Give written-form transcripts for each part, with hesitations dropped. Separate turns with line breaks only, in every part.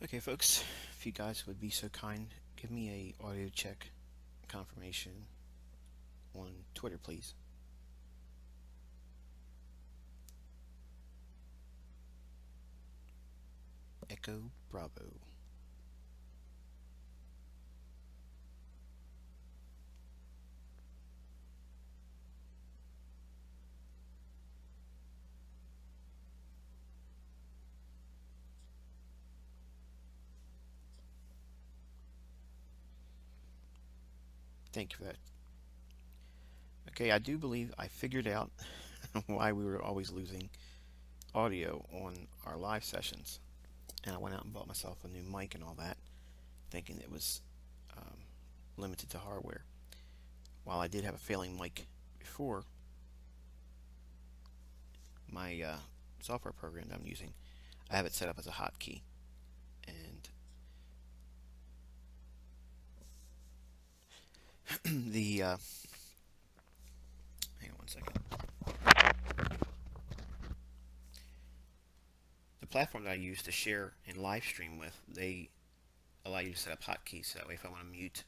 Okay, folks, if you guys would be so kind, give me a audio check confirmation on Twitter, please. Echo Bravo. Thank you for that. Okay, I do believe I figured out why we were always losing audio on our live sessions. And I went out and bought myself a new mic and all that, thinking it was um, limited to hardware. While I did have a failing mic before, my software program that I'm using, I have it set up as a hotkey. And the hang on one second. The platform that I use to share and live stream with, they allow you to set up hotkeys. So that way, if I want to mute,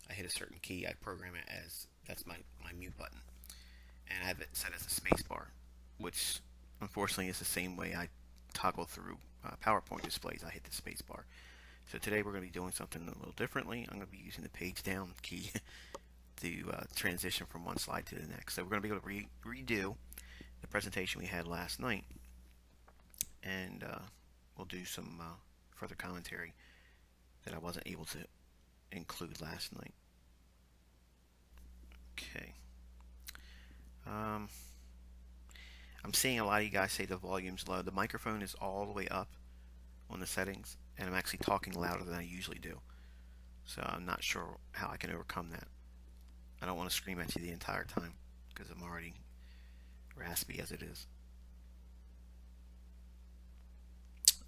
I hit a certain key, I program it as that's my mute button, and I have it set as a space bar, which unfortunately is the same way I toggle through PowerPoint displays. I hit the space bar. So today we're going to be doing something a little differently. I'm going to be using the page down key to transition from one slide to the next. So we're going to be able to redo the presentation we had last night, and we'll do some further commentary that I wasn't able to include last night. Okay. I'm seeing a lot of you guys say the volume's low. The microphone is all the way up on the settings, and I'm actually talking louder than I usually do. So I'm not sure how I can overcome that. I don't want to scream at you the entire time because I'm already raspy as it is.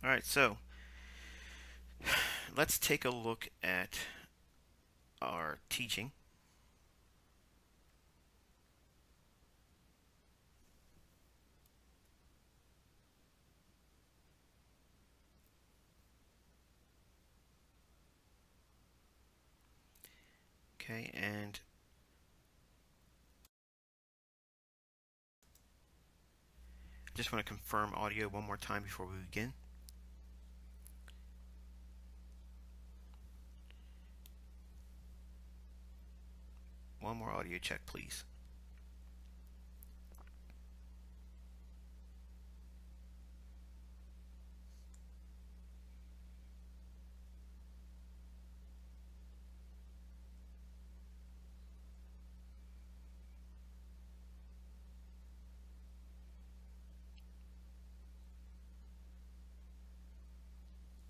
Alright, so let's take a look at our teaching. Okay, and I just want to confirm audio one more time before we begin. One more audio check, please.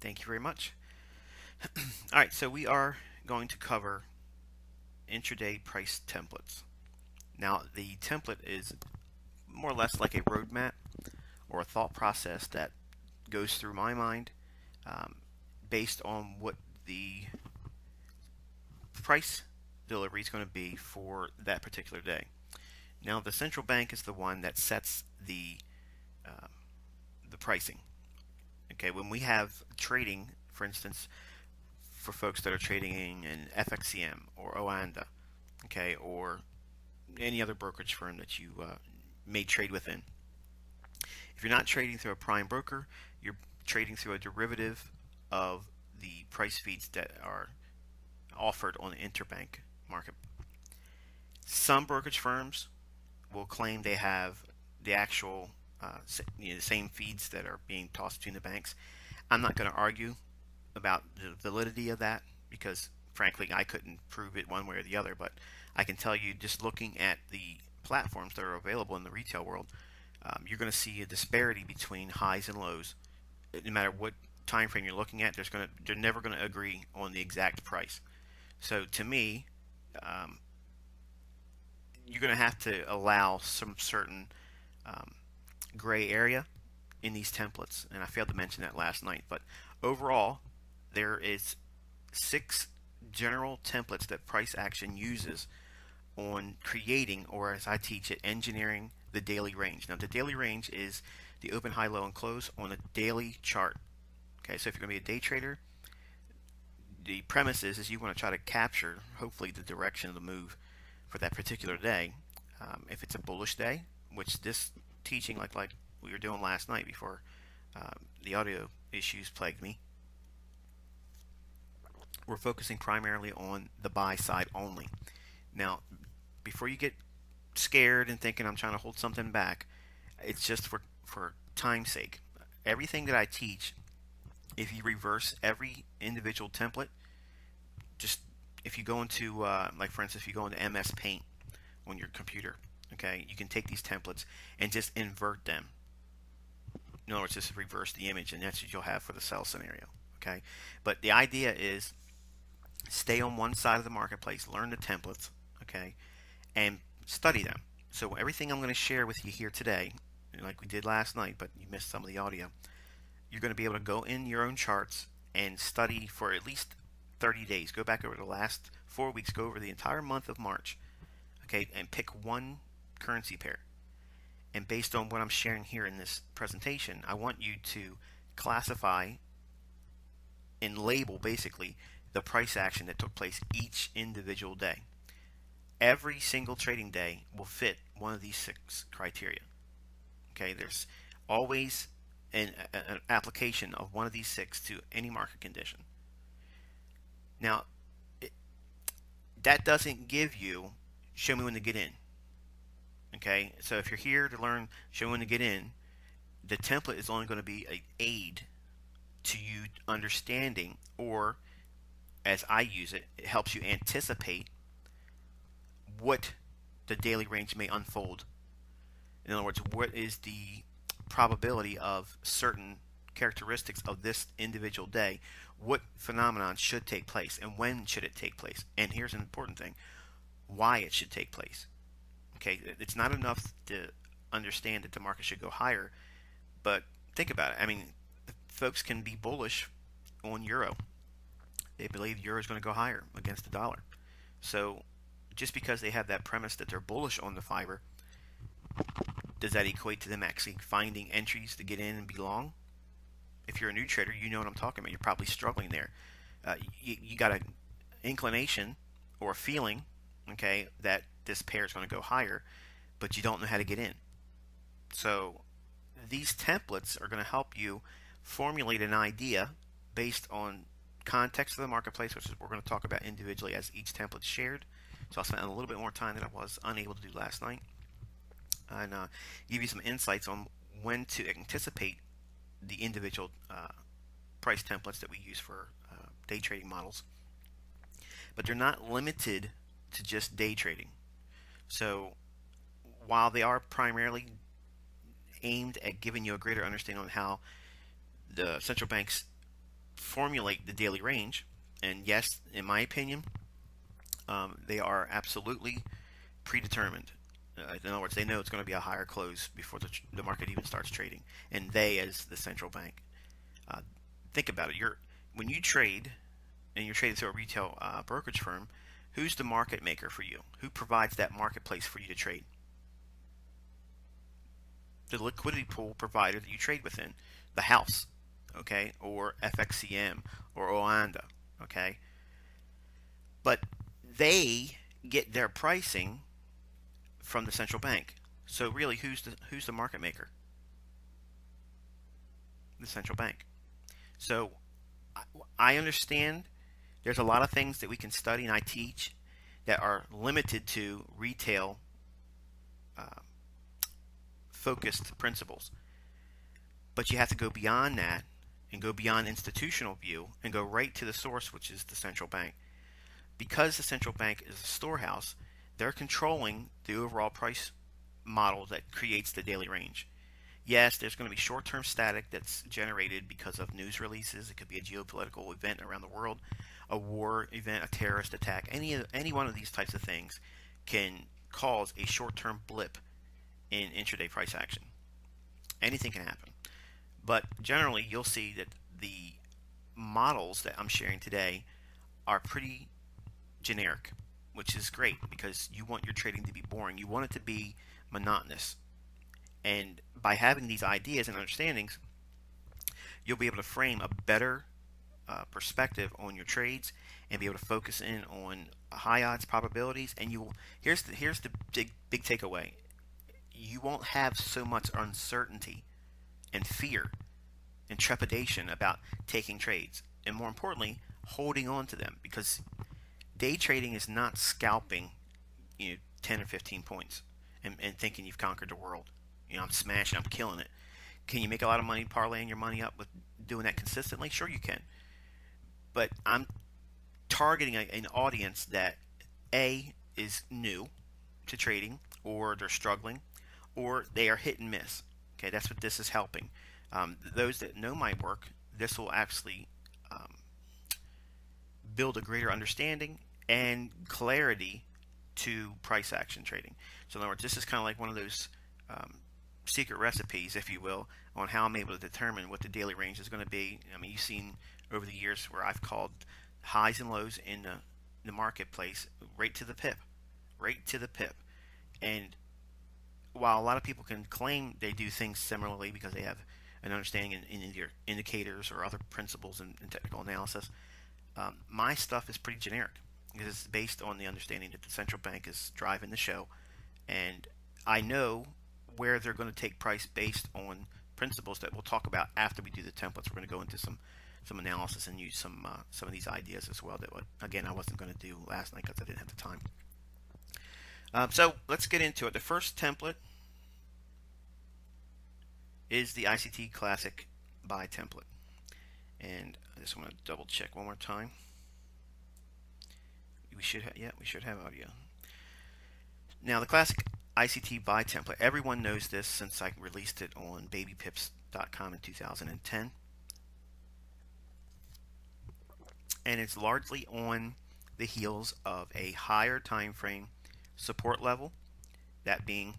Thank you very much. Alright, so we are going to cover intraday price templates. Now, the template is more or less like a roadmap or a thought process that goes through my mind based on what the price delivery is going to be for that particular day. Now, the central bank is the one that sets the pricing. Okay, when we have trading, for instance, for folks that are trading in FXCM or Oanda, okay, or any other brokerage firm that you may trade within. If you're not trading through a prime broker, you're trading through a derivative of the price feeds that are offered on the interbank market. Some brokerage firms will claim they have the actual the same feeds that are being tossed between the banks. I'm not going to argue about the validity of that because frankly I couldn't prove it one way or the other, but I can tell you just looking at the platforms that are available in the retail world, you're going to see a disparity between highs and lows. No matter what time frame you're looking at, they're never going to agree on the exact price. So to me, you're going to have to allow some certain gray area in these templates, and I failed to mention that last night. But overall, there is 6 general templates that Price Action uses on creating, or as I teach it, engineering the daily range. Now, the daily range is the open, high, low, and close on a daily chart. Okay, so if you're going to be a day trader, the premise is you want to try to capture, hopefully, the direction of the move for that particular day. If it's a bullish day, which this teaching, like we were doing last night before the audio issues plagued me, we're focusing primarily on the buy side only. Now, before you get scared and thinking I'm trying to hold something back, it's just for time's sake. Everything that I teach, if you reverse every individual template, just if you go into, like for instance, if you go into MS Paint on your computer, okay, you can take these templates and just invert them. In other words, just reverse the image, and that's what you'll have for the sell scenario, okay? But the idea is stay on one side of the marketplace, learn the templates, okay, and study them. So everything I'm going to share with you here today, like we did last night, but you missed some of the audio, you're going to be able to go in your own charts and study for at least 30 days. Go back over the last 4 weeks, go over the entire month of March, okay, and pick one currency pair. And based on what I'm sharing here in this presentation, I want you to classify and label basically the price action that took place each individual day. Every single trading day will fit one of these 6 criteria. Okay, there's always an application of one of these 6 to any market condition. Now, that doesn't give you show me when to get in. Okay, so if you're here to learn show me when to get in, the template is only going to be an aid to you understanding, or as I use it, it helps you anticipate what the daily range may unfold. In other words, what is the probability of certain characteristics of this individual day, what phenomenon should take place, and when should it take place. And here's an important thing, why it should take place. Okay, it's not enough to understand that the market should go higher, but think about it. I mean, folks can be bullish on euro. They believe euro is going to go higher against the dollar. So just because they have that premise that they're bullish on the fiber, does that equate to them actually finding entries to get in and be long? If you're a new trader, you know what I'm talking about. You're probably struggling there. You got an inclination or a feeling, okay, that this pair is going to go higher, but you don't know how to get in. So these templates are going to help you formulate an idea based on context of the marketplace, which is what we're going to talk about individually as each template is shared. So I'll spend a little bit more time than I was unable to do last night, and give you some insights on when to anticipate the individual price templates that we use for day trading models. But they're not limited to just day trading. So while they are primarily aimed at giving you a greater understanding on how the central banks formulate the daily range, and yes, in my opinion, they are absolutely predetermined. In other words, they know it's going to be a higher close before the market even starts trading, and they as the central bank. Think about it. When you trade, and you're trading through a retail brokerage firm, who's the market maker for you? Who provides that marketplace for you to trade? The liquidity pool provider that you trade within, the house, okay, or FXCM or Oanda, okay. But they get their pricing from the central bank. So really, who's the market maker? The central bank. So I understand there's a lot of things that we can study and I teach that are limited to retail focused principles. But you have to go beyond that and go beyond institutional view and go right to the source, which is the central bank. Because the central bank is a storehouse, they're controlling the overall price model that creates the daily range. Yes, there's going to be short-term static that's generated because of news releases. It could be a geopolitical event around the world, a war event, a terrorist attack. Any one of these types of things can cause a short-term blip in intraday price action. Anything can happen. But generally, you'll see that the models that I'm sharing today are pretty generic, which is great because you want your trading to be boring. You want it to be monotonous. And by having these ideas and understandings, you'll be able to frame a better perspective on your trades and be able to focus in on high odds probabilities. And here's the big takeaway: you won't have so much uncertainty and fear and trepidation about taking trades, and more importantly, holding on to them, because day trading is not scalping 10 or 15 points and thinking you've conquered the world. I'm smashing, I'm killing it. Can you make a lot of money parlaying your money up with doing that consistently? Sure you can. But I'm targeting an audience that A, is new to trading, or they're struggling, or they are hit and miss. Okay, that's what this is helping. Those that know my work, this will actually build a greater understanding and clarity to price action trading. So in other words, this is kind of like one of those secret recipes, if you will, on how I'm able to determine what the daily range is going to be. I mean, you've seen over the years where I've called highs and lows in the marketplace right to the pip, And while a lot of people can claim they do things similarly because they have an understanding in either indicators or other principles in technical analysis, my stuff is pretty generic because it's based on the understanding that the central bank is driving the show, and I know where they're going to take price based on principles that we'll talk about after we do the templates. We're going to go into some analysis and use some of these ideas as well that, again, I wasn't going to do last night because I didn't have the time. So let's get into it. The first template is the ICT Classic Buy template, and I just want to double check one more time. We should have audio. Now the Classic ICT Buy template, everyone knows this since I released it on babypips.com in 2010, and it's largely on the heels of a higher time frame support level, that being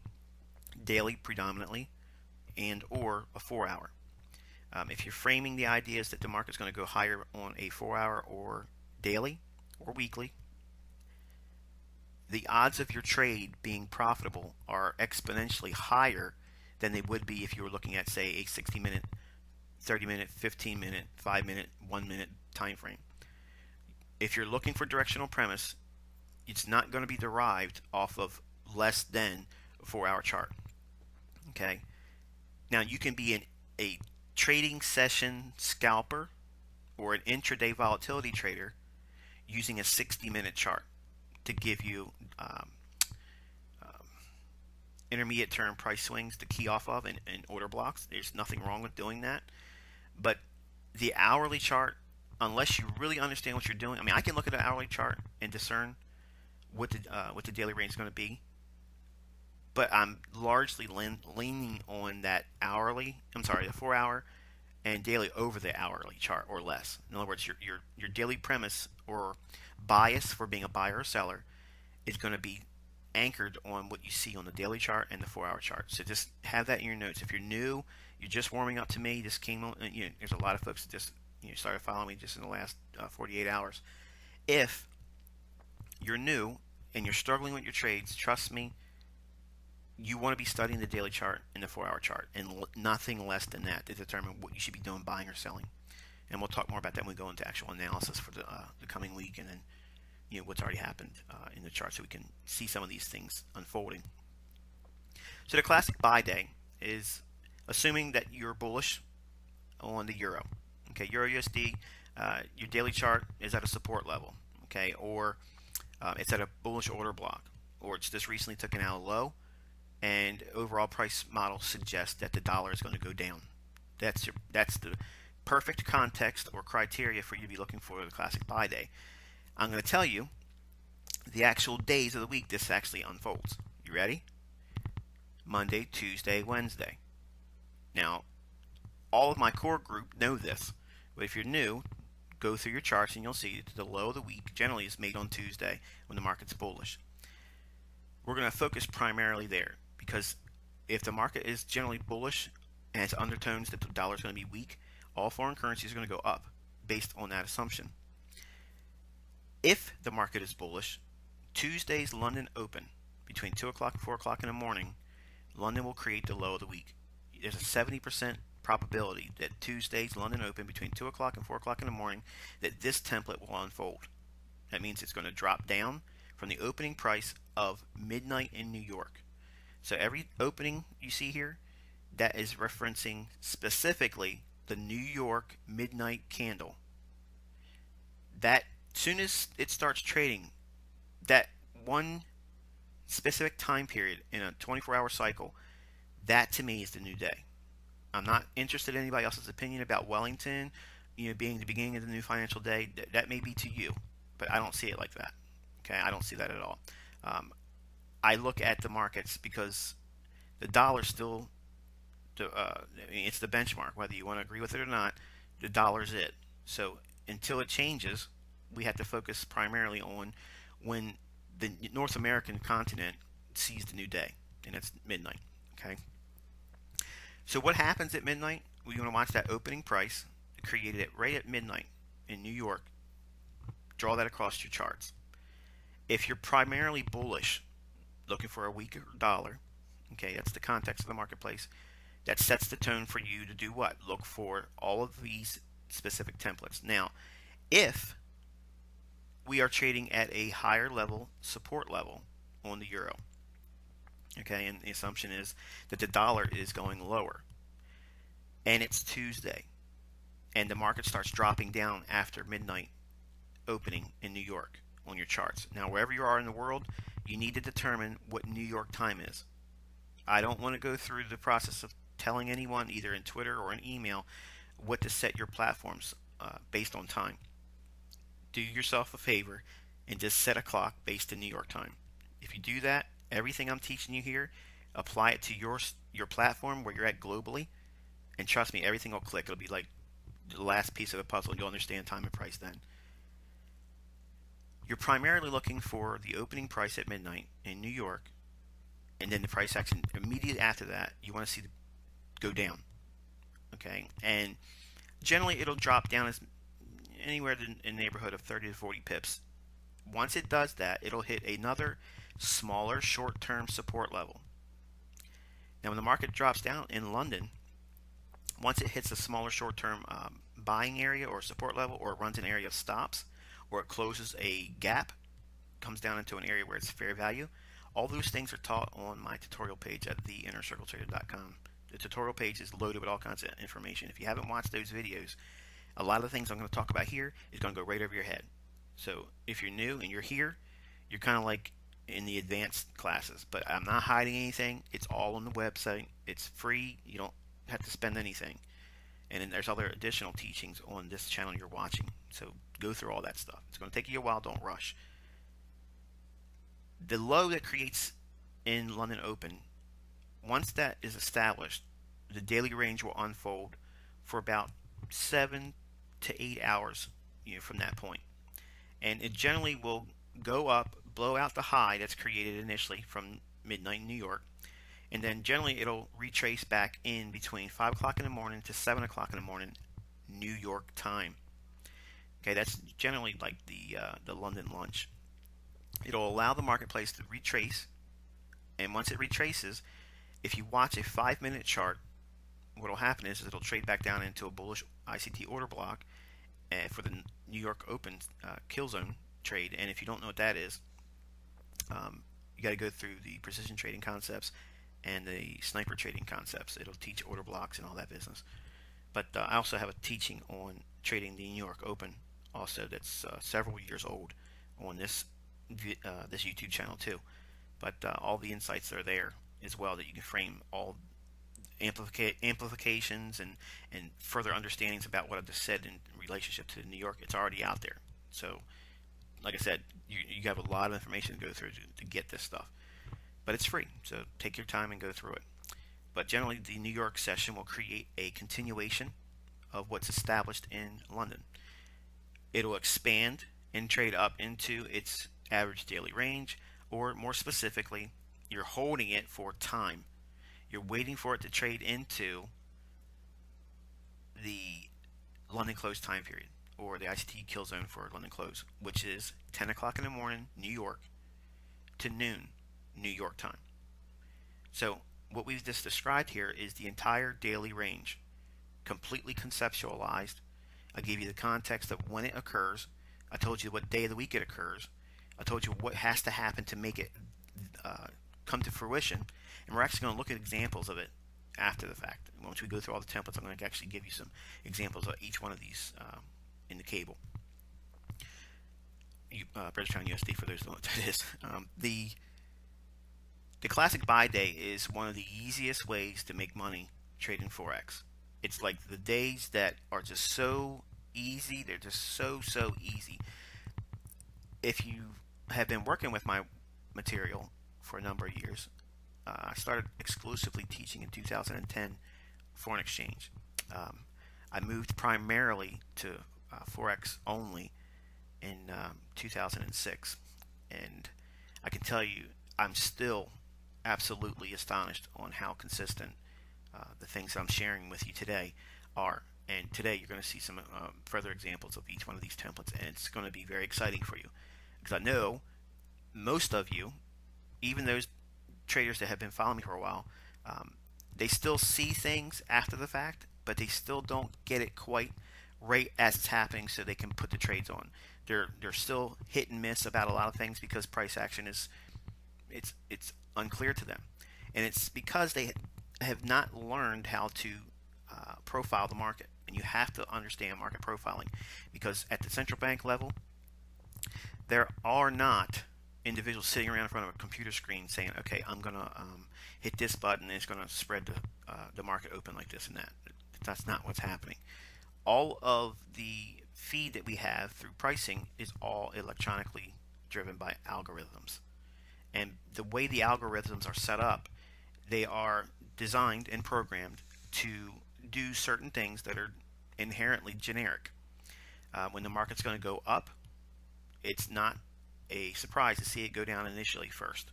daily predominantly, and or a 4-hour. If you're framing the ideas that the market's going to go higher on a 4-hour or daily or weekly, the odds of your trade being profitable are exponentially higher than they would be if you were looking at, say, a 60-minute, 30-minute, 15-minute, 5-minute, 1-minute time frame. If you're looking for directional premise, it's not going to be derived off of less than a 4-hour chart. Okay. Now you can be a trading session scalper or an intraday volatility trader using a 60-minute chart to give you intermediate term price swings to key off of and order blocks. There's nothing wrong with doing that. But the hourly chart, unless you really understand what you're doing, I mean, I can look at an hourly chart and discern what the daily range is going to be, but I'm largely leaning on that the 4-hour and daily over the hourly chart or less. In other words, your daily premise or bias for being a buyer or seller is going to be anchored on what you see on the daily chart and the 4-hour chart. So just have that in your notes. If you're new, you're just warming up to me, just came on, there's a lot of folks that just started following me just in the last 48 hours. If you're new and you're struggling with your trades, trust me, you want to be studying the daily chart and the 4-hour chart and nothing less than that to determine what you should be doing, buying or selling. And we'll talk more about that when we go into actual analysis for the coming week, and then what's already happened in the chart, so we can see some of these things unfolding. So the classic buy day is assuming that you're bullish on the euro. Okay, Euro USD, your daily chart is at a support level. Okay, or it's at a bullish order block, or it's just recently taken out a low, and overall price model suggests that the dollar is going to go down. That's the perfect context or criteria for you to be looking for the classic buy day. I'm going to tell you the actual days of the week this actually unfolds. You ready? Monday, Tuesday, Wednesday. Now, all of my core group know this, but if you're new, go through your charts and you'll see that the low of the week generally is made on Tuesday when the market's bullish. We're going to focus primarily there, because if the market is generally bullish and has undertones that the dollar is going to be weak, all foreign currencies are going to go up based on that assumption. If the market is bullish, Tuesday's London open between 2 o'clock and 4 o'clock in the morning, London will create the low of the week. There's a 70% probability that Tuesday's London Open between 2 o'clock and 4 o'clock in the morning, that this template will unfold. That means it's going to drop down from the opening price of midnight in New York. So every opening you see here, that is referencing specifically the New York midnight candle. That soon as it starts trading, that one specific time period in a 24-hour cycle, that to me is the new day. I'm not interested in anybody else's opinion about Wellington, being the beginning of the new financial day. That may be to you, but I don't see it like that. Okay, I don't see that at all. I look at the markets because the dollar still, it's the benchmark. Whether you want to agree with it or not, the dollar's it. So until it changes, we have to focus primarily on when the North American continent sees the new day, and it's midnight. Okay. So what happens at midnight? We want to watch that opening price created it right at midnight in New York. Draw that across your charts. If you're primarily bullish, looking for a weaker dollar, okay, that's the context of the marketplace. That sets the tone for you to do what? Look for all of these specific templates. Now, if we are trading at a higher level, support level on the euro, okay, and the assumption is that the dollar is going lower, and it's Tuesday, and the market starts dropping down after midnight opening in New York on your charts. Now, wherever you are in the world, you need to determine what New York time is. I don't want to go through the process of telling anyone, either in Twitter or in email, what to set your platforms based on time. Do yourself a favor and just set a clock based in New York time. If you do that, everything I'm teaching you here, apply it to your platform where you're at globally, and trust me, everything will click. It'll be like the last piece of the puzzle. You'll understand time and price then. You're primarily looking for the opening price at midnight in New York, and then the price action immediately after that. You want to see go down, okay? And generally, it'll drop down as anywhere in the neighborhood of 30 to 40 pips. Once it does that, it'll hit another smaller short-term support level. Now, when the market drops down in London, once it hits a smaller short-term buying area or support level, or it runs an area of stops, or it closes a gap, comes down into an area where it's fair value, all those things are taught on my tutorial page at theinnercircletrader.com. The tutorial page is loaded with all kinds of information. If you haven't watched those videos, a lot of the things I'm going to talk about here is going to go right over your head. So if you're new and you're here, you're kind of like in the advanced classes. But I'm not hiding anything. It's all on the website. It's free. You don't have to spend anything. And then there's other additional teachings on this channel you're watching. So go through all that stuff. It's going to take you a while. Don't rush. The low that creates in London Open, once that is established, the daily range will unfold for about 7 to 8 hours from that point. And it generally will go up, blow out the high that's created initially from midnight in New York, and then generally it'll retrace back in between 5 o'clock in the morning to 7 o'clock in the morning New York time. Okay, that's generally like the London lunch. It'll allow the marketplace to retrace, and once it retraces, if you watch a 5-minute chart, what will happen is it'll trade back down into a bullish ICT order block for the New York Open kill zone trade. And if you don't know what that is, you got to go through the precision trading concepts and the sniper trading concepts. It'll teach order blocks and all that business. But I also have a teaching on trading the New York Open also that's several years old on this YouTube channel too. But all the insights are there as well, that you can frame all amplifications and further understandings about what I've just said in relationship to New York. It's already out there. So like I said, you have a lot of information to go through to get this stuff, but it's free, so take your time and go through it. But generally, the New York session will create a continuation of what's established in London. It'll expand and trade up into its average daily range, or more specifically, you're holding it for time. You're waiting for it to trade into the London close time period, or the ICT kill zone for London close, which is 10 o'clock in the morning New York to noon New York time. So what we've just described here is the entire daily range completely conceptualized. I gave you the context of when it occurs. I told you what day of the week it occurs. I told you what has to happen to make it come to fruition. And we're actually going to look at examples of it after the fact. Once we go through all the templates, I'm going to actually give you some examples of each one of these in the cable. British Pound USD, for those who don't know what that is. The classic buy day is one of the easiest ways to make money trading Forex. It's like the days that are just so easy. They're just so easy. If you have been working with my material for a number of years, I started exclusively teaching in 2010 foreign exchange. I moved primarily to Forex only in 2006, and I can tell you I'm still absolutely astonished on how consistent the things I'm sharing with you today are. And today you're going to see some further examples of each one of these templates, and it's going to be very exciting for you, because I know most of you, even those traders that have been following me for a while, they still see things after the fact, but they still don't get it quite right as it's happening, so they can put the trades on. They're still hit and miss about a lot of things because price action is it's unclear to them, and it's because they have not learned how to profile the market. And you have to understand market profiling, because at the central bank level, there are not individuals sitting around in front of a computer screen saying, okay, I'm going to hit this button and it's going to spread the market open like this and that. That's not what's happening. All of the feed that we have through pricing is all electronically driven by algorithms. And the way the algorithms are set up, they are designed and programmed to do certain things that are inherently generic. When the market's going to go up, it's not a surprise to see it go down initially first.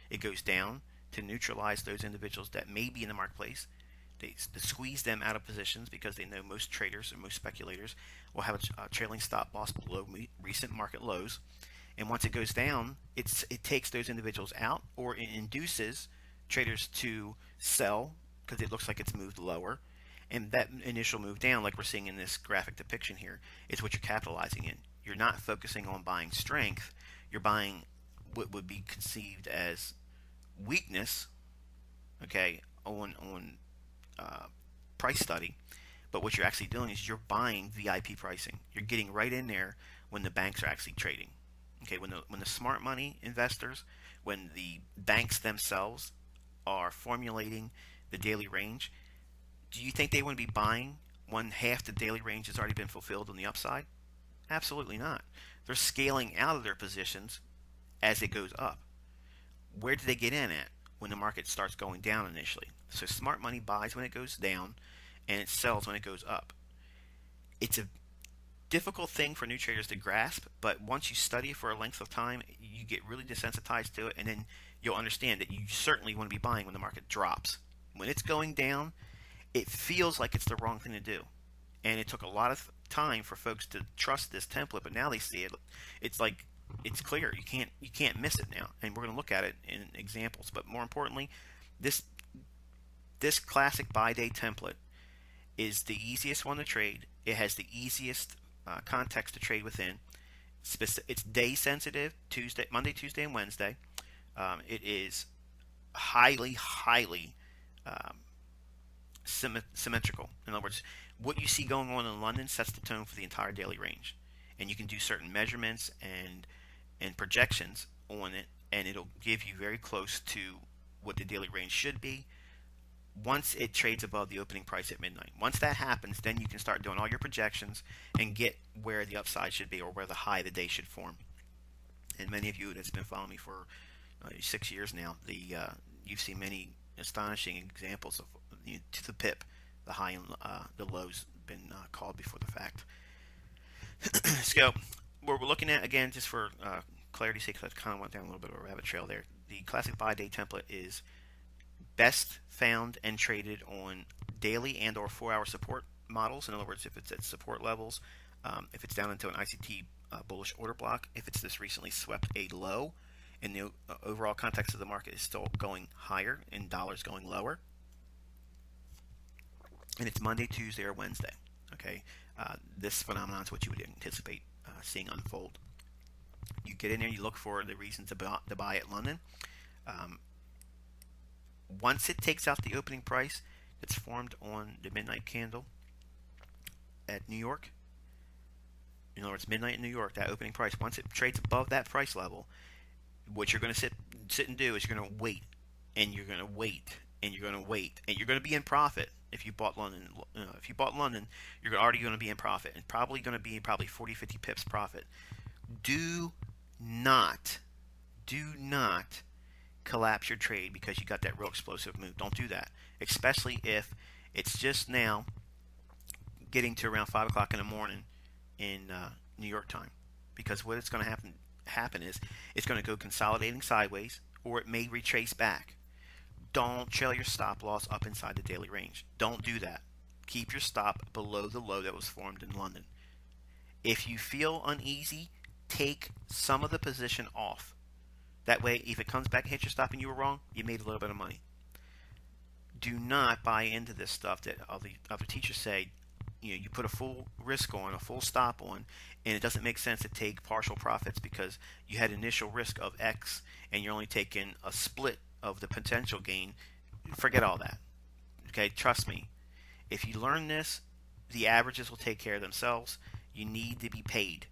It goes down to neutralize those individuals that may be in the marketplace. They squeeze them out of positions, because they know most traders and most speculators will have a trailing stop loss below recent market lows. And once it goes down, it takes those individuals out, or it induces traders to sell because it looks like it's moved lower. And that initial move down, like we're seeing in this graphic depiction here, is what you're capitalizing in. You're not focusing on buying strength. You're buying what would be conceived as weakness, okay, on price study. But what you're actually doing is you're buying VIP pricing. You're getting right in there when the banks are actually trading. Okay, when the smart money investors, when the banks themselves are formulating the daily range, do you think they want to be buying when half the daily range has already been fulfilled on the upside? Absolutely not. They're scaling out of their positions as it goes up. Where do they get in at? When the market starts going down initially. So smart money buys when it goes down, and it sells when it goes up. It's a difficult thing for new traders to grasp, but once you study for a length of time, you get really desensitized to it, and then you'll understand that you certainly want to be buying when the market drops. When it's going down, it feels like it's the wrong thing to do. And it took a lot of time for folks to trust this template, but now they see it. It's like it's clear. You can't miss it now. And we're going to look at it in examples. But more importantly, this classic buy day template is the easiest one to trade. It has the easiest context to trade within. It's day sensitive, Monday, Tuesday, and Wednesday. It is highly symmetrical. In other words, what you see going on in London sets the tone for the entire daily range, and you can do certain measurements and projections on it, and it'll give you very close to what the daily range should be once it trades above the opening price at midnight. Once that happens, then you can start doing all your projections and get where the upside should be, or where the high of the day should form. And many of you that's been following me for 6 years now, you've seen many astonishing examples of to the pip, the high and the lows been called before the fact. So what we're looking at, again, just for clarity's sake, because I kind of went down a little bit of a rabbit trail there. The classic buy day template is best found and traded on daily and or 4-hour support models. In other words, if it's at support levels, if it's down into an ICT bullish order block, if it's this recently swept a low, and the overall context of the market is still going higher and dollars going lower. and it's Monday, Tuesday, or Wednesday. Okay, this phenomenon is what you would anticipate seeing unfold. You get in there, you look for the reasons to buy at London. Um, Once it takes out the opening price that's formed on the midnight candle at New York, in other words, midnight in New York, that opening price, once it trades above that price level, what you're going to sit and do is you're going to wait, and you're going to wait, and you're going to wait, and you're going to be in profit if you bought London. If you bought London, you're already going to be in profit, and probably going to be 40, 50 pips profit. Do not collapse your trade because you got that real explosive move. Don't do that, especially if it's just now getting to around 5 o'clock in the morning in New York time, because what it's going to happen is it's going to go consolidating sideways, or it may retrace back. Don't trail your stop loss up inside the daily range. Don't do that. Keep your stop below the low that was formed in London. If you feel uneasy, take some of the position off. That way, if it comes back and hits your stop and you were wrong, you made a little bit of money. Do not buy into this stuff that other teachers say. You put a full risk on, a full stop on, and it doesn't make sense to take partial profits because you had initial risk of X and you're only taking a split of the potential gain. Forget all that. Okay, trust me. If you learn this, the averages will take care of themselves. You need to be paid.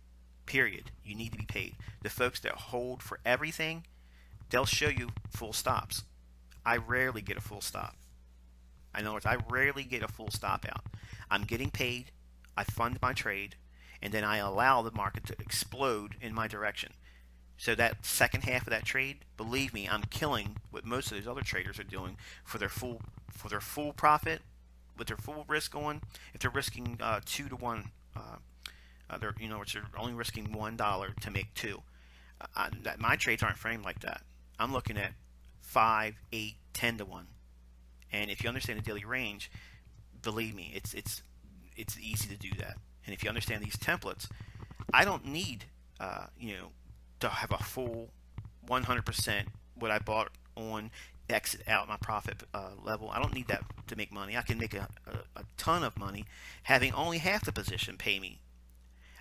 Period. You need to be paid. The folks that hold for everything, they'll show you full stops. I rarely get a full stop. In other words, I rarely get a full stop out. I'm getting paid, I fund my trade, and then I allow the market to explode in my direction. So that second half of that trade, believe me, I'm killing what most of those other traders are doing for their full profit, with their full risk on. If they're risking 2 to 1, they're only risking $1 to make 2. My trades aren't framed like that. I'm looking at 5, 8, 10 to 1. And if you understand the daily range, believe me, it's easy to do that. And if you understand these templates, I don't need to have a full 100% what I bought on exit out my profit level. I don't need that to make money. I can make a ton of money having only half the position pay me.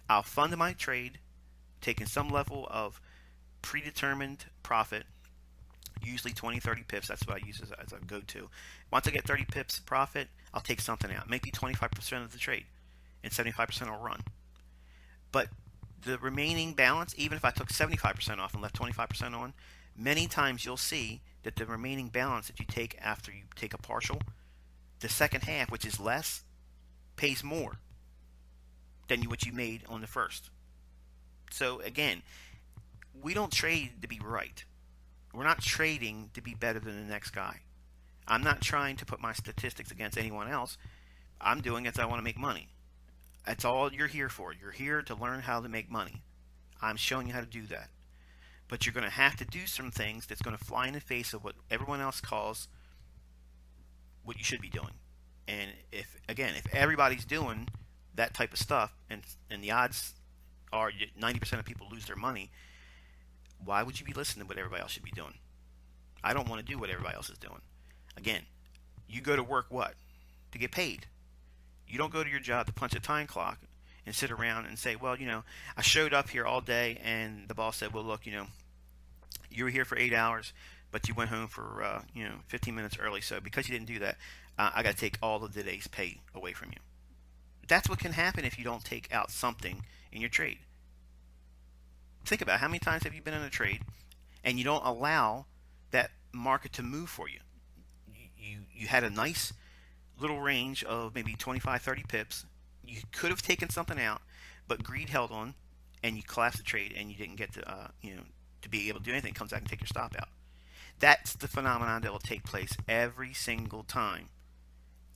I'll fund my trade, taking some level of predetermined profit, usually 20, 30 pips. That's what I use as a go-to. Once I get 30 pips profit, I'll take something out. Maybe 25% of the trade, and 75% will run. But the remaining balance, even if I took 75% off and left 25% on, many times you'll see that the remaining balance that you take after you take a partial, the second half, which is less, pays more than what you made on the first. So again, we don't trade to be right. We're not trading to be better than the next guy. I'm not trying to put my statistics against anyone else. I'm doing it because I want to make money. That's all you're here for. You're here to learn how to make money. I'm showing you how to do that. But you're going to have to do some things that's going to fly in the face of what everyone else calls what you should be doing. And if everybody's doing that type of stuff, and the odds are 90% of people lose their money, why would you be listening to what everybody else should be doing? I don't want to do what everybody else is doing. Again, you go to work what? To get paid. You don't go to your job to punch a time clock and sit around and say, well, I showed up here all day and the boss said, well, look, you were here for 8 hours, but you went home for 15 minutes early. So because you didn't do that, I got to take all of the day's pay away from you. That's what can happen if you don't take out something in your trade. Think about how many times have you been in a trade and you don't allow that market to move for you. You had a nice little range of maybe 25, 30 pips. You could have taken something out, but greed held on, and you collapsed the trade, and you didn't get to to be able to do anything. It comes back and take your stop out. That's the phenomenon that will take place every single time.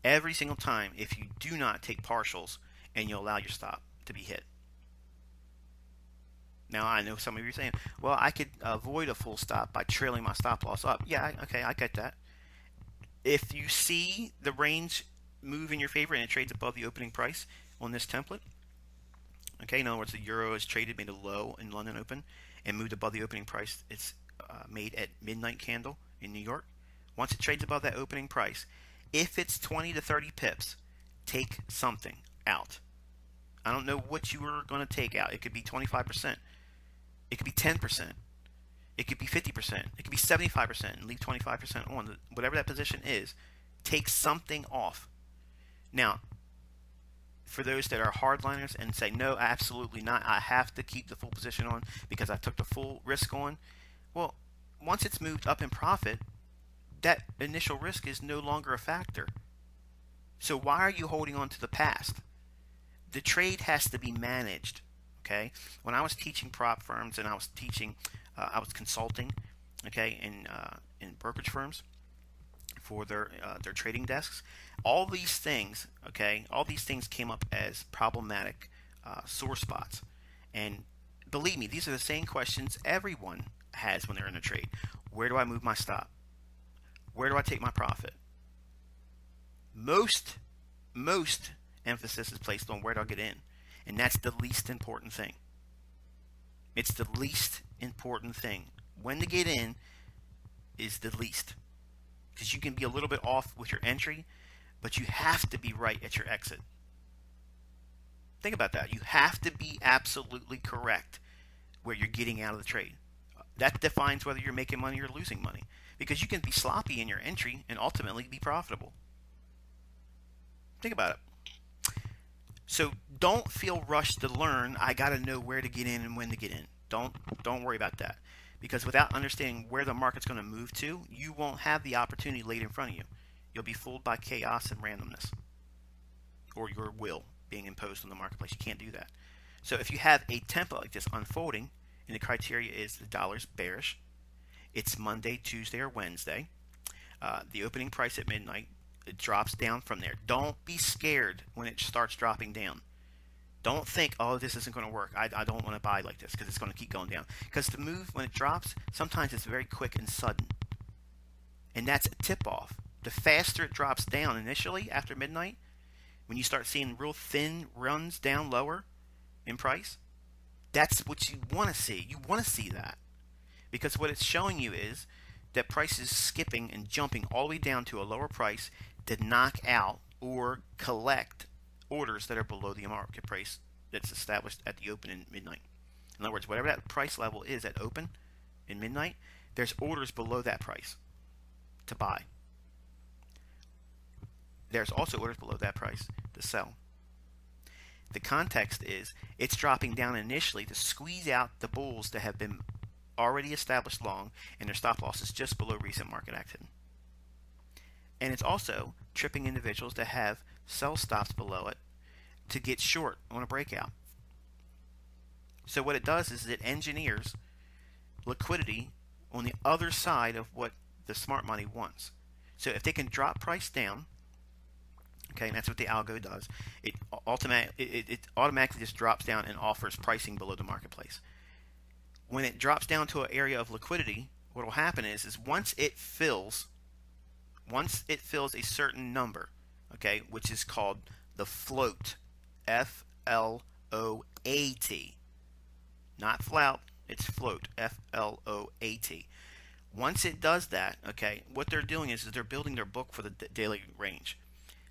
Every single time if you do not take partials and you allow your stop to be hit. Now, I know some of you are saying, well, I could avoid a full stop by trailing my stop loss up. Yeah, okay, I get that. If you see the range move in your favor and it trades above the opening price on this template, okay, in other words, the euro is traded, made a low in London Open, and moved above the opening price. It's made at midnight candle in New York. Once it trades above that opening price, if it's 20 to 30 pips, take something out. I don't know what you are going to take out. It could be 25%. It could be 10%. It could be 50%. It could be 75% and leave 25% on. Whatever that position is, take something off. Now, for those that are hardliners and say, no, absolutely not, I have to keep the full position on because I took the full risk on. Well, once it's moved up in profit, that initial risk is no longer a factor. So why are you holding on to the past? The trade has to be managed. Okay. When I was teaching prop firms and I was teaching, I was consulting, okay, in brokerage firms for their trading desks. All these things, okay, all these things came up as problematic sore spots. And believe me, these are the same questions everyone has when they're in a trade. Where do I move my stop? Where do I take my profit? Most emphasis is placed on where do I get in, and that's the least important thing. It's the least important thing. When to get in is the least, because you can be a little bit off with your entry, but you have to be right at your exit. Think about that. You have to be absolutely correct where you're getting out of the trade. That defines whether you're making money or losing money, because you can be sloppy in your entry and ultimately be profitable. Think about it. So don't feel rushed to learn. I got to know where to get in and when to get in. Don't worry about that, because without understanding where the market's going to move to, you won't have the opportunity laid in front of you. You'll be fooled by chaos and randomness, or your will being imposed on the marketplace. You can't do that. So if you have a template like this unfolding, and the criteria is the dollar's bearish, it's Monday, Tuesday, or Wednesday, the opening price at midnight, it drops down from there. Don't be scared when it starts dropping down. Don't think, oh, this isn't going to work. I don't want to buy like this because it's going to keep going down. Because the move, when it drops, sometimes it's very quick and sudden. And that's a tip-off. The faster it drops down initially after midnight, when you start seeing real thin runs down lower in price, that's what you want to see. You want to see that. Because what it's showing you is that price is skipping and jumping all the way down to a lower price to knock out or collect orders that are below the market price that's established at the open in midnight. In other words, whatever that price level is at open in midnight, there's orders below that price to buy. There's also orders below that price to sell. The context is it's dropping down initially to squeeze out the bulls that have been already established long and their stop loss is just below recent market activity. And it's also tripping individuals that have sell stops below it to get short on a breakout. So what it does is it engineers liquidity on the other side of what the smart money wants. So if they can drop price down, okay, and that's what the algo does, it automatically just drops down and offers pricing below the marketplace. When it drops down to an area of liquidity, what will happen is once it fills a certain number, okay, which is called the float, F-L-O-A-T, not flout, it's float, F-L-O-A-T. Once it does that, okay, what they're doing is they're building their book for the daily range.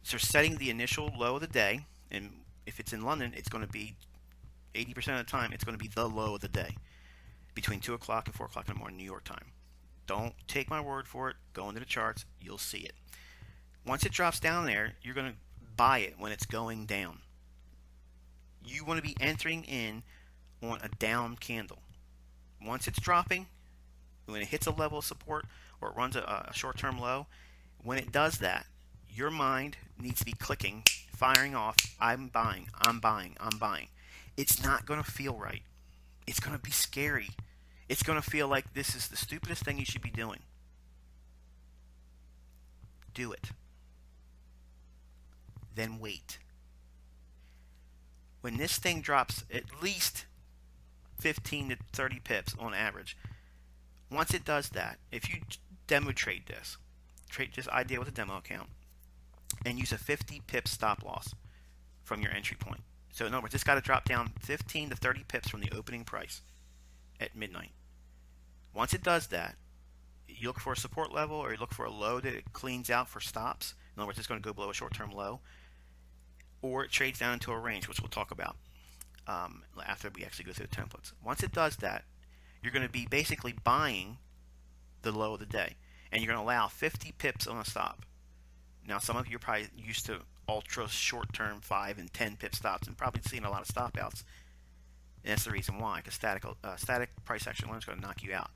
So they're setting the initial low of the day, and if it's in London, it's going to be 80% of the time, it's going to be the low of the day, between 2 o'clock and 4 o'clock in the morning, New York time. Don't take my word for it. Go into the charts. You'll see it. Once it drops down there, you're going to buy it when it's going down. You want to be entering in on a down candle. Once it's dropping, when it hits a level of support or it runs a short-term low, when it does that, your mind needs to be clicking, firing off, I'm buying, I'm buying, I'm buying. It's not going to feel right. It's going to be scary. It's going to feel like this is the stupidest thing you should be doing. Do it. Then wait. When this thing drops at least 15 to 30 pips on average, once it does that, if you demo trade this idea with a demo account, and use a 50 pip stop loss from your entry point. So in other words, it's got to drop down 15 to 30 pips from the opening price at midnight. Once it does that, you look for a support level or you look for a low that it cleans out for stops. In other words, it's going to go below a short-term low. or it trades down into a range, which we'll talk about after we actually go through the templates. Once it does that, you're going to be basically buying the low of the day, and you're going to allow 50 pips on a stop. Now, some of you are probably used to ultra short-term 5 and 10 pip stops, and probably seeing a lot of stop outs. And that's the reason why, because static price action alone is going to knock you out.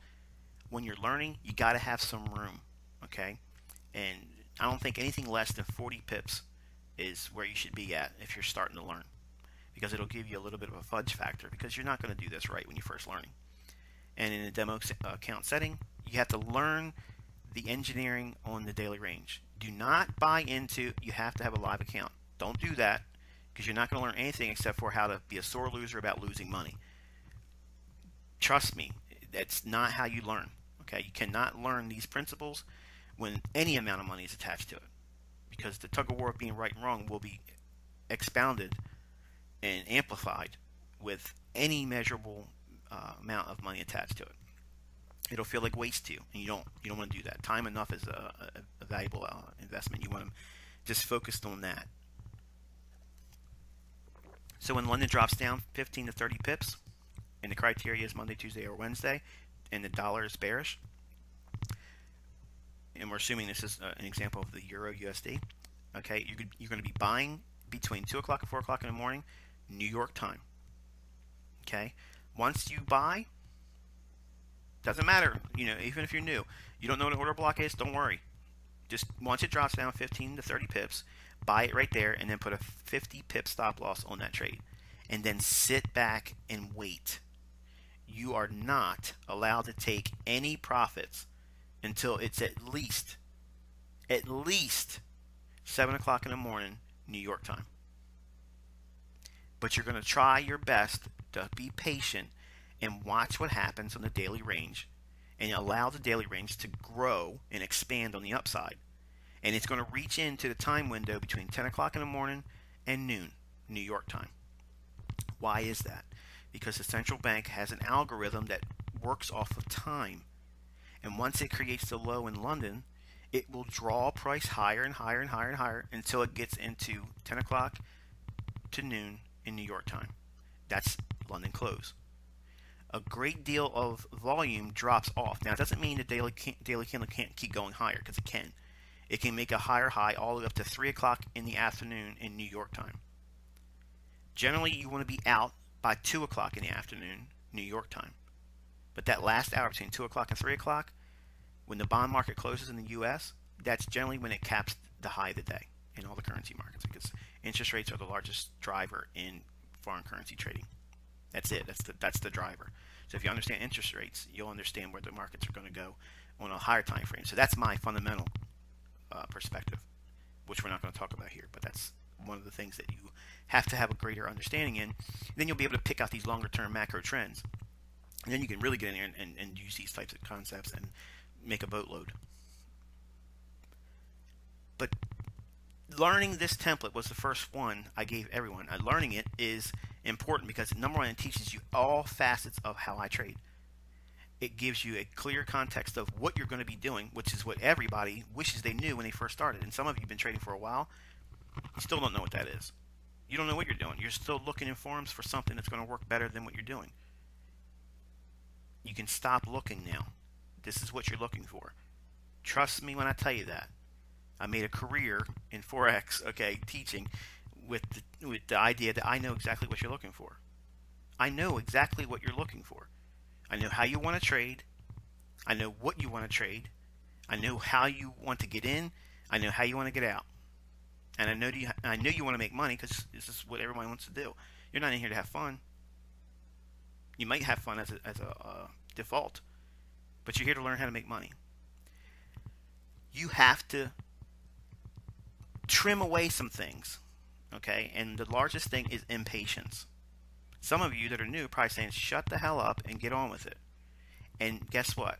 When you're learning, you got to have some room, okay? And I don't think anything less than 40 pips is where you should be at if you're starting to learn, because it'll give you a little bit of a fudge factor, because you're not going to do this right when you're first learning. And in a demo account setting, you have to learn the engineering on the daily range. Do not buy into you have to have a live account. Don't do that, because you're not going to learn anything except for how to be a sore loser about losing money. Trust me, that's not how you learn. Okay, you cannot learn these principles when any amount of money is attached to it, because the tug of war of being right and wrong will be expounded and amplified with any measurable amount of money attached to it. It'll feel like waste to you, and you don't want to do that. Time enough is a valuable investment. You want to just focus on that. So when London drops down 15 to 30 pips, and the criteria is Monday, Tuesday, or Wednesday, and the dollar is bearish, and we're assuming this is an example of the Euro USD, okay, you're going to be buying between 2 o'clock and 4 o'clock in the morning, New York time. Okay, once you buy, doesn't matter, even if you're new, you don't know what an order block is, don't worry. Just once it drops down 15 to 30 pips, buy it right there, and then put a 50 pip stop loss on that trade, and then sit back and wait. You are not allowed to take any profits until it's at least 7 o'clock in the morning, New York time. But you're going to try your best to be patient and watch what happens on the daily range, and allow the daily range to grow and expand on the upside. And it's going to reach into the time window between 10 o'clock in the morning and noon, New York time. Why is that? Because the central bank has an algorithm that works off of time. And once it creates the low in London, it will draw price higher and higher and higher and higher until it gets into 10 o'clock to noon in New York time. That's London close. A great deal of volume drops off. Now, it doesn't mean the daily candle can't keep going higher, because it can. It can make a higher high all the way up to 3 o'clock in the afternoon in New York time. Generally, you want to be out by 2 o'clock in the afternoon, New York time. But that last hour between 2 o'clock and 3 o'clock, when the bond market closes in the U.S., that's generally when it caps the high of the day in all the currency markets, because interest rates are the largest driver in foreign currency trading. That's it. That's the driver. So if you understand interest rates, you'll understand where the markets are going to go on a higher time frame. So that's my fundamental perspective, which we're not going to talk about here, but that's one of the things that you have to have a greater understanding in. Then you'll be able to pick out these longer term macro trends, and then you can really get in there and use these types of concepts and make a boatload. But learning this template was the first one I gave everyone. Learning it is important because, number one, it teaches you all facets of how I trade. It gives you a clear context of what you're going to be doing, which is what everybody wishes they knew when they first started. And some of you have been trading for a while, you still don't know what that is. You don't know what you're doing. You're still looking in forums for something that's going to work better than what you're doing. You can stop looking now. This is what you're looking for. Trust me when I tell you that. I made a career in Forex, okay, teaching with the idea that I know exactly what you're looking for. I know exactly what you're looking for. I know how you want to trade. I know what you want to trade. I know how you want to get in. I know how you want to get out. And I know you want to make money, because this is what everyone wants to do. You're not in here to have fun. You might have fun as a default, but you're here to learn how to make money. You have to trim away some things, okay? And the largest thing is impatience. Some of you that are new are probably saying, shut the hell up and get on with it. And guess what?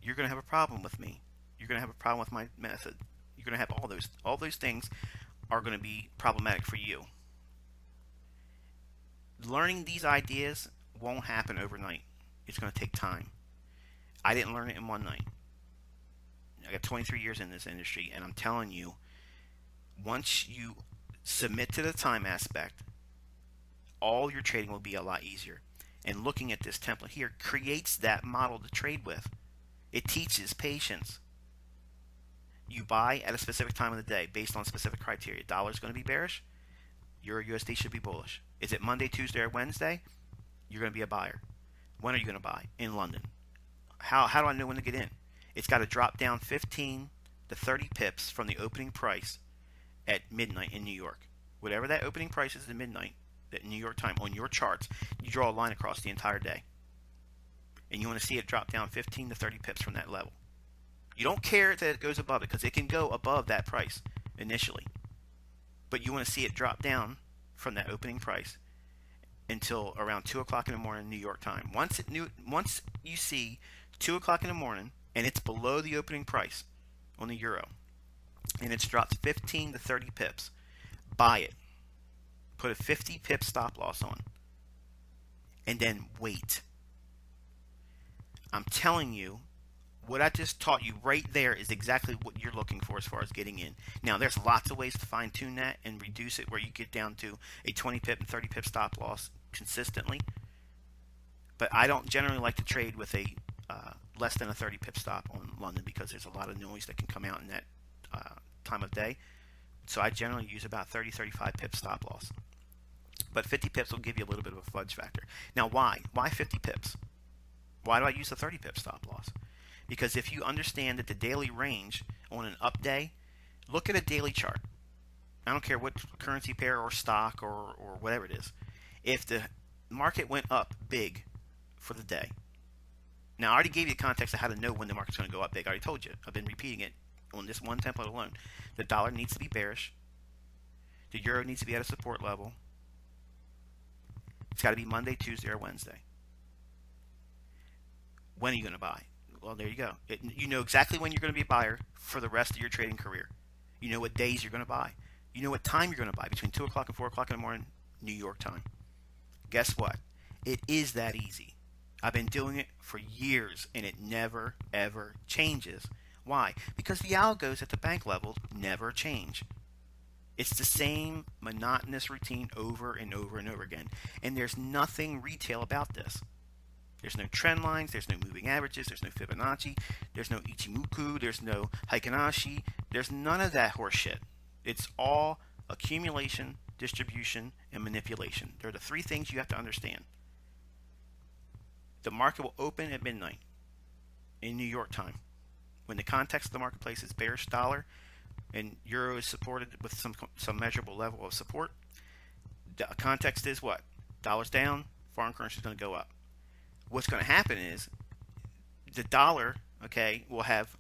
You're going to have a problem with me. You're going to have a problem with my method. You're going to have all those things are going to be problematic for you. Learning these ideas won't happen overnight. It's going to take time. I didn't learn it in one night. I got 23 years in this industry, and I'm telling you, once you submit to the time aspect, all your trading will be a lot easier. And looking at this template here creates that model to trade with. It teaches patience. You buy at a specific time of the day based on specific criteria. Dollar is going to be bearish. Euro USD should be bullish. Is it Monday, Tuesday, or Wednesday? You're going to be a buyer. When are you going to buy? In London. How do I know when to get in? It's got to drop down 15 to 30 pips from the opening price at midnight in New York. Whatever that opening price is at midnight, at New York time, on your charts, you draw a line across the entire day. And you want to see it drop down 15 to 30 pips from that level. You don't care that it goes above it, because it can go above that price initially. But you want to see it drop down from that opening price until around 2 o'clock in the morning New York time. Once you see 2 o'clock in the morning and it's below the opening price on the euro and it's dropped 15 to 30 pips, buy it. Put a 50 pip stop loss on. And then wait. I'm telling you, what I just taught you right there is exactly what you're looking for as far as getting in. Now, there's lots of ways to fine-tune that and reduce it where you get down to a 20 pip and 30 pip stop loss consistently. But I don't generally like to trade with a less than a 30 pip stop on London, because there's a lot of noise that can come out in that time of day. So I generally use about 30-35 pip stop loss. But 50 pips will give you a little bit of a fudge factor. Now, why? Why 50 pips? Why do I use a 30 pip stop loss? Because if you understand that the daily range on an up day, look at a daily chart. I don't care what currency pair or stock or whatever it is. If the market went up big for the day. Now, I already gave you the context of how to know when the market's going to go up big. I already told you. I've been repeating it on this one template alone. The dollar needs to be bearish. The euro needs to be at a support level. It's got to be Monday, Tuesday, or Wednesday. When are you going to buy? Well, there you go. You know exactly when you're going to be a buyer for the rest of your trading career. You know what days you're going to buy. You know what time you're going to buy, between 2 o'clock and 4 o'clock in the morning, New York time. Guess what? It is that easy. I've been doing it for years, and it never, ever changes. Why? Because the algos at the bank level never change. It's the same monotonous routine over and over and over again. And there's nothing retail about this. There's no trend lines, there's no moving averages, there's no Fibonacci, there's no Ichimoku, there's no Heikin-Ashi, there's none of that horse shit. It's all accumulation, distribution, and manipulation. They're the three things you have to understand. The market will open at midnight in New York time. When the context of the marketplace is bearish dollar and euro is supported with some measurable level of support, the context is what? Dollar's down, foreign currency is going to go up. What's going to happen is the dollar, okay, will have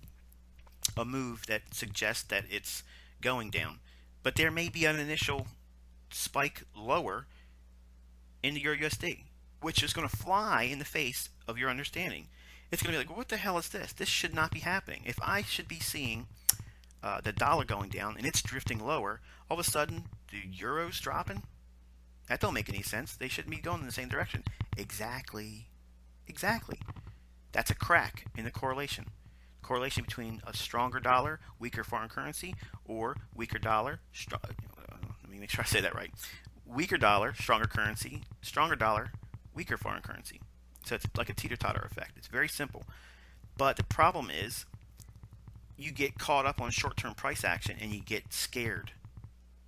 a move that suggests that it's going down. But there may be an initial spike lower in the Euro USD, which is going to fly in the face of your understanding. It's going to be like, well, what the hell is this? This should not be happening. If I should be seeing the dollar going down and it's drifting lower, all of a sudden the euro's dropping? That don't make any sense. They shouldn't be going in the same direction. Exactly. Exactly. That's a crack in the correlation. Correlation between a stronger dollar, weaker foreign currency, or weaker dollar, let me make sure I say that right. Weaker dollar, stronger currency, stronger dollar, weaker foreign currency. So it's like a teeter-totter effect. It's very simple. But the problem is you get caught up on short-term price action and you get scared.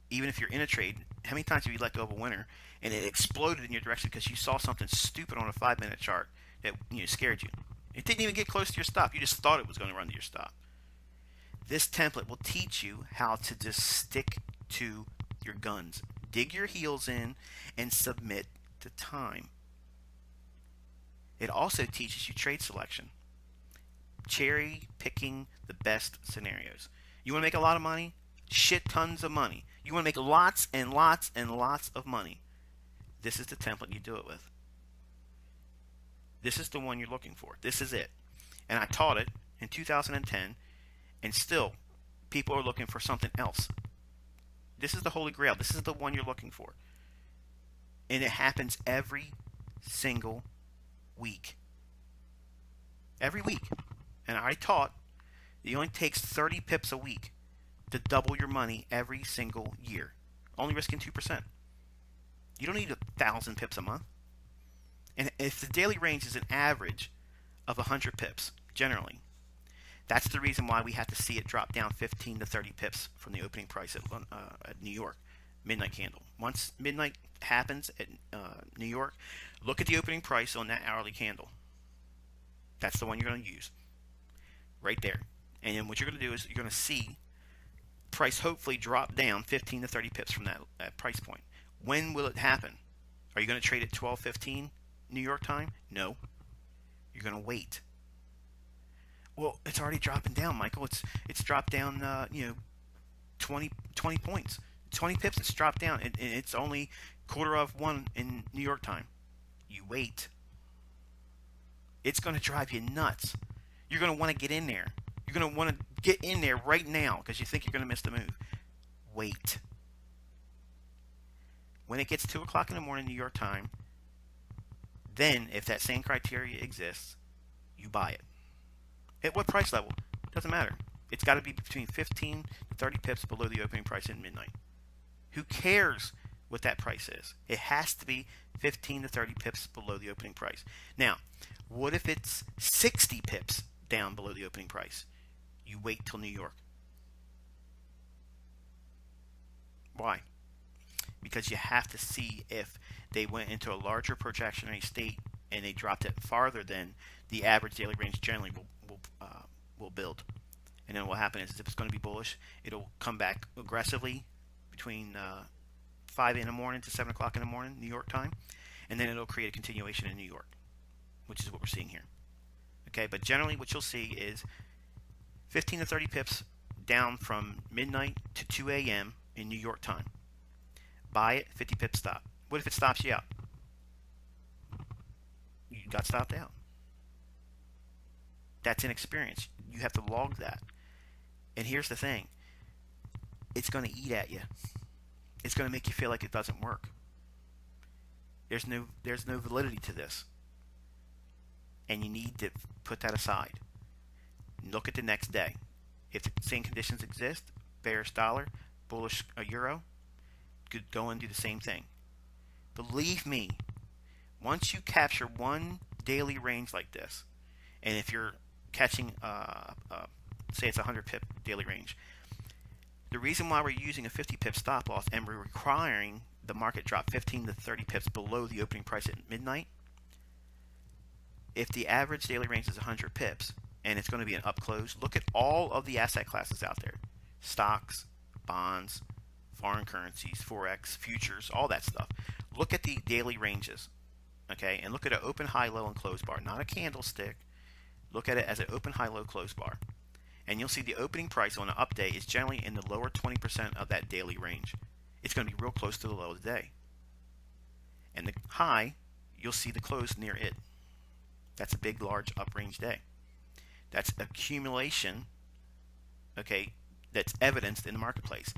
Even if you're in a trade, how many times have you let go of a winner and it exploded in your direction because you saw something stupid on a 5-minute chart that scared you? It didn't even get close to your stop. You just thought it was going to run to your stop. This template will teach you how to just stick to your guns. Dig your heels in and submit to time. It also teaches you trade selection. Cherry picking the best scenarios. You want to make a lot of money? Shit tons of money. You want to make lots and lots and lots of money. This is the template you do it with. This is the one you're looking for. This is it. And I taught it in 2010, and still people are looking for something else. This is the Holy Grail. This is the one you're looking for. And it happens every single week. Every week. And I taught it only takes 30 pips a week to double your money every single year. only risking 2%. You don't need 1,000 pips a month. And if the daily range is an average of 100 pips, generally, that's the reason why we have to see it drop down 15 to 30 pips from the opening price at New York, midnight candle. Once midnight happens at New York, look at the opening price on that hourly candle. That's the one you're going to use right there. And then what you're going to do is you're going to see price hopefully drop down 15 to 30 pips from that price point. When will it happen? Are you going to trade at 12:15 New York time? No. You're going to wait. Well, it's already dropping down, Michael. It's dropped down 20 points. 20 pips, it's dropped down, and it's only 1/4 in New York time. You wait. It's going to drive you nuts. You're going to want to get in there. You're going to want to get in there right now because you think you're going to miss the move. Wait. When it gets 2 o'clock in the morning New York time, then if that same criteria exists, you buy it. At what price level? Doesn't matter. It's got to be between 15 to 30 pips below the opening price at midnight. Who cares what that price is? It has to be 15 to 30 pips below the opening price. Now, what if it's 60 pips down below the opening price? You wait till New York. Why? Because you have to see if they went into a larger projectionary state and they dropped it farther than the average daily range generally will build. And then what will happen is if it's going to be bullish, it'll come back aggressively between 5 in the morning to 7 o'clock in the morning, New York time, and then it'll create a continuation in New York, which is what we're seeing here. Okay, but generally what you'll see is 15 to 30 pips down from midnight to 2 a.m. in New York time. Buy it, 50 pip stop. What if it stops you out? You got stopped out. That's inexperience. You have to log that. And here's the thing. It's going to eat at you. It's going to make you feel like it doesn't work. There's no validity to this. And you need to put that aside. Look at the next day. If the same conditions exist, bearish dollar, bullish euro, could go and do the same thing. Believe me, once you capture one daily range like this, and if you're catching, say it's a 100 pip daily range, the reason why we're using a 50 pip stop loss and we're requiring the market drop 15 to 30 pips below the opening price at midnight, if the average daily range is 100 pips and it's going to be an up close, look at all of the asset classes out there. Stocks, bonds, foreign currencies, forex, futures, all that stuff. Look at the daily ranges, okay, and look at an open, high, low, and close bar, not a candlestick. Look at it as an open, high, low, close bar. And you'll see the opening price on an up day is generally in the lower 20% of that daily range. It's going to be real close to the low of the day. And the high, you'll see the close near it. That's a big, large up-range day. That's accumulation, okay, that's evidenced in the marketplace.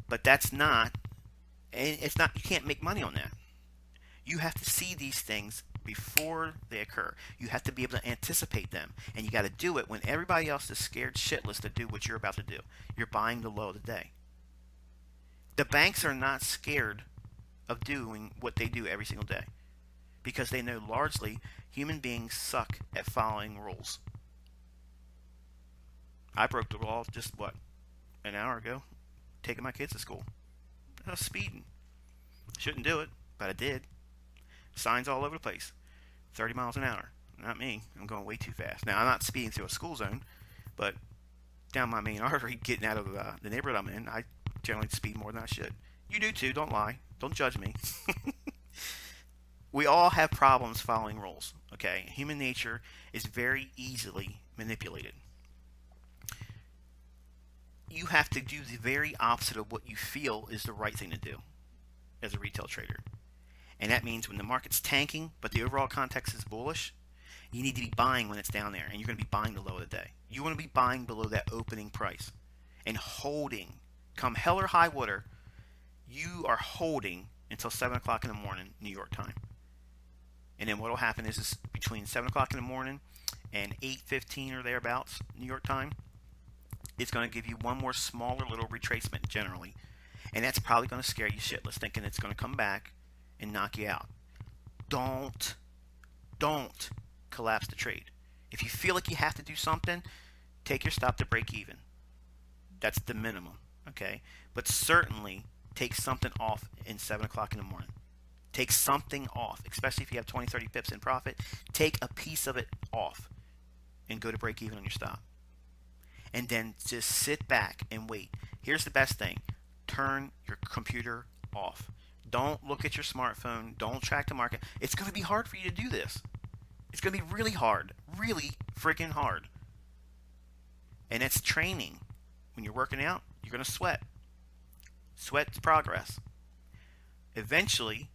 But that's not, and it's not, you can't make money on that. You have to see these things before they occur. You have to be able to anticipate them. And you got to do it when everybody else is scared shitless to do what you're about to do. You're buying the low of the day. The banks are not scared of doing what they do every single day because they know largely human beings suck at following rules. I broke the law just, an hour ago, taking my kids to school. I was speeding. Shouldn't do it, but I did. Signs all over the place. 30 miles an hour. Not me. I'm going way too fast. Now, I'm not speeding through a school zone, but down my main artery, getting out of the neighborhood I'm in, I generally speed more than I should. You do too. Don't lie. Don't judge me. We all have problems following rules. Okay? Human nature is very easily manipulated. You have to do the very opposite of what you feel is the right thing to do as a retail trader. And that means when the market's tanking, but the overall context is bullish, you need to be buying when it's down there, and you're going to be buying the low of the day. You want to be buying below that opening price and holding. Come hell or high water, you are holding until 7 o'clock in the morning, New York time. And then what will happen is between 7 o'clock in the morning and 8:15 or thereabouts, New York time, it's going to give you one more smaller little retracement generally. And that's probably going to scare you shitless, thinking it's going to come back and knock you out. Don't collapse the trade. If you feel like you have to do something, take your stop to break even. That's the minimum, okay? But certainly take something off in 7 o'clock in the morning. Take something off, especially if you have 20, 30 pips in profit. Take a piece of it off and go to break even on your stop. And then just sit back and wait. Here's the best thing. Turn your computer off. Don't look at your smartphone. Don't track the market. It's going to be hard for you to do this. It's going to be really hard. Really freaking hard. And it's training. When you're working out, you're going to sweat. Sweat's progress. Eventually,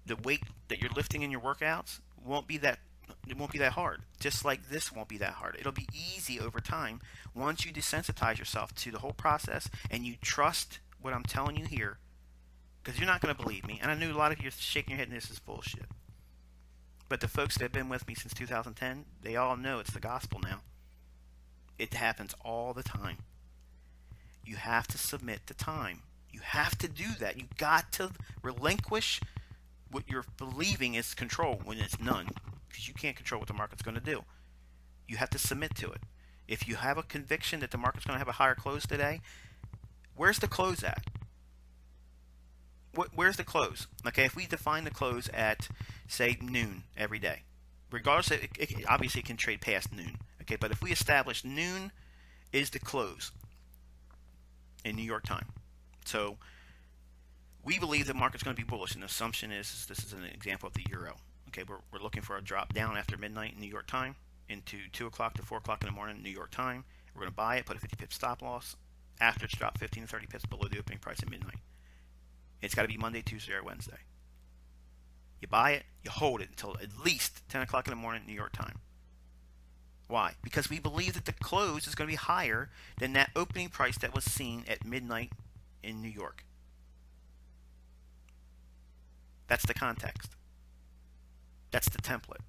the weight that you're lifting in your workouts won't be that hard. Just like this won't be that hard. It'll be easy over time once you desensitize yourself to the whole process and you trust what I'm telling you here, because you're not going to believe me. And I knew a lot of you are shaking your head and this is bullshit. But the folks that have been with me since 2010, they all know it's the gospel now. It happens all the time. You have to submit to time. You have to do that. You got to relinquish what you're believing is control when it's none, because you can't control what the market's going to do. You have to submit to it. If you have a conviction that the market's going to have a higher close today, where's the close at? Where's the close? Okay, if we define the close at, say, noon every day, regardless, obviously it can trade past noon. Okay, but if we establish noon is the close in New York time, so we believe the market's going to be bullish, and the assumption is this is an example of the euro. Okay, we're looking for a drop down after midnight in New York time into 2 o'clock to 4 o'clock in the morning New York time. We're going to buy it, put a 50 pip stop loss after it's dropped 15 to 30 pips below the opening price at midnight. It's got to be Monday, Tuesday, or Wednesday. You buy it, you hold it until at least 10 o'clock in the morning New York time. Why? Because we believe that the close is going to be higher than that opening price that was seen at midnight in New York. That's the context. That's the template.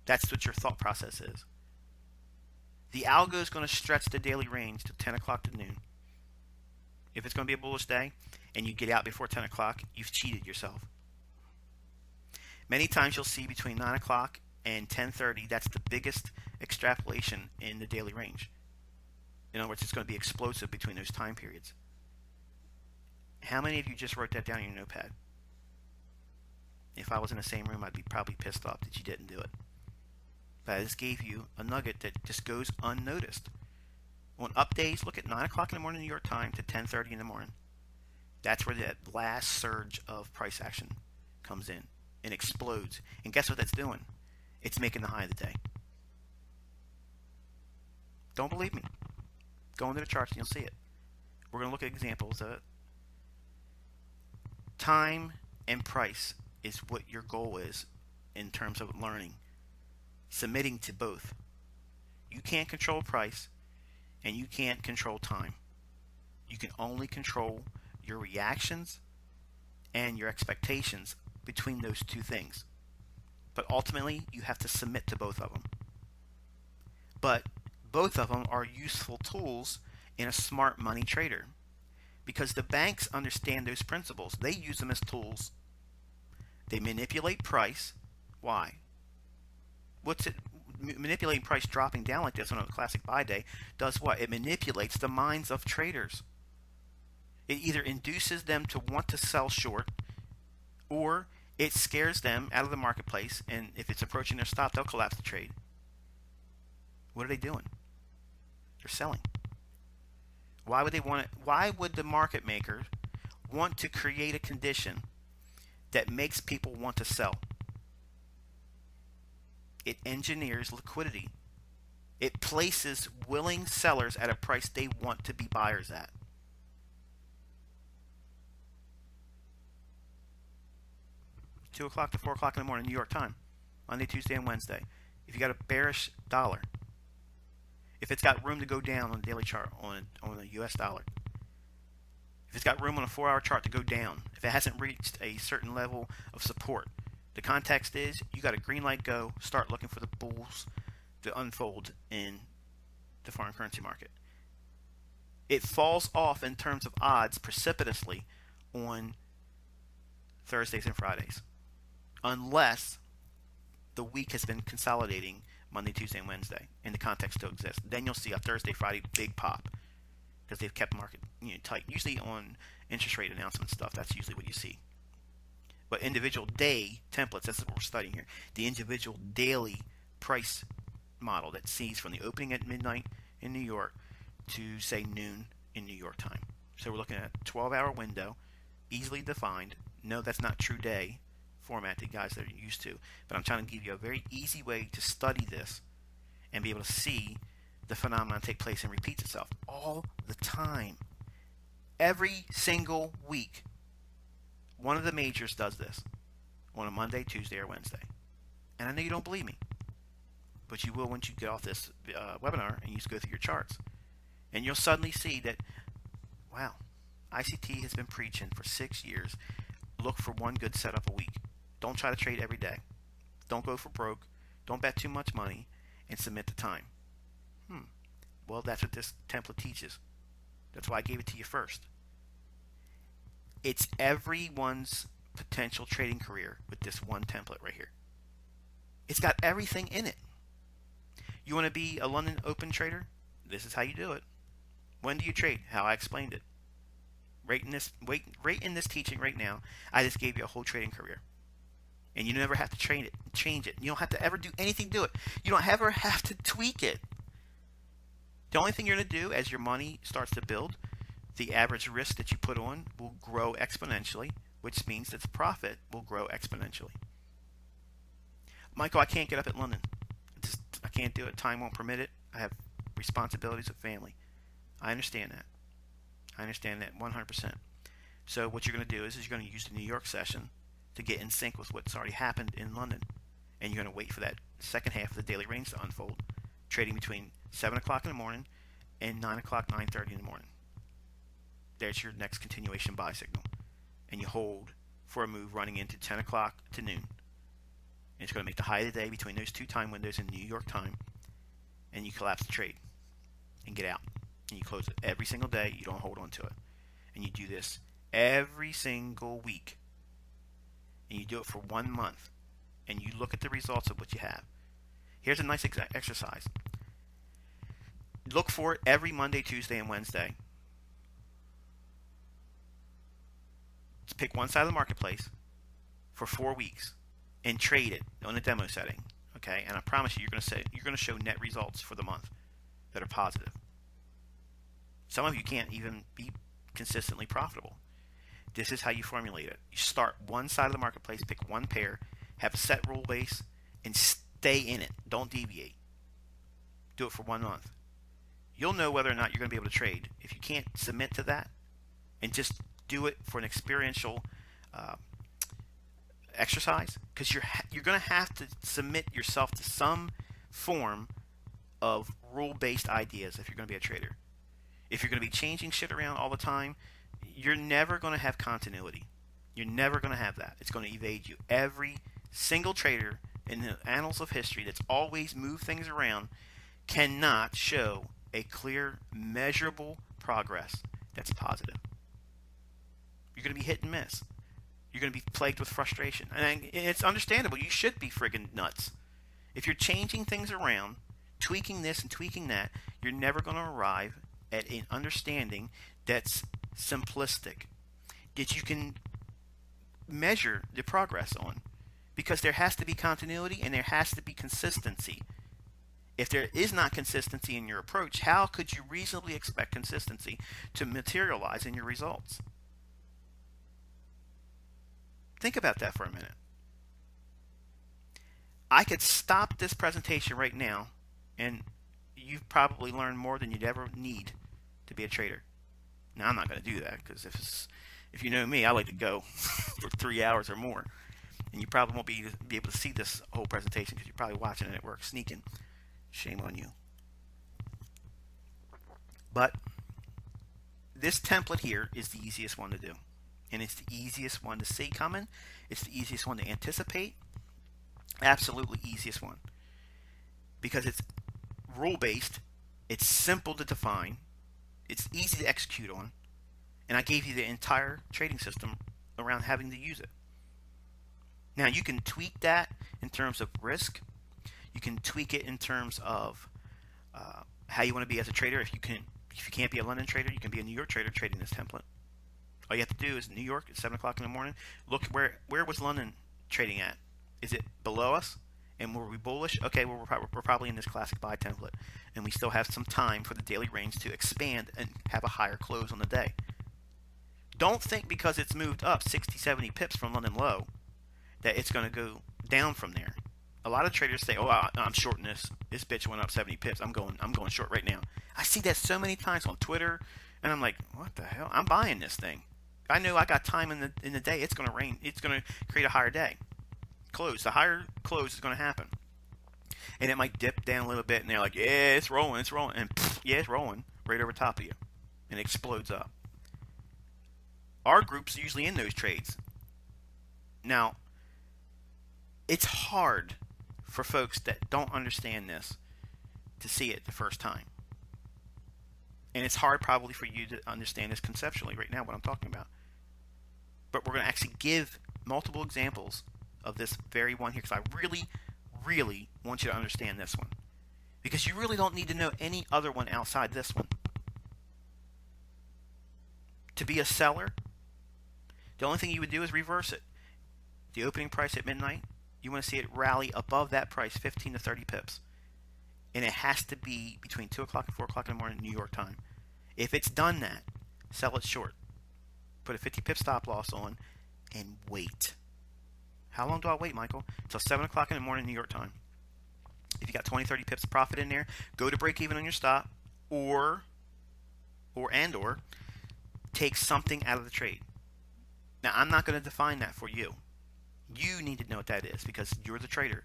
That's what your thought process is. The algo is going to stretch the daily range to 10 o'clock to noon. If it's going to be a bullish day and you get out before 10 o'clock, you've cheated yourself. Many times you'll see between 9 o'clock and 10:30, that's the biggest extrapolation in the daily range. In other words, it's going to be explosive between those time periods. How many of you just wrote that down in your notepad? If I was in the same room, I'd be probably pissed off that you didn't do it. But I just gave you a nugget that just goes unnoticed. On up days, look at 9 o'clock in the morning New York time to 10:30 in the morning. That's where that last surge of price action comes in and explodes. And guess what that's doing? It's making the high of the day. Don't believe me? Go into the charts and you'll see it. We're going to look at examples of it. Time and price is what your goal is in terms of learning. Submitting to both. You can't control price and you can't control time. You can only control your reactions and your expectations between those two things. But ultimately, you have to submit to both of them. But both of them are useful tools in a smart money trader, because the banks understand those principles. They use them as tools. They manipulate price. Why? What's it? Manipulating price dropping down like this on a classic buy day does what? It manipulates the minds of traders. It either induces them to want to sell short, or it scares them out of the marketplace, and if it's approaching their stop, they'll collapse the trade. What are they doing? They're selling. Why would they want it? Why would the market maker want to create a condition that makes people want to sell? It engineers liquidity. It places willing sellers at a price they want to be buyers at. $2 o'clock to 4 o'clock in the morning, New York time, Monday, Tuesday, and Wednesday. If you got a bearish dollar, if it's got room to go down on the daily chart on the US dollar, if it's got room on a 4-hour chart to go down, if it hasn't reached a certain level of support, the context is you got a green light go, start looking for the bulls to unfold in the foreign currency market. It falls off in terms of odds precipitously on Thursdays and Fridays, unless the week has been consolidating Monday, Tuesday, and Wednesday, and the context still exists. Then you'll see a Thursday, Friday big pop because they've kept the market tight. Usually on interest rate announcement stuff, that's usually what you see. But individual day templates, that's what we're studying here. The individual daily price model that sees from the opening at midnight in New York to, say, noon in New York time. So we're looking at a 12-hour window, easily defined. No, that's not true day format that guys that are used to, but I'm trying to give you a very easy way to study this and be able to see the phenomenon take place and repeats itself all the time. Every single week, one of the majors does this on a Monday, Tuesday, or Wednesday. And I know you don't believe me, but you will once you get off this webinar and you just go through your charts. And you'll suddenly see that, wow, ICT has been preaching for 6 years. Look for one good setup a week. Don't try to trade every day. Don't go for broke. Don't bet too much money and submit the time. Well, that's what this template teaches. That's why I gave it to you first. It's everyone's potential trading career with this one template right here. It's got everything in it. You want to be a London Open trader? This is how you do it. When do you trade? How I explained it. Right in this teaching right now, I just gave you a whole trading career. And you never have to change it. You don't have to ever do anything to it. You don't ever have to tweak it. The only thing you're going to do as your money starts to build, the average risk that you put on will grow exponentially, which means that the profit will grow exponentially. Michael, I can't get up at London. I can't do it. Time won't permit it. I have responsibilities of family. I understand that. I understand that 100%. So what you're going to do is you're going to use the New York session to get in sync with what's already happened in London. And you're going to wait for that second half of the daily range to unfold, trading between 7 o'clock in the morning and 9 o'clock, 9:30 in the morning. There's your next continuation buy signal. And you hold for a move running into 10 o'clock to noon. And it's going to make the high of the day between those two time windows in New York time. And you collapse the trade and get out. And you close it every single day. You don't hold on to it. And you do this every single week. And you do it for 1 month. And you look at the results of what you have. Here's a nice exercise. Look for it every Monday, Tuesday, and Wednesday. Just pick one side of the marketplace for 4 weeks and trade it on a demo setting. Okay, and I promise you, you're going to show net results for the month that are positive. Some of you can't even be consistently profitable. This is how you formulate it. You start one side of the marketplace, pick one pair, have a set rule base, and stay in it. Don't deviate. Do it for 1 month. You'll know whether or not you're going to be able to trade. If you can't submit to that and just do it for an experiential exercise, because you're going to have to submit yourself to some form of rule-based ideas if you're going to be a trader. If you're going to be changing shit around all the time, you're never going to have continuity. You're never going to have that. It's going to evade you. Every single trader in the annals of history that's always moved things around cannot show a clear, measurable progress that's positive. You're going to be hit and miss. You're going to be plagued with frustration. And it's understandable. You should be friggin' nuts. If you're changing things around, tweaking this and tweaking that, you're never going to arrive at an understanding that's simplistic, that you can measure the progress on. Because there has to be continuity and there has to be consistency. If there is not consistency in your approach, how could you reasonably expect consistency to materialize in your results? Think about that for a minute. I could stop this presentation right now, and you've probably learned more than you'd ever need to be a trader. Now, I'm not going to do that, because if you know me, I like to go for 3 hours or more. And you probably won't be able to see this whole presentation because you're probably watching it at work, sneaking. Shame on you. But this template here is the easiest one to do. And it's the easiest one to see coming. It's the easiest one to anticipate. Absolutely easiest one. Because it's rule-based. It's simple to define. It's easy to execute on, and I gave you the entire trading system around having to use it. Now you can tweak that in terms of risk. You can tweak it in terms of how you want to be as a trader. If you can't be a London trader, you can be a New York trader trading this template. All you have to do is New York at 7 o'clock in the morning. Look where was London trading at? Is it below us? And were we bullish? Okay, well we're probably in this classic buy template, and we still have some time for the daily range to expand and have a higher close on the day. Don't think because it's moved up 60, 70 pips from London low that it's going to go down from there. A lot of traders say, "Oh, I'm shorting this. This bitch went up 70 pips. I'm going short right now." I see that so many times on Twitter, and I'm like, "What the hell? I'm buying this thing. I know I got time in the day. It's going to rain. It's going to create a higher day. Close. The higher close is going to happen, and it might dip down a little bit, and they're like, "Yeah, it's rolling, and pff, yeah, it's rolling right over top of you, and it explodes up." Our group's usually in those trades. Now, it's hard for folks that don't understand this to see it the first time. And it's hard probably for you to understand this conceptually right now, what I'm talking about. But we're going to actually give multiple examples of this very one here, because I really, really want you to understand this one. Because you really don't need to know any other one outside this one. To be a seller, the only thing you would do is reverse it. The opening price at midnight, you want to see it rally above that price 15 to 30 pips. And it has to be between 2 o'clock and 4 o'clock in the morning New York time. If it's done that, sell it short. Put a 50 pip stop loss on and wait. How long do I wait, Michael? Until 7 o'clock in the morning New York time. If you got 20, 30 pips of profit in there, go to break even on your stop, or take something out of the trade. Now, I'm not going to define that for you. You need to know what that is because you're the trader.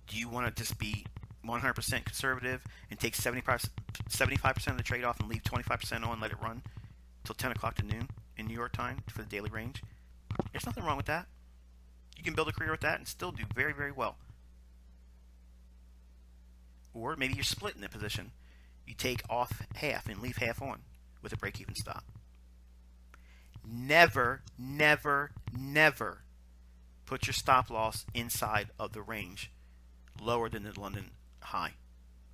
Do you want to just be 100% conservative and take 75% of the trade off and leave 25% on and let it run till 10 o'clock to noon in New York time for the daily range? There's nothing wrong with that. You can build a career with that and still do very, very well. Or maybe you're splitting the position. You take off half and leave half on with a break-even stop. Never, never, never put your stop loss inside of the range lower than the London high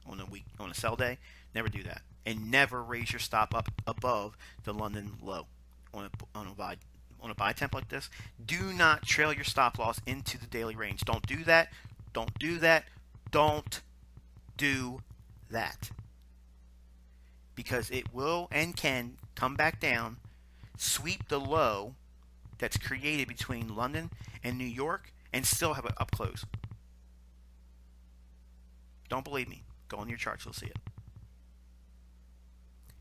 on a sell day. Never do that, and never raise your stop up above the London low on a buy template like this. Do not trail your stop loss into the daily range. Don't do that. Don't do that. Don't do that, because it will and can come back down, sweep the low that's created between London and New York, and still have an up close. Don't believe me? Go on your charts, you'll see it.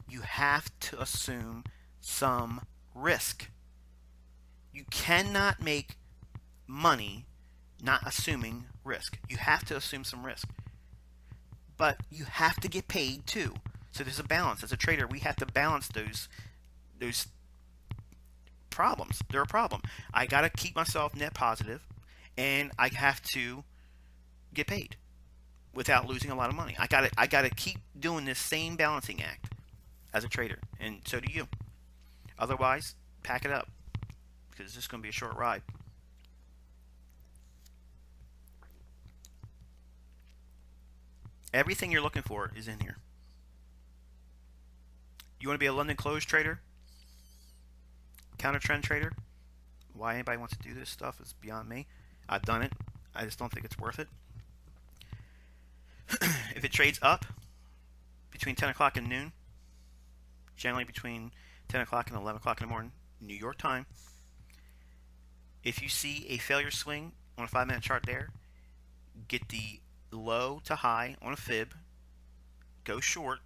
You have to assume some risk. You cannot make money not assuming risk. You have to assume some risk. But you have to get paid too. So there's a balance. As a trader, we have to balance those problems. They're a problem. I got to keep myself net positive, and I have to get paid without losing a lot of money. I got to keep doing this same balancing act as a trader, and so do you. Otherwise, pack it up, because it's just going to be a short ride. Everything you're looking for is in here. You want to be a London close trader? Counter trend trader? Why anybody wants to do this stuff is beyond me. I've done it. I just don't think it's worth it. If it trades up between 10 o'clock and noon, generally between 10 o'clock and 11 o'clock in the morning, New York time, if you see a failure swing on a 5-minute chart there, get the low to high on a fib, go short,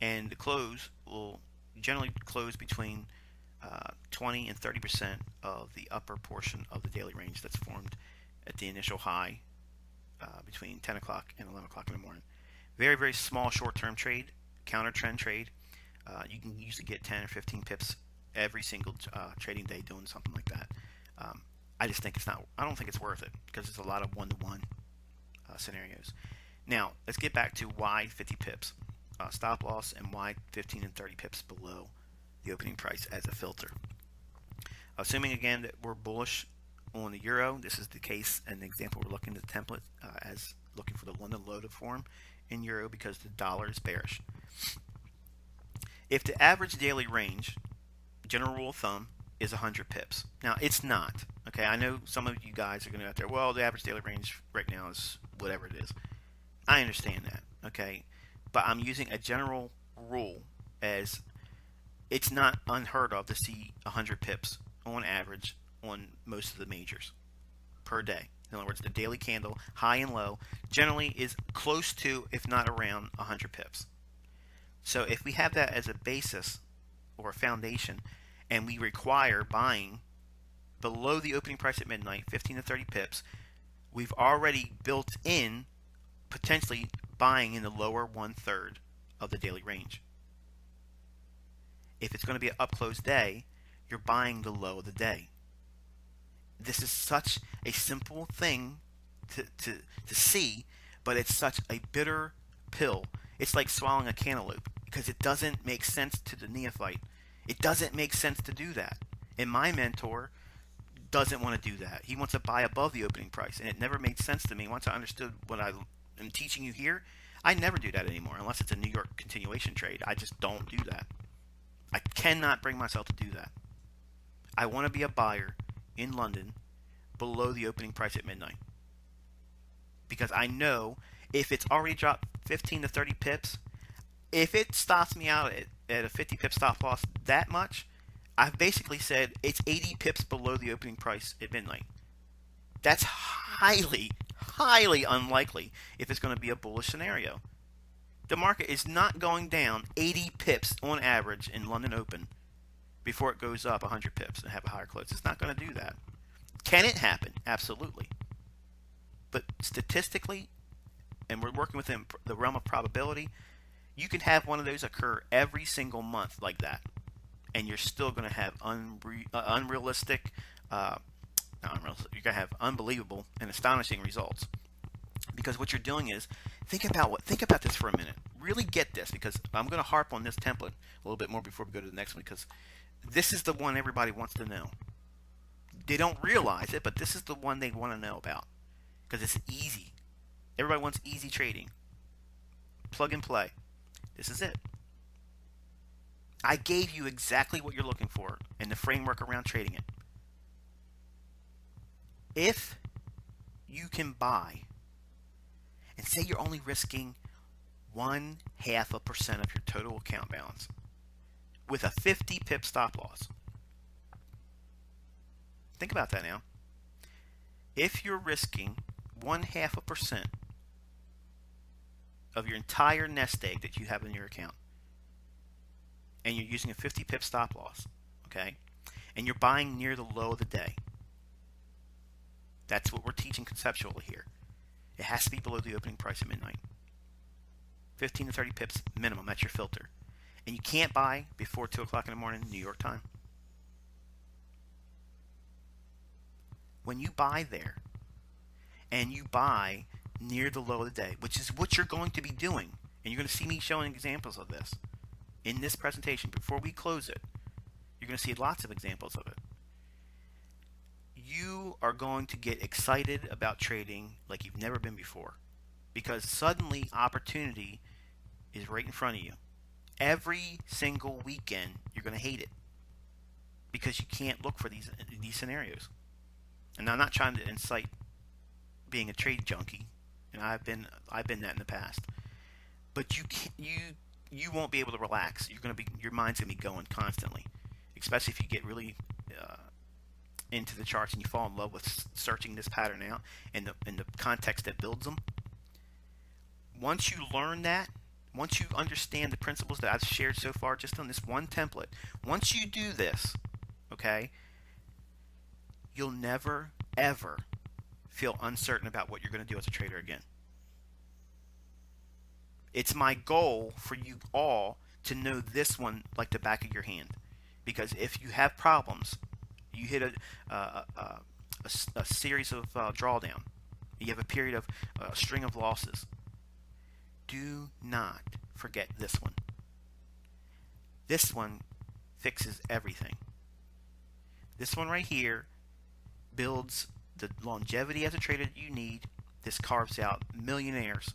and the close will generally close between 20 and 30% of the upper portion of the daily range that's formed at the initial high between 10 o'clock and 11 o'clock in the morning. Very, very small short-term trade, counter trend trade. You can usually get 10 or 15 pips every single trading day doing something like that. I just think I don't think it's worth it, because it's a lot of one-to-one scenarios. Now, let's get back to why 50 pips. stop loss, and wide 15 and 30 pips below the opening price as a filter. Assuming again that we're bullish on the euro, this is the case, an example we're looking at the template as looking for the London low to form in euro because the dollar is bearish. If the average daily range, general rule of thumb, is 100 pips. Now it's not. Okay, I know some of you guys are going to go out there, well, the average daily range right now is whatever it is. I understand that. Okay, but I'm using a general rule as it's not unheard of to see 100 pips on average on most of the majors per day. In other words, the daily candle, high and low, generally is close to, if not around, 100 pips. So if we have that as a basis or a foundation, and we require buying below the opening price at midnight, 15 to 30 pips, we've already built in potentially buying in the lower 1/3 of the daily range. If it's going to be an up close day, you're buying the low of the day. This is such a simple thing to see, but it's such a bitter pill. It's like swallowing a cantaloupe because it doesn't make sense to the neophyte. It doesn't make sense to do that. And my mentor doesn't want to do that. He wants to buy above the opening price, and it never made sense to me. Once I understood what I am teaching you here, I never do that anymore unless it's a New York continuation trade. I just don't do that. I cannot bring myself to do that. I want to be a buyer in London below the opening price at midnight. Because I know if it's already dropped 15 to 30 pips, if it stops me out at a 50 pip stop loss that much, I've basically said it's 80 pips below the opening price at midnight. That's highly, highly unlikely if it's going to be a bullish scenario. The market is not going down 80 pips on average in London Open before it goes up 100 pips and have a higher close. It's not going to do that. Can it happen? Absolutely. But statistically, and we're working within the realm of probability, you can have one of those occur every single month like that, and you're still going to have unrealistic, you're going to have unbelievable and astonishing results. Because what you're doing is, think about this for a minute. Really get this, because I'm going to harp on this template a little bit more before we go to the next one, because this is the one everybody wants to know. They don't realize it, but this is the one they want to know about, because it's easy. Everybody wants easy trading. Plug and play. This is it. I gave you exactly what you're looking for and the framework around trading it. If you can buy, and say you're only risking 0.5% of your total account balance with a 50 pip stop loss. Think about that now. If you're risking 0.5% of your entire nest egg that you have in your account, and you're using a 50 pip stop loss, okay, and you're buying near the low of the day, that's what we're teaching conceptually here. It has to be below the opening price at midnight. 15 to 30 pips minimum, that's your filter. And you can't buy before 2 o'clock in the morning New York time. When you buy there, and you buy near the low of the day, which is what you're going to be doing, and you're going to see me showing examples of this in this presentation before we close it. You're going to see lots of examples of it. You are going to get excited about trading like you've never been before, because suddenly opportunity is right in front of you. Every single weekend you're going to hate it because you can't look for these scenarios. And I'm not trying to incite being a trade junkie, and I've been that in the past. But you won't be able to relax. Your mind's gonna be going constantly, especially if you get really into the charts and you fall in love with searching this pattern out and the context that builds them. Once you learn that, once you understand the principles that I've shared so far just on this one template, once you do this, okay, you'll never ever feel uncertain about what you're going to do as a trader again. It's my goal for you all to know this one like the back of your hand, because if you have problems, you hit a series of drawdown, you have a period of a string of losses, do not forget this one. This one fixes everything. This one right here builds the longevity as a trader that you need. This carves out millionaires.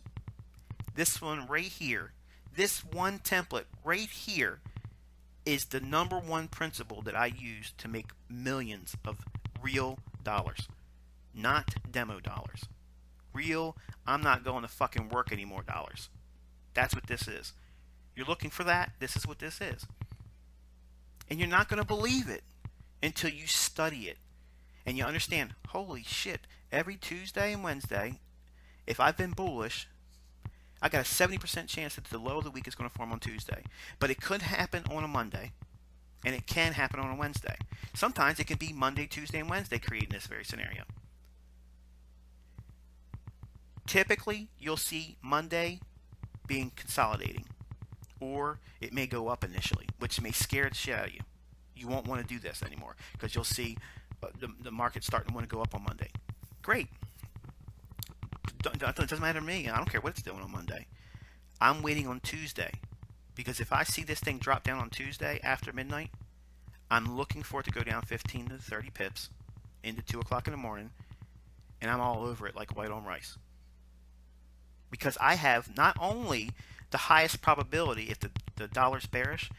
This one right here, this one template right here is the number one principle that I use to make millions of real dollars. Not demo dollars. Real, I'm not going to fucking work anymore dollars. That's what this is. You're looking for that? This is what this is. And you're not going to believe it until you study it. And you understand, holy shit, every Tuesday and Wednesday, if I've been bullish, I got a 70% chance that the low of the week is going to form on Tuesday. But it could happen on a Monday, and it can happen on a Wednesday. Sometimes it can be Monday, Tuesday, and Wednesday creating this very scenario. Typically, you'll see Monday being consolidating, or it may go up initially, which may scare the shit out of you. You won't want to do this anymore because you'll see the market starting to want to go up on Monday. Great. It doesn't matter to me. I don't care what it's doing on Monday. I'm waiting on Tuesday because if I see this thing drop down on Tuesday after midnight, I'm looking for it to go down 15 to 30 pips into 2 o'clock in the morning, and I'm all over it like white on rice. Because I have not only the highest probability if the dollar's bearish,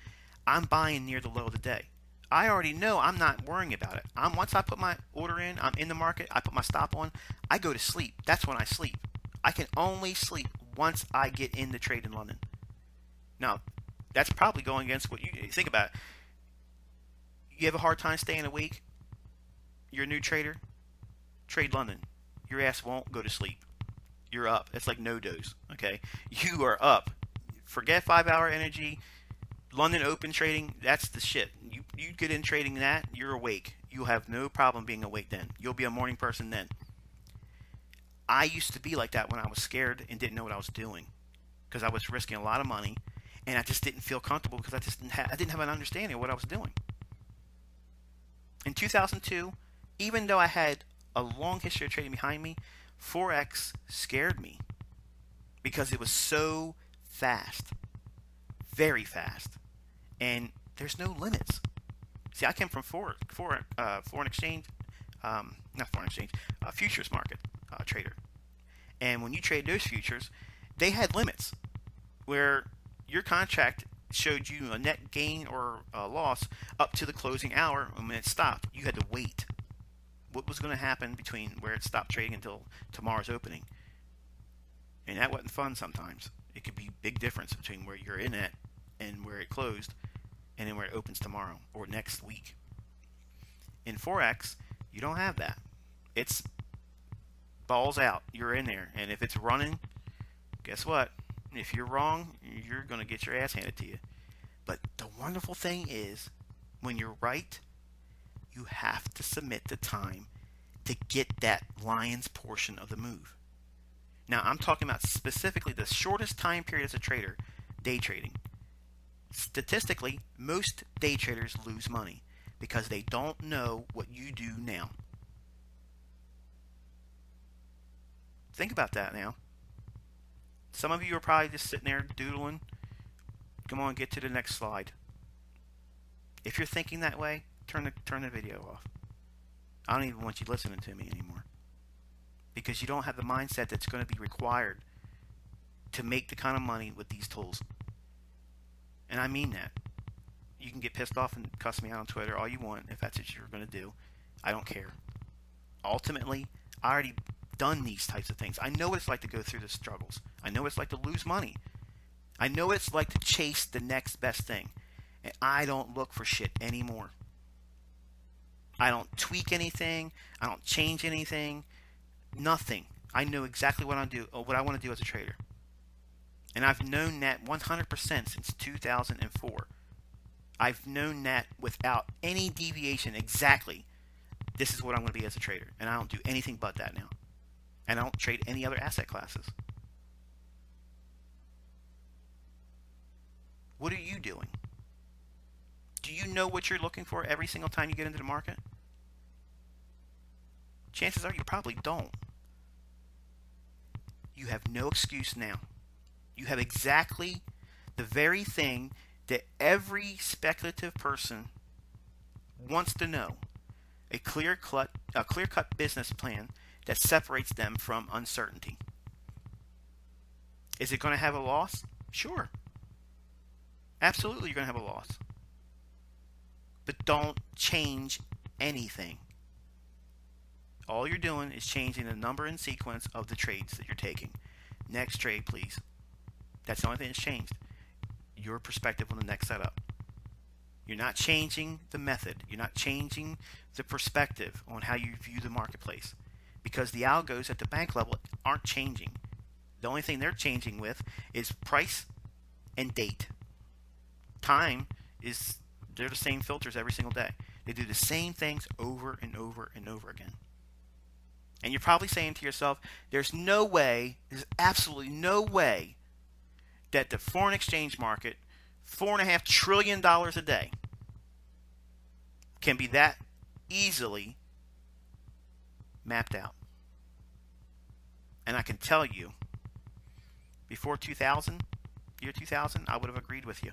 I'm buying near the low of the day. I already know I'm not worrying about it. Once I put my order in, I'm in the market, I put my stop on, I go to sleep. That's when I sleep. I can only sleep once I get in the trade in London. Now, that's probably going against what you think about. You have a hard time staying awake? You're a new trader? Trade London. Your ass won't go to sleep. You're up. It's like no-dose, okay? You are up. Forget 5-hour energy. London open trading, that's the shit. You get in trading that, you're awake. You'll have no problem being awake then. You'll be a morning person then. I used to be like that when I was scared and didn't know what I was doing because I was risking a lot of money and I just didn't feel comfortable because I didn't have an understanding of what I was doing. In 2002, even though I had a long history of trading behind me, Forex scared me because it was so fast, very fast, and there's no limits. See, I came from foreign exchange, not foreign exchange, futures market trader, and when you trade those futures, they had limits where your contract showed you a net gain or a loss up to the closing hour, and when it stopped, you had to wait. What was going to happen between where it stopped trading until tomorrow's opening? And that wasn't fun sometimes. It could be a big difference between where you're in at and where it closed and then where it opens tomorrow or next week. In Forex, you don't have that. It's balls out. You're in there. And if it's running, guess what? If you're wrong, you're going to get your ass handed to you. But the wonderful thing is, when you're right, you have to submit the time to get that lion's portion of the move. Now, I'm talking about specifically the shortest time period as a trader, day trading. Statistically, most day traders lose money because they don't know what you do now. Think about that now. Some of you are probably just sitting there doodling. Come on, get to the next slide. If you're thinking that way, turn the video off. I don't even want you listening to me anymore. Because you don't have the mindset that's going to be required to make the kind of money with these tools. And I mean that. You can get pissed off and cuss me out on Twitter all you want if that's what you're going to do. I don't care. Ultimately, I already done these types of things. I know what it's like to go through the struggles. I know what it's like to lose money. I know what it's like to chase the next best thing. And I don't look for shit anymore. I don't tweak anything. I don't change anything. Nothing. I know exactly what I do, or what I want to do as a trader. And I've known that 100% since 2004. I've known that without any deviation exactly. This is what I'm going to be as a trader. And I don't do anything but that now. And I don't trade any other asset classes. What are you doing? Do you know what you're looking for every single time you get into the market? Chances are you probably don't. You have no excuse now. You have exactly The very thing that every speculative person wants to know. A clear-cut business plan that separates them from uncertainty. Is it going to have a loss? Sure. Absolutely you're going to have a loss. But don't change anything. All you're doing is changing the number and sequence of the trades that you're taking. Next trade, please. That's the only thing that's changed. Your perspective on the next setup. You're not changing the method. You're not changing the perspective on how you view the marketplace. Because the algos at the bank level aren't changing. The only thing they're changing with is price and date. Time is, they're the same filters every single day. They do the same things over and over and over again. And you're probably saying to yourself, there's no way, there's absolutely no way that the foreign exchange market, $4.5 trillion a day, can be that easily mapped out. And I can tell you, before 2000, year 2000, I would have agreed with you.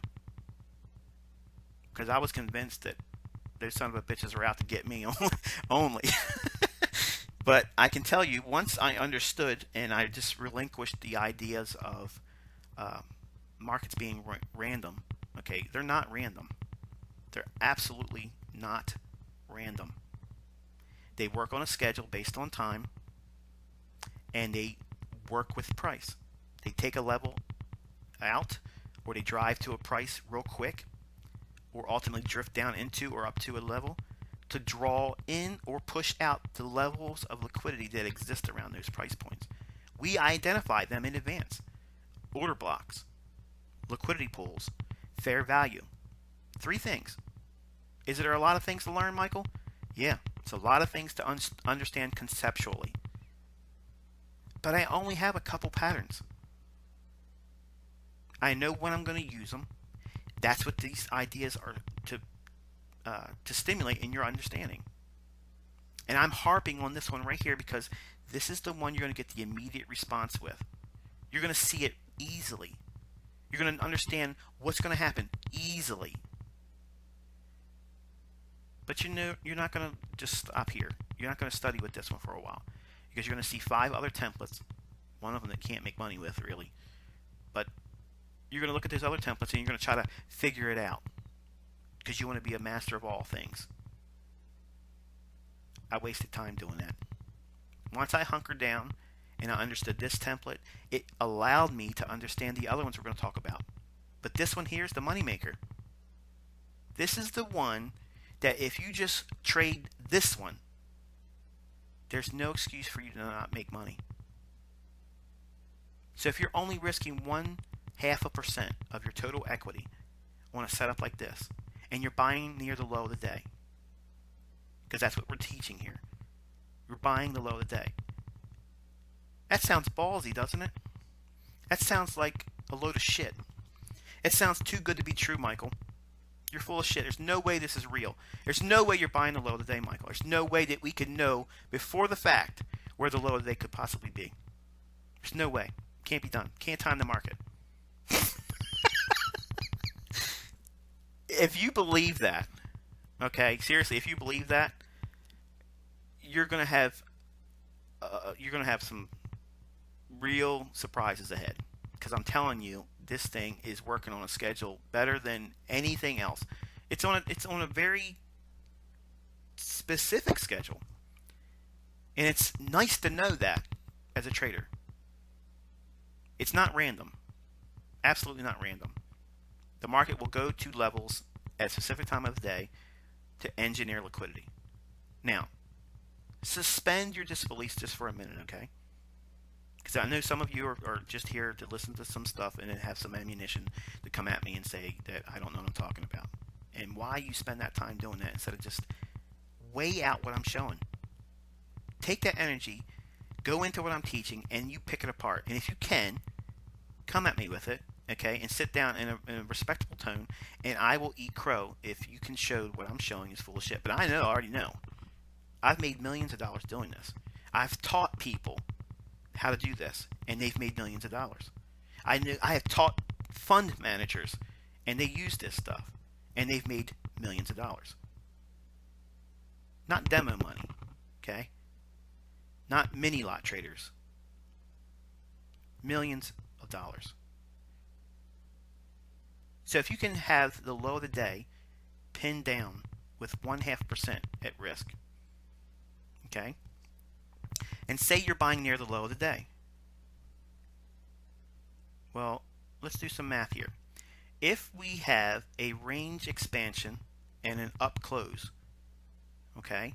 Because I was convinced that those son of a bitches are out to get me only. But I can tell you, once I understood and I just relinquished the ideas of markets being random, okay, they're not random. They're absolutely not random. They work on a schedule based on time, and they work with price. They take a level out, or they drive to a price real quick, or ultimately drift down into or up to a level to draw in or push out the levels of liquidity that exist around those price points. We identify them in advance. Order blocks, liquidity pools, fair value. 3 things. Is there a lot of things to learn, Michael? Yeah, it's a lot of things to understand conceptually. But I only have a couple patterns. I know when I'm going to use them. That's what these ideas are to stimulate in your understanding. And I'm harping on this one right here because this is the one you're going to get the immediate response with. You're going to see it easily. You're going to understand what's going to happen easily. But you know, you're not going to just stop here. You're not going to study with this one for a while, because you're going to see 5 other templates, one of them that can't make money with, really. But you're going to look at those other templates and you're going to try to figure it out, because you want to be a master of all things. I wasted time doing that. Once I hunkered down and I understood this template, it allowed me to understand the other ones we're going to talk about. But this one here is the moneymaker. This is the one that if you just trade this one, there's no excuse for you to not make money. So if you're only risking 0.5% of your total equity on a setup like this, and you're buying near the low of the day, because that's what we're teaching here. You're buying the low of the day. That sounds ballsy, doesn't it? That sounds like a load of shit. It sounds too good to be true, Michael. You're full of shit. There's no way this is real. There's no way you're buying the low of the day, Michael. There's no way that we can know before the fact where the low of the day could possibly be. There's no way. Can't be done. Can't time the market. If you believe that, okay, seriously, if you believe that, you're gonna have some real surprises ahead. Because I'm telling you, this thing is working on a schedule better than anything else. It's on a very specific schedule, and it's nice to know that as a trader. It's not random. Absolutely not random. The market will go to levels at a specific time of the day to engineer liquidity. Now, suspend your disbelief just for a minute, okay? Because I know some of you are just here to listen to some stuff and then have some ammunition to come at me and say that I don't know what I'm talking about. And why you spend that time doing that instead of just weigh out what I'm showing. Take that energy, go into what I'm teaching, and you pick it apart. And if you can, come at me with it. Okay, and sit down in a respectable tone, and I will eat crow if you can show what I'm showing is full of shit. But I already know. I've made millions of dollars doing this. I've taught people how to do this, and they've made millions of dollars. I have taught fund managers, and they use this stuff, and they've made millions of dollars. Not demo money, okay? Not mini lot traders. Millions of dollars. So if you can have the low of the day pinned down with 0.5% at risk, okay? And say you're buying near the low of the day. Well, let's do some math here. If we have a range expansion and an up close, okay,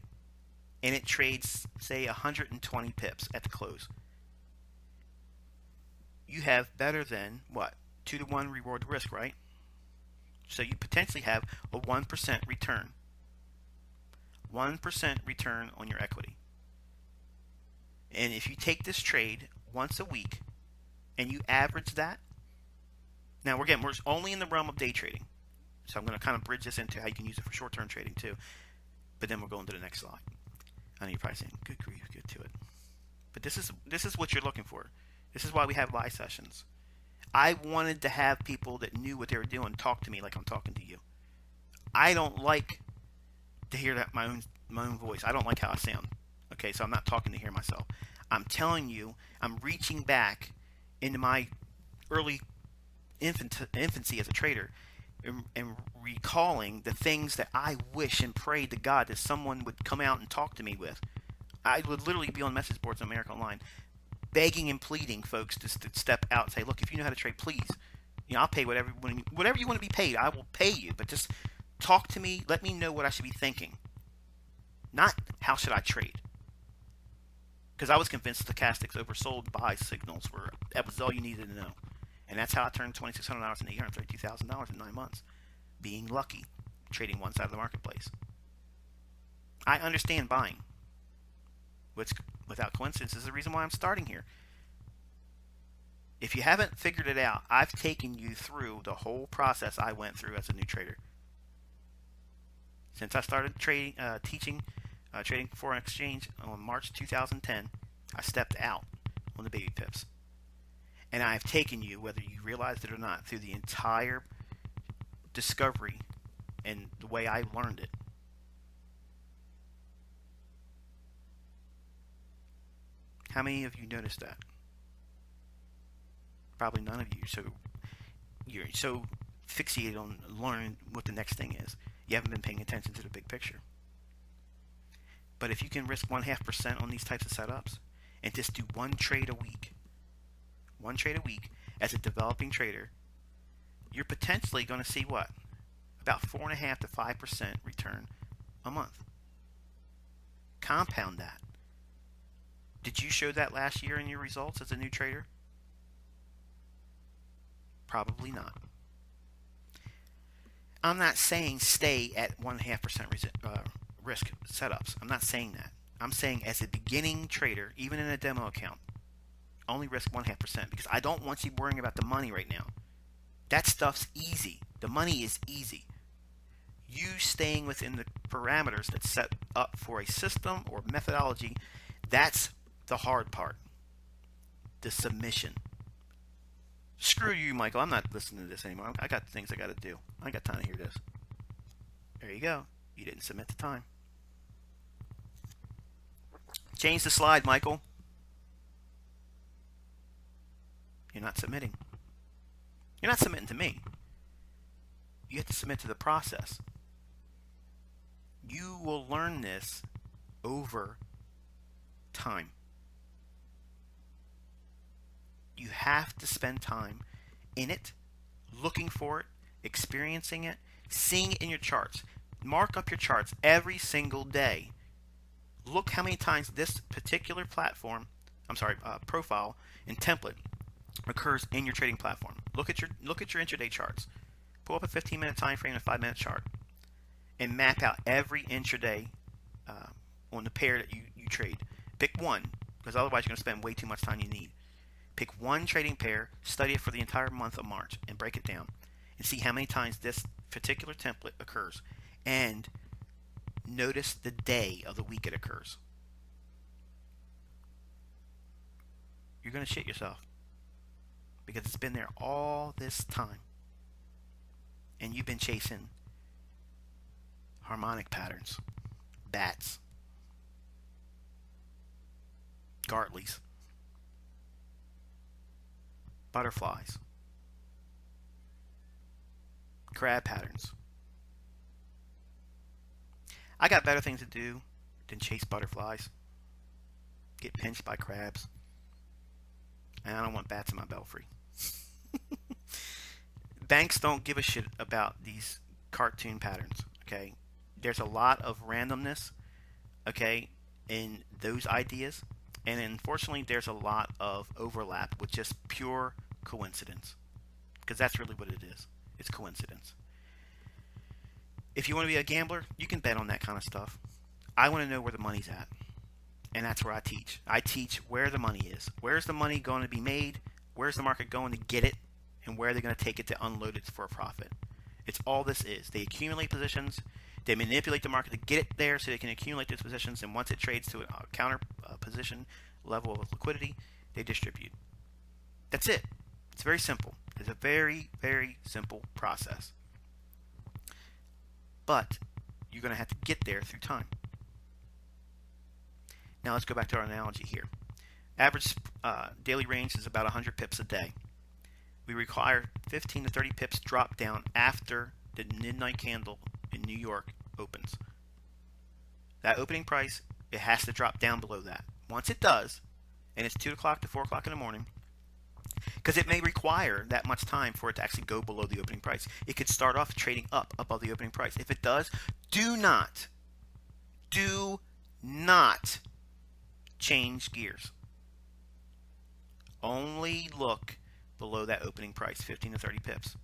and it trades, say, 120 pips at the close, you have better than, what, 2-to-1 reward to risk, right? So you potentially have a 1% return. 1% return on your equity. And if you take this trade once a week and you average that, now we're only in the realm of day trading. So I'm going to kind of bridge this into how you can use it for short-term trading too. But then we're going to the next slide. I know you're probably saying, good grief, get to it. But this is what you're looking for. This is why we have live sessions. I wanted to have people that knew what they were doing talk to me like I'm talking to you. I don't like to hear that my own voice. I don't like how I sound. Okay, so I'm not talking to hear myself. I'm telling you, I'm reaching back into my early infancy as a trader and recalling the things that I wish and prayed to God that someone would come out and talk to me with. I would literally be on message boards on America Online begging and pleading folks to step out and say, look, if you know how to trade, please, I'll pay whatever you want to be paid. I will pay you, but just talk to me. Let me know what I should be thinking. Not how should I trade. Because I was convinced stochastics oversold buy signals that was all you needed to know. And that's how I turned $2,600 into $832,000 in 9 months. Being lucky, trading one side of the marketplace. I understand buying. Which, without coincidence, is the reason why I'm starting here. If you haven't figured it out, I've taken you through the whole process I went through as a new trader. Since I started teaching trading foreign exchange on March 2010, I stepped out on the baby pips. And I've taken you, whether you realized it or not, through the entire discovery and the way I learned it. How many of you noticed that? Probably none of you. So you're so fixated on learning what the next thing is. You haven't been paying attention to the big picture. But if you can risk 0.5% on these types of setups and just do one trade a week as a developing trader, you're potentially going to see what? About 4.5 to 5% return a month. Compound that. Did you show that last year in your results as a new trader? Probably not. I'm not saying stay at 1.5% risk setups. I'm not saying that. I'm saying as a beginning trader, even in a demo account, only risk 0.5% because I don't want you worrying about the money right now. That stuff's easy. The money is easy. You staying within the parameters that's set up for a system or methodology, that's the hard part. The submission. Screw you, Michael. I'm not listening to this anymore. I got things I got to do. I ain't got time to hear this. There you go. You didn't submit the time. Change the slide, Michael. You're not submitting. You're not submitting to me. You have to submit to the process. You will learn this over time. You have to spend time in it, looking for it, experiencing it, seeing it in your charts. Mark up your charts every single day. Look how many times this particular profile and template occurs in your trading platform. Look at your intraday charts. Pull up a 15-minute time frame and a 5-minute chart and map out every intraday on the pair that you trade. Pick one, because otherwise you're going to spend way too much time you need. Pick one trading pair, study it for the entire month of March, and break it down. And see how many times this particular template occurs. And notice the day of the week it occurs. You're going to shit yourself. because it's been there all this time. And you've been chasing harmonic patterns, bats, Gartleys, butterflies, crab patterns. I got better things to do than chase butterflies, get pinched by crabs, and I don't want bats in my belfry. Banks don't give a shit about these cartoon patterns, okay? There's a lot of randomness, okay, in those ideas, and unfortunately there's a lot of overlap with just pure coincidence, because that's really what it is. It's coincidence. If you want to be a gambler, you can bet on that kind of stuff. I want to know where the money's at, and that's where I teach. I teach where the money is. Where's the money going to be made? Where's the market going to get it? And where are they going to take it to unload it for a profit? It's all this is. They accumulate positions. They manipulate the market to get it there so they can accumulate those positions. And once it trades to a counter position level of liquidity, they distribute. That's it. It's very simple. It's a very, very simple process. But you're going to have to get there through time. Now let's go back to our analogy here. Average daily range is about 100 pips a day. We require 15 to 30 pips drop down after the midnight candle in New York opens. That opening price, it has to drop down below that. Once it does, and it's 2 o'clock to 4 o'clock in the morning, because it may require that much time for it to actually go below the opening price. It could start off trading up above the opening price. If it does, do not change gears. Only look below that opening price, 15 to 30 pips.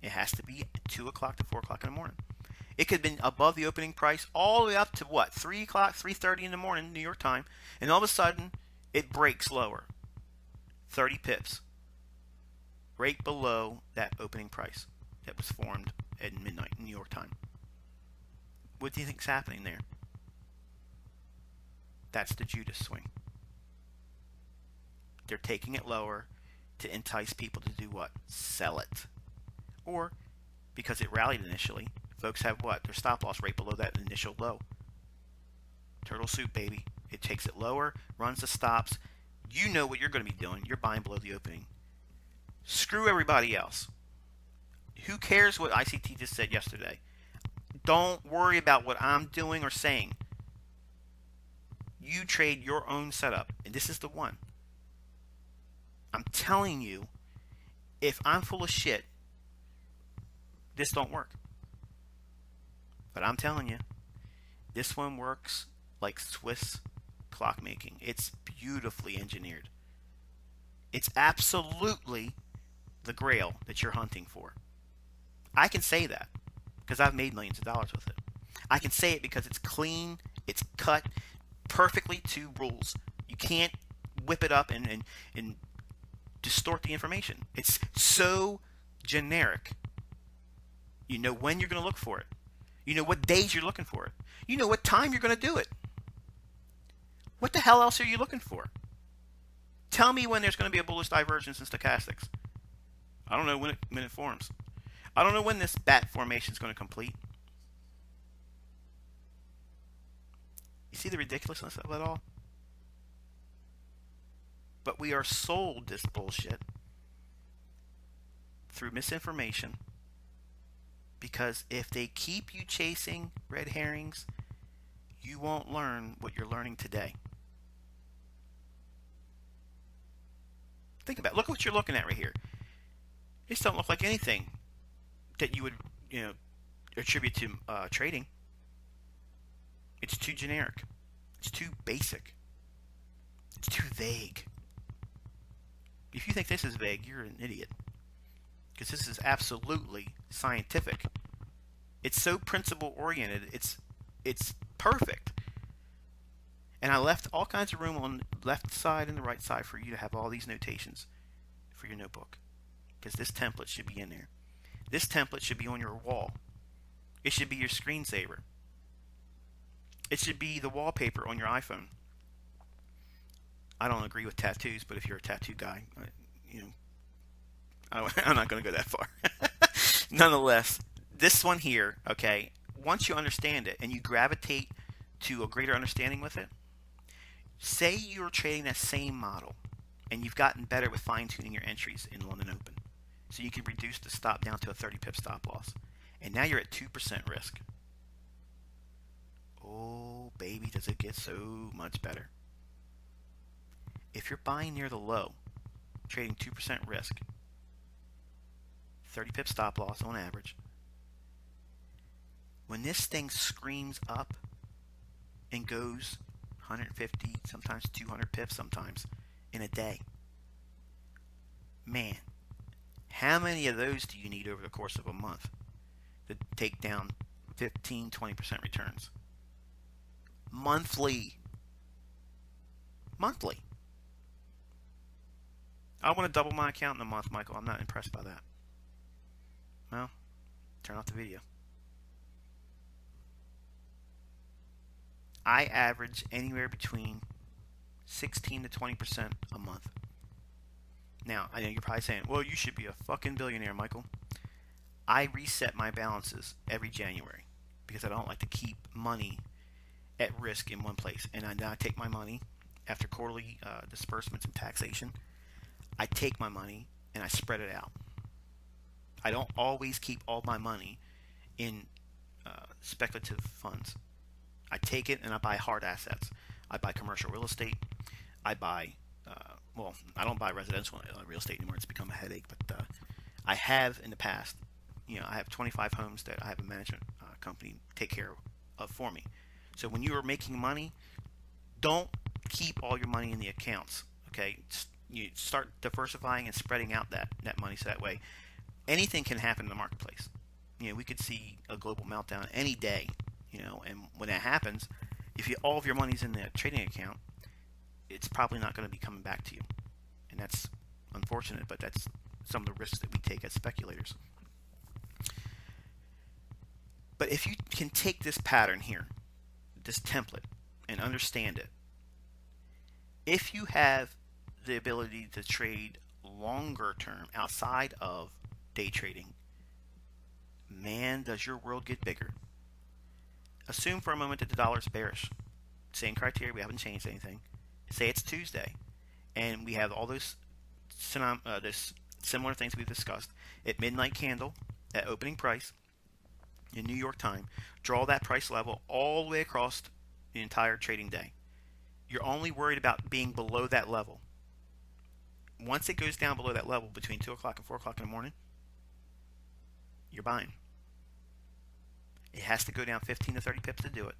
It has to be 2 o'clock to 4 o'clock in the morning. It could have been above the opening price all the way up to what? 3 o'clock, 3:30 in the morning, New York time. And all of a sudden, it breaks lower. 30 pips. Right below that opening price that was formed at midnight, New York time. What do you think's happening there? That's the Judas swing. They're taking it lower to entice people to do what? Sell it. Or, because it rallied initially, folks have what? Their stop loss right below that initial low. Turtle soup, baby. It takes it lower, runs the stops. You know what you're going to be doing. You're buying below the opening. Screw everybody else. Who cares what ICT just said yesterday? Don't worry about what I'm doing or saying. You trade your own setup, and this is the one. I'm telling you, if I'm full of shit, this don't work. But I'm telling you, this one works like Swiss clockmaking. It's beautifully engineered. It's absolutely the grail that you're hunting for. I can say that because I've made millions of dollars with it. I can say it because it's clean, it's cut perfectly to rules. You can't whip it up and distort the information. It's so generic. You know when you're going to look for it. You know what days you're looking for it. You know what time you're going to do it. What the hell else are you looking for? Tell me when there's going to be a bullish divergence in stochastics. I don't know when it forms. I don't know when this bat formation is going to complete. You see the ridiculousness of it all? But we are sold this bullshit through misinformation, because if they keep you chasing red herrings, you won't learn what you're learning today. Think about it. Look at what you're looking at right here. This don't look like anything that you would, attribute to trading. It's too generic. It's too basic. It's too vague. If you think this is vague, you're an idiot. Because this is absolutely scientific. It's so principle oriented. It's perfect. And I left all kinds of room on the left side and the right side for you to have all these notations for your notebook. Because this template should be in there. This template should be on your wall. It should be your screensaver. It should be the wallpaper on your iPhone. I don't agree with tattoos, but if you're a tattoo guy, you know, I'm not going to go that far. Nonetheless, this one here, okay, once you understand it and you gravitate to a greater understanding with it, say you're trading that same model and you've gotten better with fine tuning your entries in London Open. So you can reduce the stop down to a 30 pip stop loss. And now you're at 2% risk. Oh, baby, does it get so much better. If you're buying near the low, trading 2% risk, 30 pip stop loss on average, when this thing screams up and goes 150, sometimes 200 pips sometimes in a day, man, how many of those do you need over the course of a month to take down 15, 20% returns? Monthly. I want to double my account in a month, Michael. I'm not impressed by that. Well, turn off the video. I average anywhere between 16 to 20% a month. Now, I know you're probably saying, well, you should be a fucking billionaire, Michael. I reset my balances every January because I don't like to keep money at risk in one place. And I take my money after quarterly disbursements and taxation. I take my money and I spread it out. I don't always keep all my money in speculative funds. I take it and I buy hard assets. I buy commercial real estate. I buy, well, I don't buy residential real estate anymore. It's become a headache. But I have in the past, I have 25 homes that I have a management company take care of for me. So when you are making money, don't keep all your money in the accounts. Okay, you start diversifying and spreading out that money, so that way anything can happen in the marketplace. We could see a global meltdown any day. And when that happens, if all of your money's in the trading account, it's probably not going to be coming back to you, and that's unfortunate. But that's some of the risks that we take as speculators. But if you can take this pattern here, this template, and understand it, if you have the ability to trade longer term outside of day trading, man, does your world get bigger. Assume for a moment that the dollar is bearish. Same criteria, we haven't changed anything. Say it's Tuesday, and we have all those similar things we've discussed. At midnight candle, at opening price, in New York time, draw that price level all the way across the entire trading day. You're only worried about being below that level. Once it goes down below that level between 2 o'clock and 4 o'clock in the morning, you're buying. It has to go down 15 to 30 pips to do it.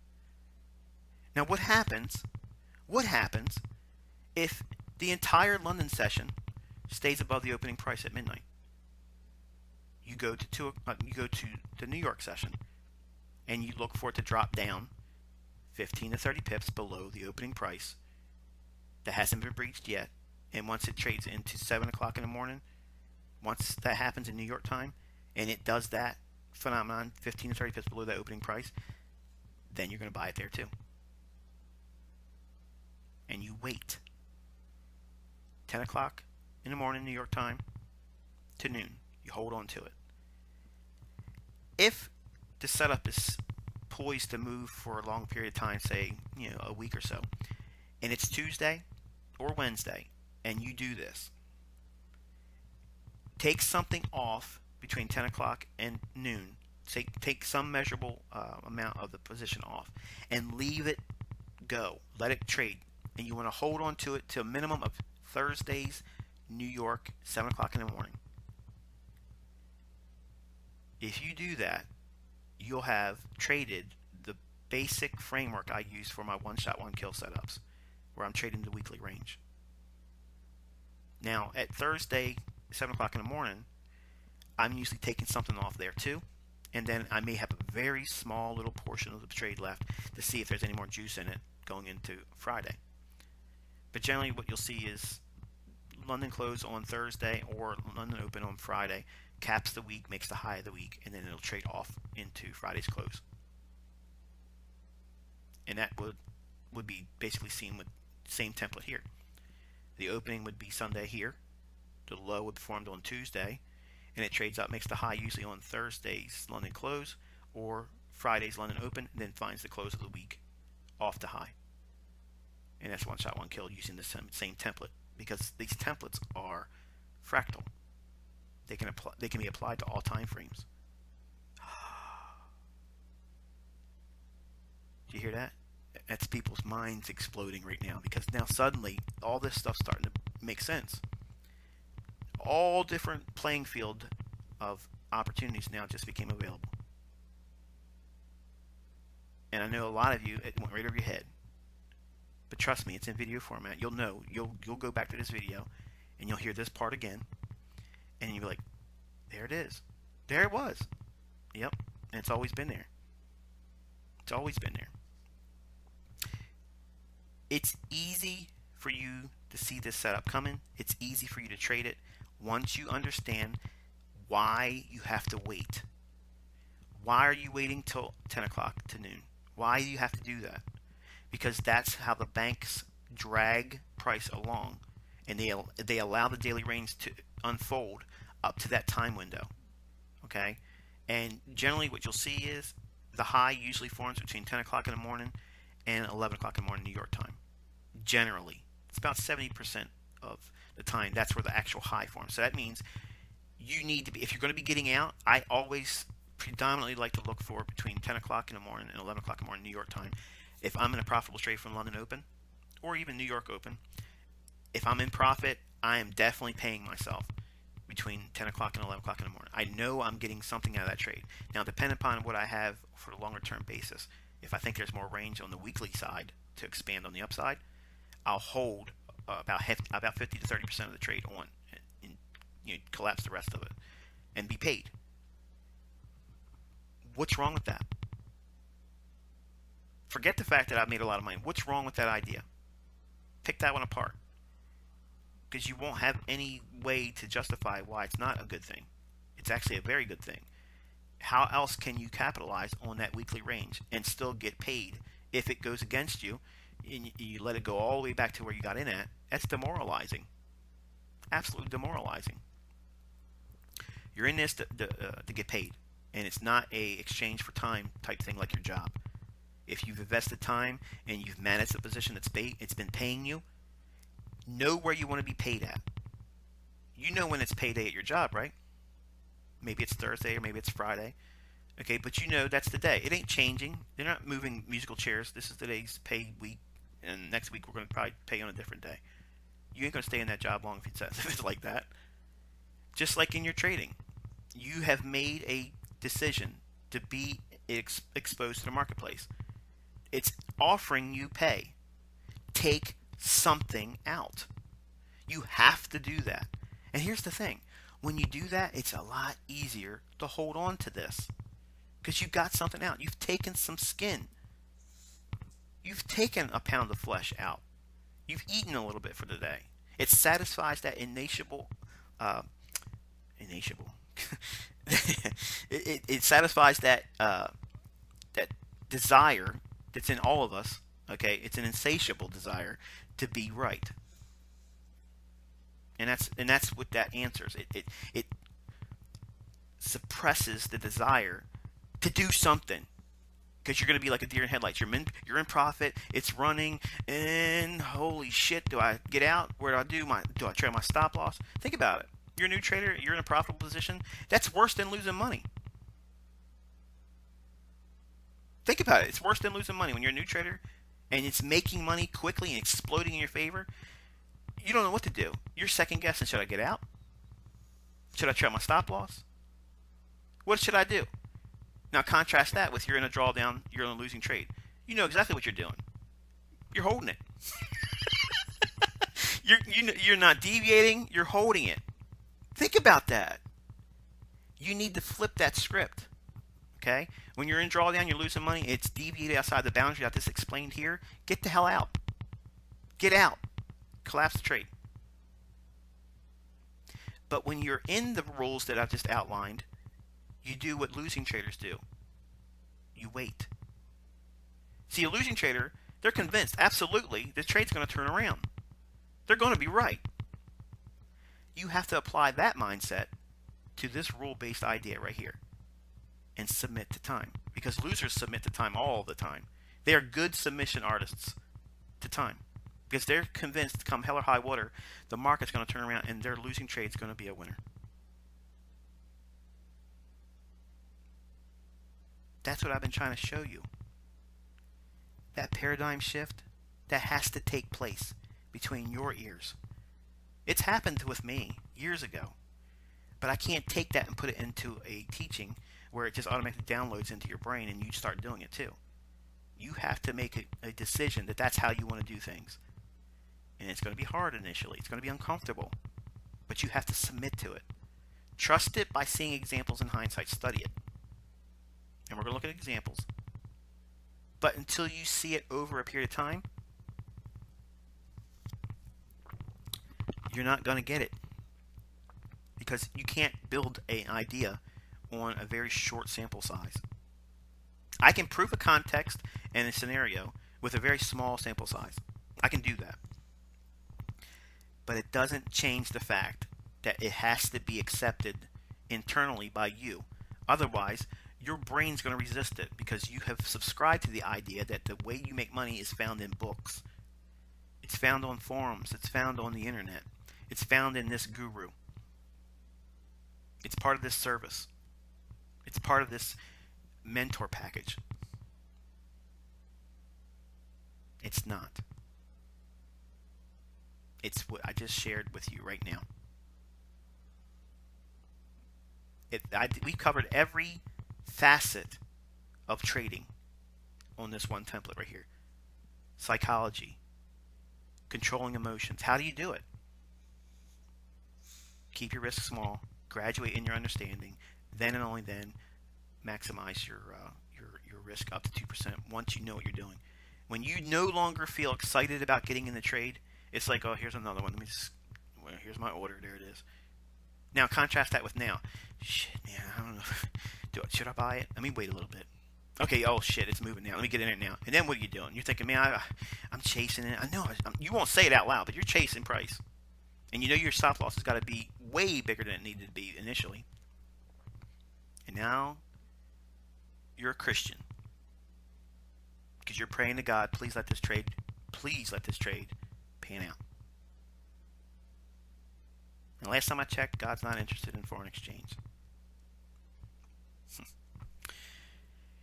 Now what happens if the entire London session stays above the opening price at midnight? You go to the New York session and you look for it to drop down 15 to 30 pips below the opening price that hasn't been breached yet. And once it trades into 7 o'clock in the morning, once that happens in New York time, and it does that phenomenon, 15 to 30 pips below that opening price, then you're going to buy it there too. And you wait. 10 o'clock in the morning, New York time, to noon. You hold on to it. If the setup is poised to move for a long period of time, say, a week or so, and it's Tuesday or Wednesday, and you do this, take something off between 10 o'clock and noon. Take some measurable amount of the position off and leave it go. Let it trade. And you want to hold on to it to a minimum of Thursday's New York, 7 o'clock in the morning. If you do that, you'll have traded the basic framework I use for my one-shot, one-kill setups, where I'm trading the weekly range. Now, at Thursday, 7 o'clock in the morning, I'm usually taking something off there too, and then I may have a very small little portion of the trade left to see if there's any more juice in it going into Friday. But generally what you'll see is London close on Thursday or London open on Friday, caps the week, makes the high of the week, and then it'll trade off into Friday's close. And that would be basically seen with the same template here. The opening would be Sunday here. The low would be formed on Tuesday, and it trades up, makes the high usually on Thursday's London close or Friday's London open, and then finds the close of the week off the high. And that's one shot, one kill using the same template, because these templates are fractal. They can be applied to all time frames. Do you hear that? That's people's minds exploding right now, because now suddenly all this stuff's starting to make sense. All different playing field of opportunities now just became available. And I know a lot of you, it went right over your head. But trust me, it's in video format. You'll know. You'll go back to this video, and you'll hear this part again, and you'll be like, there it is. There it was. Yep. And it's always been there. It's always been there. It's easy for you to see this setup coming. It's easy for you to trade it once you understand why you have to wait. Why are you waiting till 10 o'clock to noon? Why do you have to do that? Because that's how the banks drag price along, and they allow the daily range to unfold up to that time window. Okay? And generally what you'll see is the high usually forms between 10 o'clock in the morning and 11 o'clock in the morning New York time. Generally. It's about 70% of the time that's where the actual high forms. So that means you need to be, if you're going to be getting out, I always predominantly like to look for between 10 o'clock in the morning and 11 o'clock in the morning New York time. If I'm in a profitable trade from London Open or even New York Open, if I'm in profit, I am definitely paying myself between 10 o'clock and 11 o'clock in the morning. I know I'm getting something out of that trade. Now, depending upon what I have for the longer term basis, if I think there's more range on the weekly side to expand on the upside, I'll hold about 50 to 30% of the trade on and collapse the rest of it and be paid. What's wrong with that? Forget the fact that I've made a lot of money. What's wrong with that idea? Pick that one apart, because you won't have any way to justify why it's not a good thing. It's actually a very good thing. How else can you capitalize on that weekly range and still get paid? If it goes against you and you let it go all the way back to where you got in at, that's demoralizing. Absolutely demoralizing. You're in this to get paid, and it's not a exchange for time type thing like your job. If you've invested time and you've managed a position that's it's been paying you, know where you want to be paid at. You know when it's payday at your job, right? Maybe it's Thursday or maybe it's Friday. Okay, but you know that's the day. It ain't changing. They're not moving musical chairs. This is today's pay week, and next week we're going to probably pay on a different day. You ain't going to stay in that job long if it's like that. Just like in your trading, you have made a decision to be exposed to the marketplace. It's offering you pay. Take something out. You have to do that. And here's the thing. When you do that, it's a lot easier to hold on to this, because you've got something out. You've taken some skin. You've taken a pound of flesh out. You've eaten a little bit for the day. It satisfies that insatiable it satisfies that that desire that's in all of us. Okay, it's an insatiable desire to be right, and that's what that answers. It suppresses the desire to do something, because you're going to be like a deer in headlights. You're in profit. It's running, and holy shit, do I get out? Where do I trade my stop loss? Think about it. You're a new trader. You're in a profitable position. That's worse than losing money. Think about it. It's worse than losing money when you're a new trader and it's making money quickly and exploding in your favor. You don't know what to do. You're second guessing. Should I get out? Should I trade my stop loss? What should I do? Now contrast that with you're in a drawdown, you're in a losing trade. You know exactly what you're doing. You're holding it. You're not deviating. You're holding it. Think about that. You need to flip that script. Okay? When you're in drawdown, you're losing money, it's deviated outside the boundary I just explained here. Get the hell out. Get out. Collapse the trade. But when you're in the rules that I've just outlined, you do what losing traders do. You wait. See, a losing trader, they're convinced, absolutely, the trade's going to turn around. They're going to be right. You have to apply that mindset to this rule-based idea right here and submit to time, because losers submit to time all the time. They are good submission artists to time because they're convinced come hell or high water, the market's going to turn around and their losing trade is going to be a winner. That's what I've been trying to show you. That paradigm shift, that has to take place between your ears. It's happened with me years ago, but I can't take that and put it into a teaching where it just automatically downloads into your brain and you start doing it too. You have to make a decision that that's how you want to do things. And it's going to be hard initially. It's going to be uncomfortable. But you have to submit to it. Trust it by seeing examples in hindsight. Study it. And we're going to look at examples. But until you see it over a period of time, you're not going to get it. Because you can't build an idea on a very short sample size. I can prove a context and a scenario with a very small sample size. I can do that. But it doesn't change the fact that it has to be accepted internally by you. Otherwise, your brain's going to resist it because you have subscribed to the idea that the way you make money is found in books. It's found on forums. It's found on the internet. It's found in this guru. It's part of this service. It's part of this mentor package. It's not. It's what I just shared with you right now. We've covered every facet of trading on this one template right here. Psychology, controlling emotions. How do you do it? Keep your risk small, graduate in your understanding, then and only then maximize your risk up to 2% once you know what you're doing. When you no longer feel excited about getting in the trade, it's like, oh, here's another one. Here's my order. There it is. Now contrast that with now. Shit, man, I don't know. Should I buy it? Let me wait a little bit. Okay, oh shit, it's moving now. Let me get in it now. And then what are you doing? You're thinking, man, I'm chasing it. I know. You won't say it out loud, but you're chasing price. And you know your stop loss has got to be way bigger than it needed to be initially. And now you're a Christian. Because you're praying to God, please let this trade pan out. And last time I checked, God's not interested in foreign exchange.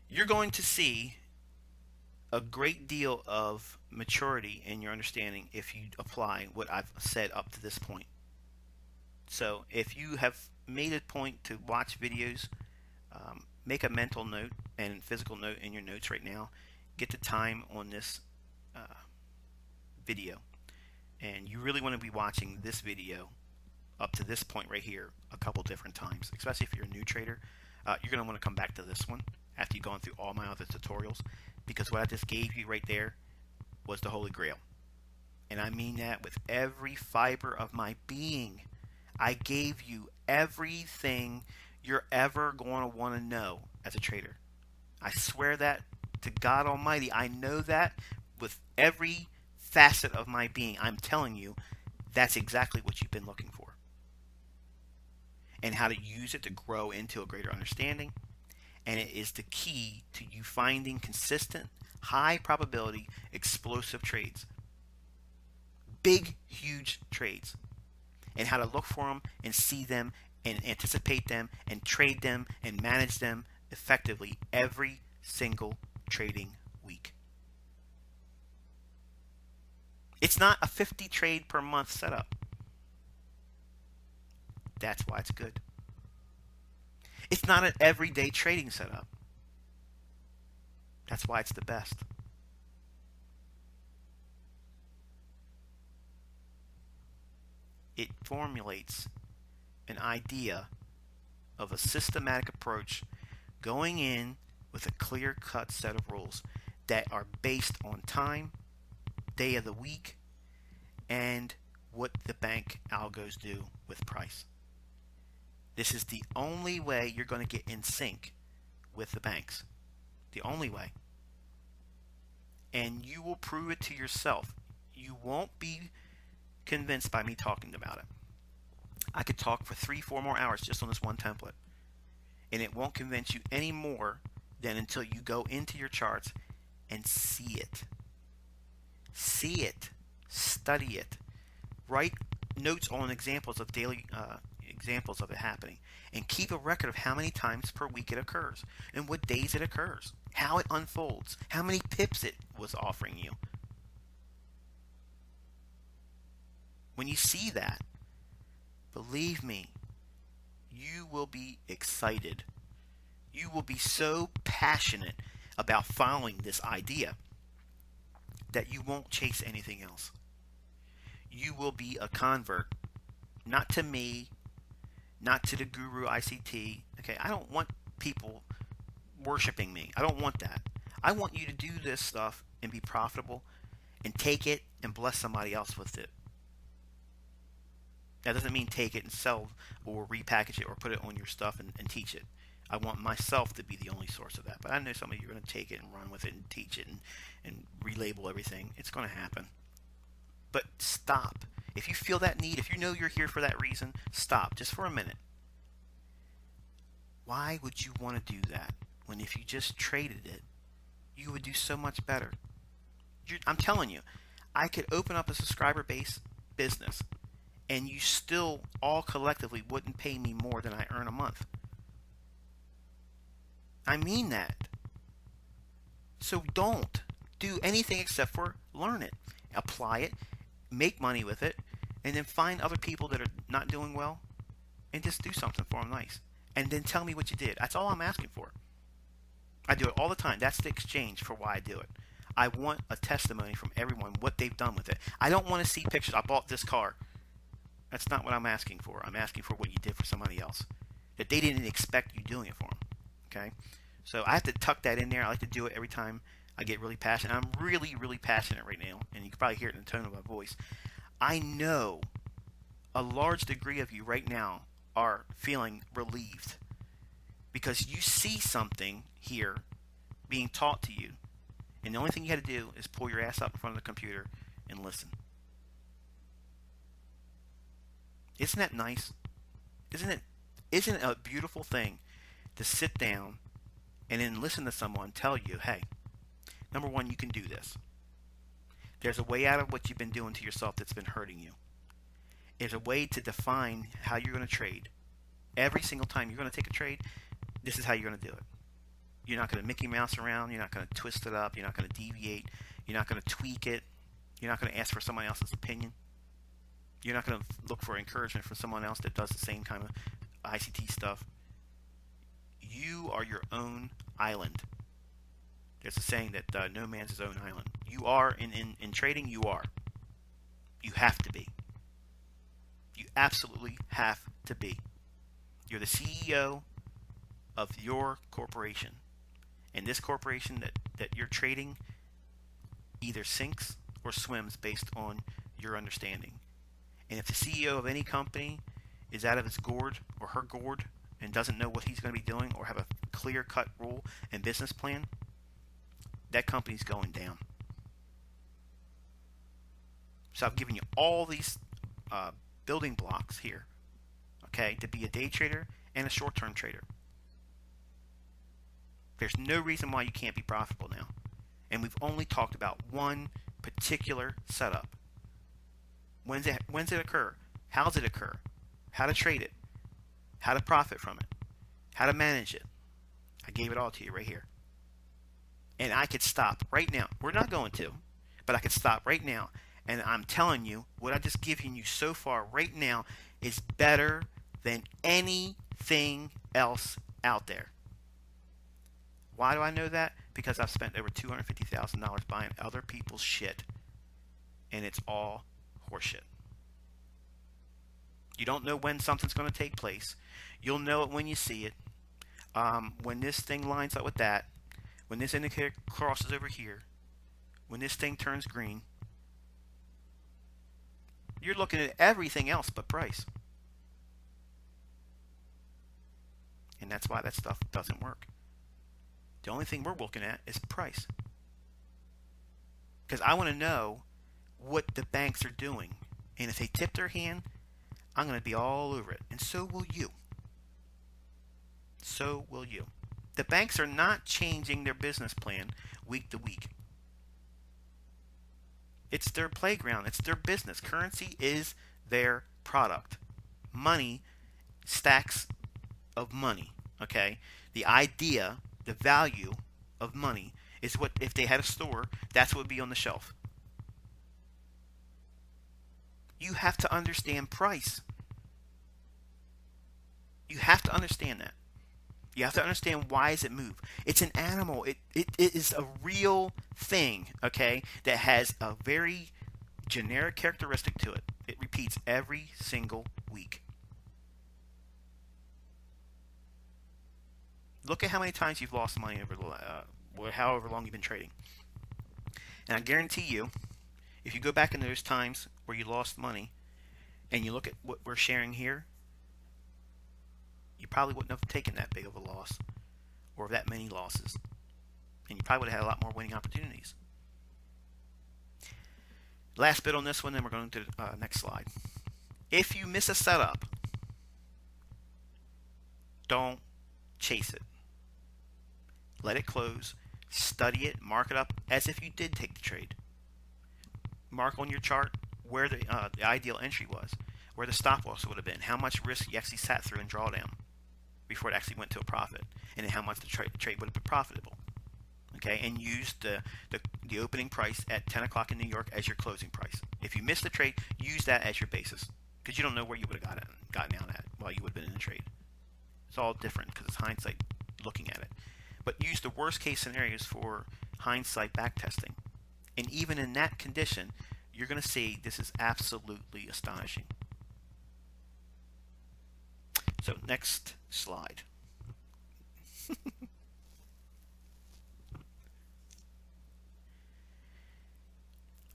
You're going to see a great deal of maturity in your understanding if you apply what I've said up to this point. So if you have made a point to watch videos, make a mental note and physical note in your notes right now. Get the time on this video. And you really want to be watching this video up to this point right here a couple different times, especially if you're a new trader. You're going to want to come back to this one after you've gone through all my other tutorials, because what I just gave you right there was the Holy Grail. And I mean that with every fiber of my being. I gave you everything you're ever going to want to know as a trader. I swear that to God Almighty. I know that with every facet of my being. I'm telling you, that's exactly what you've been looking for. And how to use it to grow into a greater understanding. And it is the key to you finding consistent, high probability, explosive trades. Big, huge trades. And how to look for them and see them and anticipate them and trade them and manage them effectively every single trading week. It's not a 50 trade per month setup. That's why it's good. It's not an everyday trading setup. That's why it's the best. It formulates an idea of a systematic approach going in with a clear-cut set of rules that are based on time, day of the week, and what the bank algos do with price. This is the only way you're going to get in sync with the banks. The only way. And you will prove it to yourself. You won't be convinced by me talking about it. I could talk for 3-4 more hours just on this one template, and it won't convince you any more than until you go into your charts and see it. See it. Study it. Write notes on examples of daily examples of it happening, and keep a record of how many times per week it occurs and what days it occurs, how it unfolds, how many pips it was offering you. When you see that, believe me, you will be excited. You will be so passionate about following this idea that you won't chase anything else. You will be a convert, not to me, not to the Guru ICT. Okay, I don't want people worshiping me. I don't want that. I want you to do this stuff and be profitable and take it and bless somebody else with it. That doesn't mean take it and sell or repackage it or put it on your stuff and teach it. I want myself to be the only source of that. But I know some of you are going to take it and run with it and teach it and relabel everything. It's going to happen. But stop. If you feel that need, if you know you're here for that reason, stop just for a minute. Why would you want to do that when if you just traded it, you would do so much better? I'm telling you, I could open up a subscriber base business and you still all collectively wouldn't pay me more than I earn a month. I mean that. So don't do anything except for learn it, apply it, make money with it, and then find other people that are not doing well and just do something for them nice. And then tell me what you did. That's all I'm asking for. I do it all the time. That's the exchange for why I do it. I want a testimony from everyone, what they've done with it. I don't want to see pictures. I bought this car. That's not what I'm asking for. I'm asking for what you did for somebody else, that they didn't expect you doing it for them. Okay? So I have to tuck that in there. I like to do it every time I get really passionate. I'm really, really passionate right now, and you can probably hear it in the tone of my voice. I know a large degree of you right now are feeling relieved because you see something here being taught to you, and the only thing you had to do is pull your ass up in front of the computer and listen. Isn't that nice? Isn't it a beautiful thing to sit down and then listen to someone tell you, hey, number one, you can do this. There's a way out of what you've been doing to yourself that's been hurting you. There's a way to define how you're going to trade. Every single time you're going to take a trade, this is how you're going to do it. You're not going to Mickey Mouse around. You're not going to twist it up. You're not going to deviate. You're not going to tweak it. You're not going to ask for somebody else's opinion. You're not going to look for encouragement from someone else that does the same kind of ICT stuff. You are your own island. There's a saying that no man's his own island. You are, in trading, you are. You have to be. You absolutely have to be. You're the CEO of your corporation. And this corporation that you're trading either sinks or swims based on your understanding. And if the CEO of any company is out of his gourd or her gourd and doesn't know what he's going to be doing or have a clear-cut rule and business plan, that company's going down. So I've given you all these building blocks here, okay, to be a day trader and a short-term trader. There's no reason why you can't be profitable now. And we've only talked about one particular setup. When's it occur? How does it occur? How to trade it? How to profit from it? How to manage it? I gave it all to you right here. And I could stop right now. We're not going to, but I could stop right now. And I'm telling you, what I've just given you so far right now is better than anything else out there. Why do I know that? Because I've spent over $250,000 buying other people's shit. And it's all horseshit. You don't know when something's going to take place. You'll know it when you see it. When this thing lines up with that, when this indicator crosses over here, when this thing turns green, you're looking at everything else but price. And that's why that stuff doesn't work. The only thing we're looking at is price. Because I want to know what the banks are doing. And if they tip their hand, I'm going to be all over it. And so will you. So will you. The banks are not changing their business plan week to week. It's their playground. It's their business. Currency is their product. Money, stacks of money. Okay? The idea, the value of money is what, if they had a store, that's what would be on the shelf. You have to understand price. You have to understand that. You have to understand, why does it move? It's an animal. It is a real thing, okay, that has a very generic characteristic to it. It repeats every single week. Look at how many times you've lost money over the however long you've been trading. And I guarantee you, if you go back in those times where you lost money and you look at what we're sharing here, you probably wouldn't have taken that big of a loss or that many losses. And you probably would have had a lot more winning opportunities. Last bit on this one, then we're going to the next slide. If you miss a setup, don't chase it. Let it close, study it, mark it up as if you did take the trade. Mark on your chart where the ideal entry was, where the stop loss would have been, how much risk you actually sat through in drawdown before it actually went to a profit, and then how much the trade would have been profitable. Okay, and use the opening price at 10 o'clock in New York as your closing price. If you miss the trade, use that as your basis, because you don't know where you would have gotten out at while you would have been in the trade. It's all different because it's hindsight looking at it. But use the worst case scenarios for hindsight backtesting. And even in that condition, you're going to see this is absolutely astonishing. So next slide.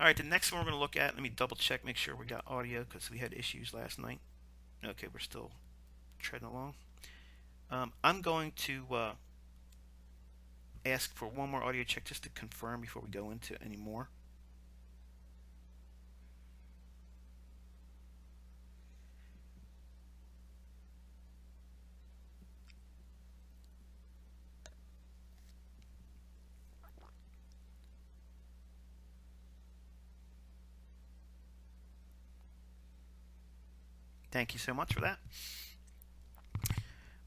Alright, the next one we're going to look at, let me double check, make sure we got audio because we had issues last night. Okay, we're still treading along. I'm going to ask for one more audio check just to confirm before we go into any more. Thank you so much for that.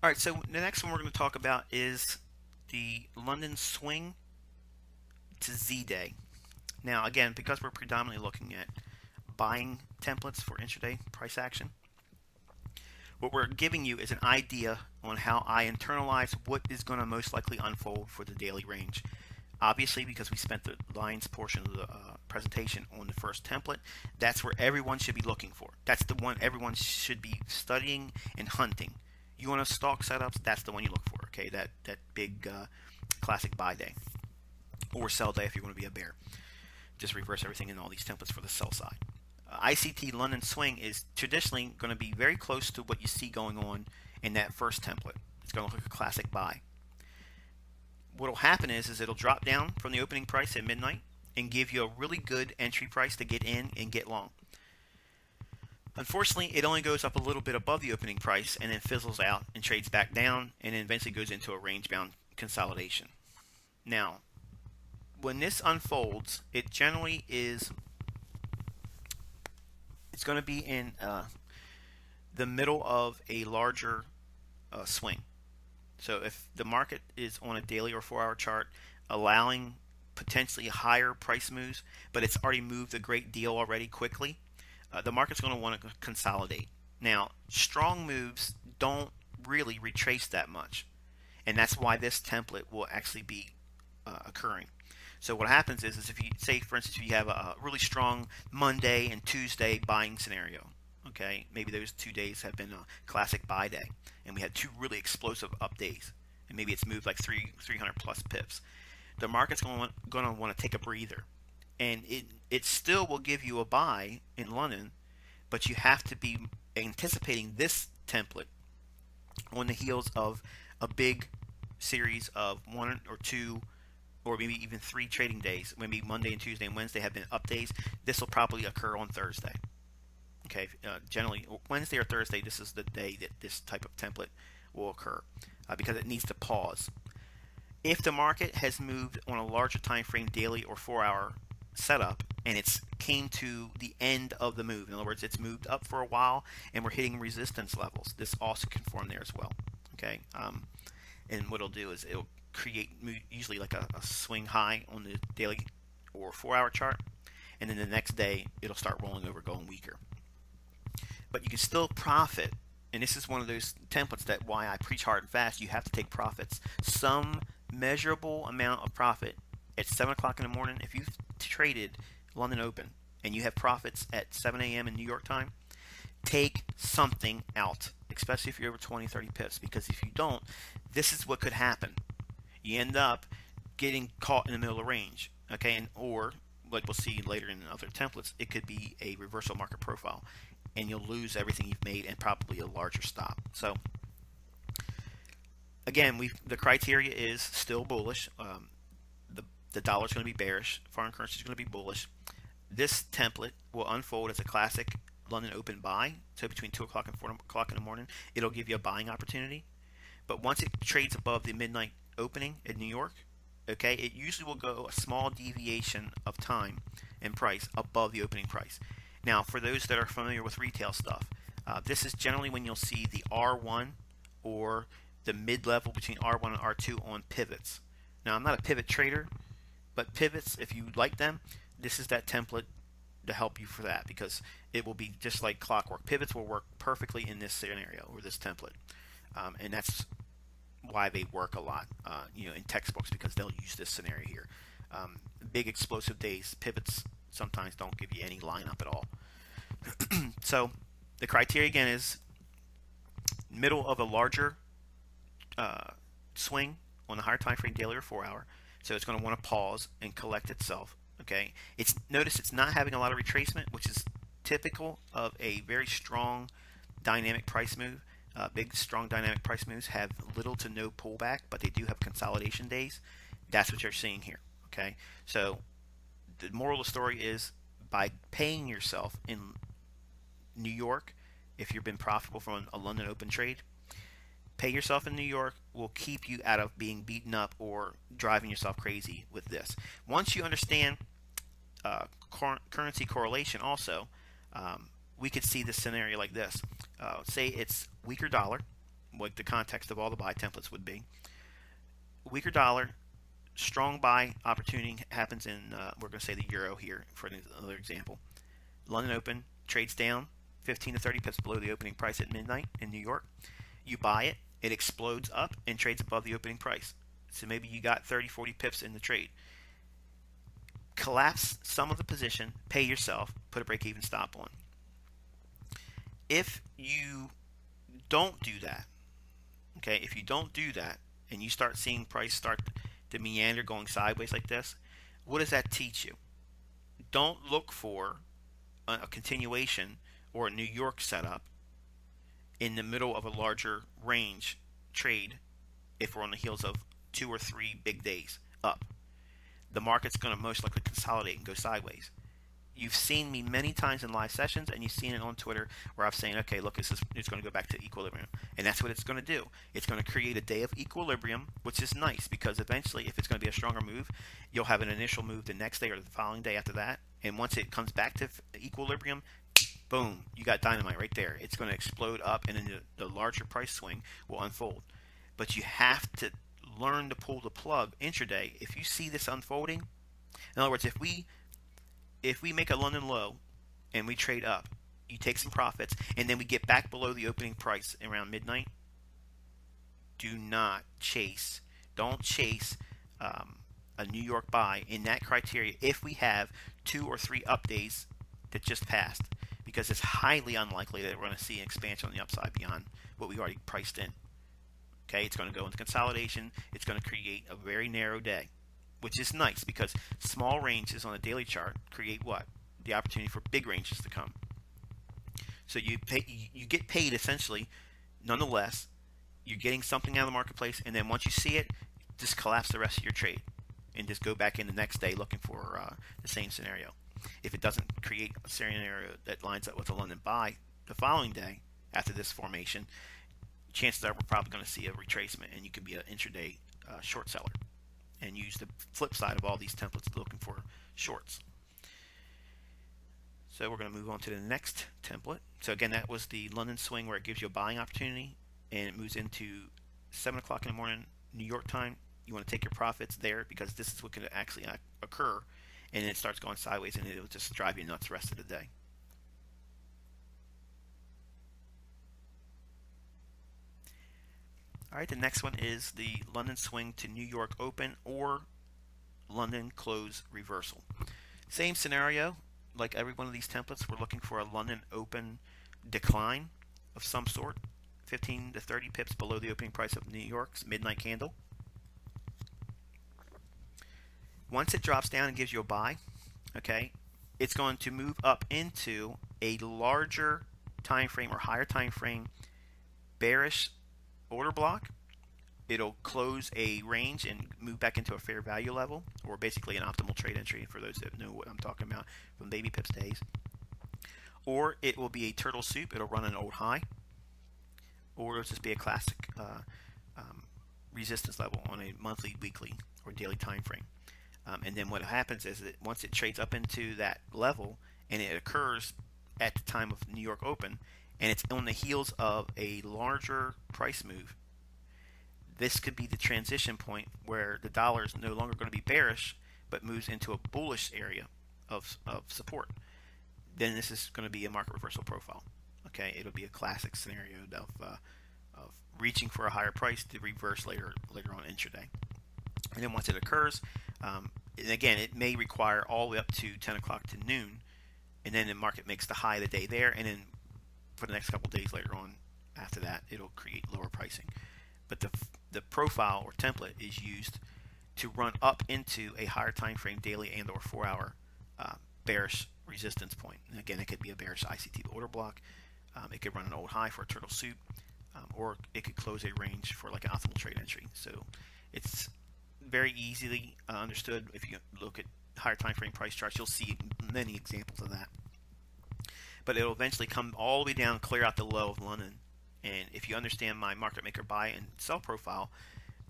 Alright, so the next one we're going to talk about is the London swing to Z-Day. Now again, because we're predominantly looking at buying templates for intraday price action, what we're giving you is an idea on how I internalize what is going to most likely unfold for the daily range. Obviously, because we spent the lines portion of the presentation on the first template, that's where everyone should be looking for. That's the one everyone should be studying and hunting. You want to stalk setups, that's the one you look for, okay? That big classic buy day or sell day if you're going to be a bear. Just reverse everything in all these templates for the sell side. ICT London Swing is traditionally going to be very close to what you see going on in that first template. It's going to look like a classic buy. What will happen is it'll drop down from the opening price at midnight and give you a really good entry price to get in and get long. Unfortunately, it only goes up a little bit above the opening price and then fizzles out and trades back down and then eventually goes into a range-bound consolidation. Now, when this unfolds, it generally is, it's going to be in the middle of a larger swing. So if the market is on a daily or 4-hour chart, allowing potentially higher price moves, but it's already moved a great deal already quickly, the market's going to want to consolidate. Now, strong moves don't really retrace that much, and that's why this template will actually be occurring. So what happens is if you say, for instance, if you have a really strong Monday and Tuesday buying scenario, okay, maybe those 2 days have been a classic buy day, and we had 2 really explosive up days, and maybe it's moved like 300 plus pips. The market's going to want to take a breather, and it still will give you a buy in London, but you have to be anticipating this template on the heels of a big series of 1 or 2 or maybe even 3 trading days. Maybe Monday and Tuesday and Wednesday have been up days. This will probably occur on Thursday. Okay, generally Wednesday or Thursday, this is the day that this type of template will occur because it needs to pause. If the market has moved on a larger time frame, daily or 4-hour setup, and it's came to the end of the move, in other words, it's moved up for a while and we're hitting resistance levels, this also can form there as well. Okay, and what it'll do is it'll create usually like a swing high on the daily or 4-hour chart, and then the next day it'll start rolling over, going weaker. But you can still profit, and this is one of those templates that why I preach hard and fast. You have to take profits, some measurable amount of profit at 7 o'clock in the morning. If you've traded London Open and you have profits at 7 a.m. in New York time, take something out, especially if you're over 20-30 pips, because if you don't, this is what could happen. You end up getting caught in the middle of the range, okay, and or like we'll see later in other templates, it could be a reversal market profile, and you'll lose everything you've made and probably a larger stop. So again, the criteria is still bullish. The dollar's going to be bearish. Foreign currency is going to be bullish. This template will unfold as a classic London Open buy. So between 2 o'clock and 4 o'clock in the morning, it'll give you a buying opportunity. But once it trades above the midnight opening in New York, okay, it usually will go a small deviation of time and price above the opening price. Now, for those that are familiar with retail stuff, this is generally when you'll see the R1 or the mid-level between R1 and R2 on pivots. Now, I'm not a pivot trader, but pivots, if you like them, this is that template to help you for that, because it will be just like clockwork. Pivots will work perfectly in this scenario or this template, and that's why they work a lot, in textbooks, because they'll use this scenario here. Big explosive days, pivots sometimes don't give you any lineup at all. So the criteria again is middle of a larger swing on the higher time frame, daily or 4-hour. So it's going to want to pause and collect itself. Okay, notice it's not having a lot of retracement, which is typical of a very strong dynamic price move. Big strong dynamic price moves have little to no pullback, but they do have consolidation days. That's what you're seeing here. Okay, so the moral of the story is, by paying yourself in New York, if you've been profitable from a London Open trade, pay yourself in New York will keep you out of being beaten up or driving yourself crazy with this. Once you understand currency correlation also, we could see this scenario like this. Say it's weaker dollar, like the context of all the buy templates would be. Weaker dollar, strong buy opportunity happens in, we're going to say the euro here for another example. London Open trades down 15 to 30 pips below the opening price at midnight in New York. You buy it, it explodes up and trades above the opening price. So maybe you got 30, 40 pips in the trade. Collapse some of the position, pay yourself, put a break-even stop on. If you don't do that, okay, if you don't do that and you start seeing price start to meander going sideways like this, what does that teach you? Don't look for a continuation or a New York setup in the middle of a larger range trade if we're on the heels of 2 or 3 big days up. The market's going to most likely consolidate and go sideways. You've seen me many times in live sessions, and you've seen it on Twitter where I'm saying, okay, look, it's going to go back to equilibrium. And that's what it's going to do. It's going to create a day of equilibrium, which is nice, because eventually, if it's going to be a stronger move, you'll have an initial move the next day or the following day after that. And once it comes back to equilibrium, boom, you got dynamite right there. It's going to explode up, and then the larger price swing will unfold. But you have to learn to pull the plug intraday. If you see this unfolding, in other words, if we make a London low and we trade up, you take some profits, and then we get back below the opening price around midnight, do not chase. Don't chase a New York buy in that criteria if we have 2 or 3 up days that just passed, because it's highly unlikely that we're going to see an expansion on the upside beyond what we already priced in. Okay, it's going to go into consolidation. It's going to create a very narrow day, which is nice, because small ranges on a daily chart create what? The opportunity for big ranges to come. So you get paid essentially, nonetheless. You're getting something out of the marketplace, and then once you see it, just collapse the rest of your trade and just go back in the next day looking for the same scenario. if it doesn't create a scenario that lines up with a London buy the following day after this formation, chances are we're probably going to see a retracement, and you could be an intraday short seller and use the flip side of all these templates looking for shorts. So we're going to move on to the next template. So again, that was the London swing where it gives you a buying opportunity, and it moves into 7 o'clock in the morning New York time. You want to take your profits there because this is what can actually occur, and then it starts going sideways, and it'll just drive you nuts the rest of the day. All right, the next one is the London swing to New York open or London close reversal. Same scenario, like every one of these templates, we're looking for a London open decline of some sort, 15 to 30 pips below the opening price of New York's midnight candle. Once it drops down and gives you a buy, okay, it's going to move up into a larger time frame or higher time frame bearish order block. It'll close a range and move back into a fair value level, or basically an optimal trade entry for those that know what I'm talking about from baby pips days. Or it will be a turtle soup. It'll run an old high, or it'll just be a classic resistance level on a monthly, weekly, or daily time frame. And then what happens is that once it trades up into that level, and it occurs at the time of New York open, and it's on the heels of a larger price move, this could be the transition point where the dollar is no longer going to be bearish, but moves into a bullish area of support. Then this is going to be a market reversal profile. Okay, it'll be a classic scenario of reaching for a higher price to reverse later on intraday. And then once it occurs, and again, it may require all the way up to 10 o'clock to noon, and then the market makes the high of the day there, and then for the next couple of days later on after that, it'll create lower pricing. But the profile or template is used to run up into a higher time frame daily and or 4-hour bearish resistance point. And again, it could be a bearish ICT order block. It could run an old high for a turtle soup, or it could close a range for like an optimal trade entry. So it's very easily understood. If you look at higher time frame price charts, you'll see many examples of that. But it'll eventually come all the way down, clear out the low of London. And if you understand my market maker buy and sell profile,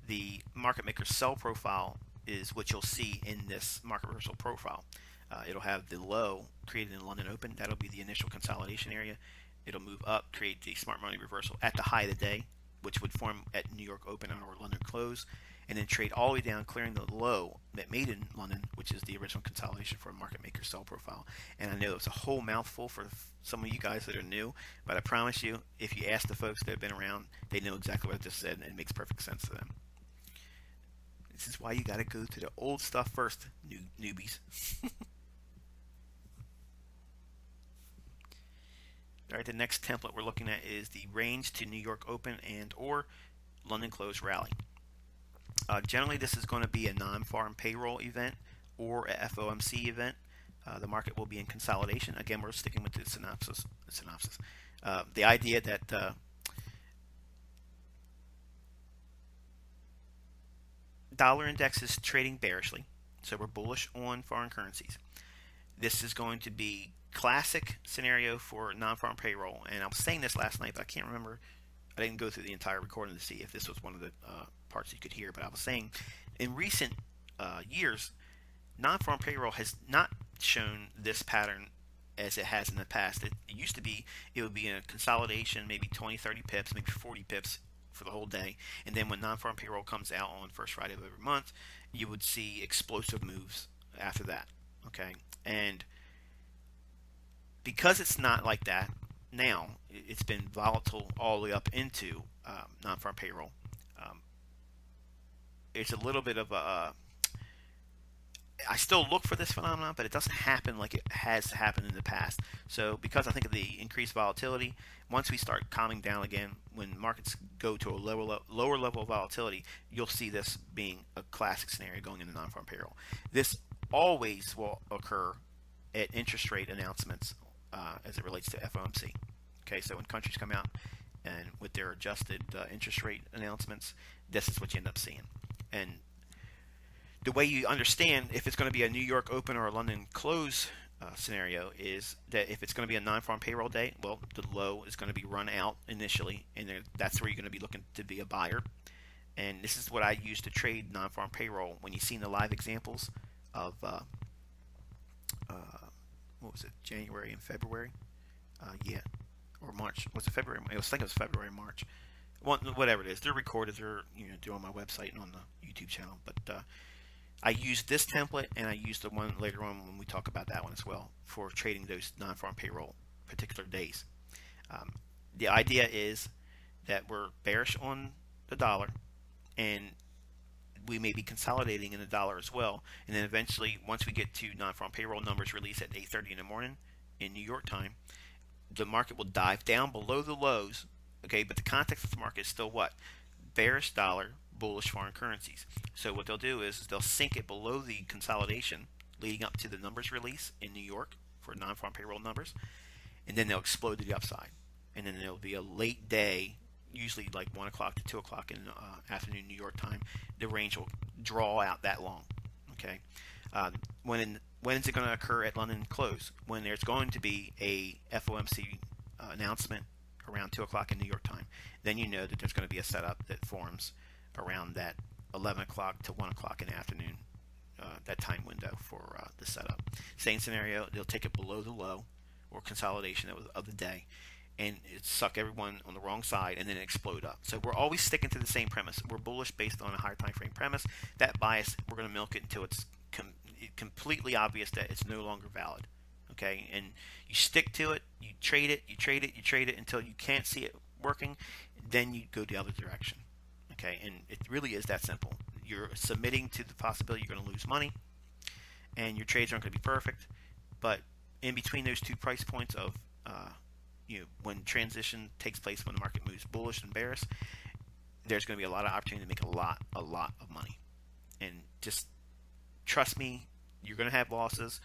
the market maker sell profile is what you'll see in this market reversal profile. It'll have the low created in London open. That'll be the initial consolidation area. It'll move up, create the smart money reversal at the high of the day, which would form at New York open or London close, and then trade all the way down, clearing the low that made in London, which is the original consolidation for a market maker sell profile. And I know it's a whole mouthful for some of you guys that are new, but I promise you, if you ask the folks that have been around, they know exactly what I just said, and it makes perfect sense to them. This is why you got to go to the old stuff first, newbies. All right, the next template we're looking at is the range to New York open and or London close rally. Generally, this is going to be a non-farm payroll event or a FOMC event. The market will be in consolidation. Again, we're sticking with the synopsis. The idea that dollar index is trading bearishly, so we're bullish on foreign currencies. This is going to be classic scenario for non-farm payroll, and I was saying this last night, but I can't remember. I didn't go through the entire recording to see if this was one of the parts you could hear, but I was saying in recent years, non-farm payroll has not shown this pattern as it has in the past. It used to be, it would be a consolidation, maybe 20, 30 pips, maybe 40 pips for the whole day, and then when non-farm payroll comes out on first Friday of every month, you would see explosive moves after that. Okay, and because it's not like that now, it's been volatile all the way up into non-farm payroll. It's a little bit of a I still look for this phenomenon, but it doesn't happen like it has happened in the past. So because I think of the increased volatility, once we start calming down again, when markets go to a lower level of volatility, you'll see this being a classic scenario going into non-farm payroll. This always will occur at interest rate announcements as it relates to FOMC. Okay, so when countries come out and with their adjusted interest rate announcements, this is what you end up seeing. And the way you understand if it's going to be a New York open or a London close scenario is that if it's going to be a non-farm payroll day, well, the low is going to be run out initially, and that's where you're going to be looking to be a buyer. And this is what I use to trade non-farm payroll. When you've seen the live examples of what was it, January and February? Yeah, or March. Was it February? I think it was February, March. Whatever it is, they're recorded. They're on my website and on the YouTube channel. But I use this template, and I use the one later on when we talk about that one as well for trading those non-farm payroll particular days. The idea is that we're bearish on the dollar, and we may be consolidating in the dollar as well. And then eventually, once we get to non-farm payroll numbers released at 8:30 in the morning in New York time, the market will dive down below the lows. Okay, but the context of the market is still what? Bearish dollar, bullish foreign currencies. So what they'll do is they'll sink it below the consolidation leading up to the numbers release in New York for non-farm payroll numbers, and then they'll explode to the upside. And then there'll be a late day, usually like 1 o'clock to 2 o'clock in afternoon New York time. The range will draw out that long. Okay, when is it going to occur at London close? When there's going to be a FOMC announcement around 2 o'clock in New York time. Then you know that there's going to be a setup that forms around that 11 o'clock to 1 o'clock in the afternoon, that time window for the setup. Same scenario, they'll take it below the low or consolidation of the day, and it suck everyone on the wrong side and then explode up. So we're always sticking to the same premise. We're bullish based on a higher time frame premise. That bias, we're going to milk it until it's completely obvious that it's no longer valid. Okay, and you stick to it, you trade it, you trade it, you trade it until you can't see it working, then you go the other direction. Okay, and it really is that simple. You're submitting to the possibility you're going to lose money, and your trades aren't going to be perfect, but in between those two price points of when transition takes place, when the market moves bullish and bearish, there's going to be a lot of opportunity to make a lot of money. And just trust me, you're going to have losses,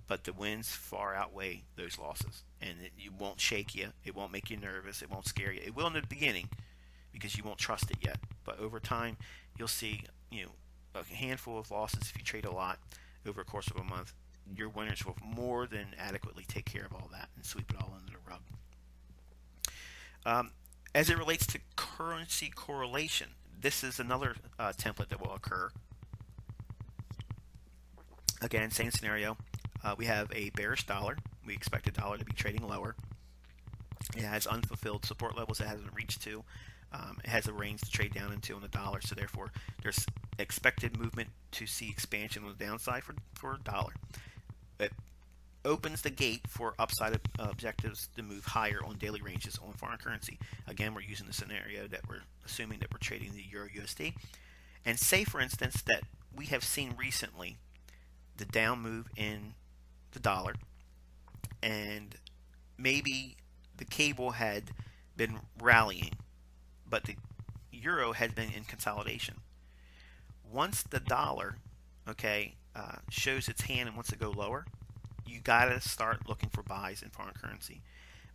but the wins far outweigh those losses, and it won't shake you, it won't make you nervous, it won't scare you. It will in the beginning because you won't trust it yet, but over time you'll see a handful of losses if you trade a lot over a course of a month. Your winners will more than adequately take care of all that and sweep it all under the rug. As it relates to currency correlation, this is another template that will occur. Again, same scenario. We have a bearish dollar. We expect the dollar to be trading lower. It has unfulfilled support levels it hasn't reached to. It has a range to trade down into on the dollar, so therefore there's expected movement to see expansion on the downside for dollar. It opens the gate for upside objectives to move higher on daily ranges on foreign currency. Again, we're using the scenario that we're assuming that we're trading the Euro USD. And say, for instance, that we have seen recently the down move in the dollar, and maybe the cable had been rallying, but the euro had been in consolidation. Once the dollar, shows its hand and wants to go lower, you got to start looking for buys in foreign currency.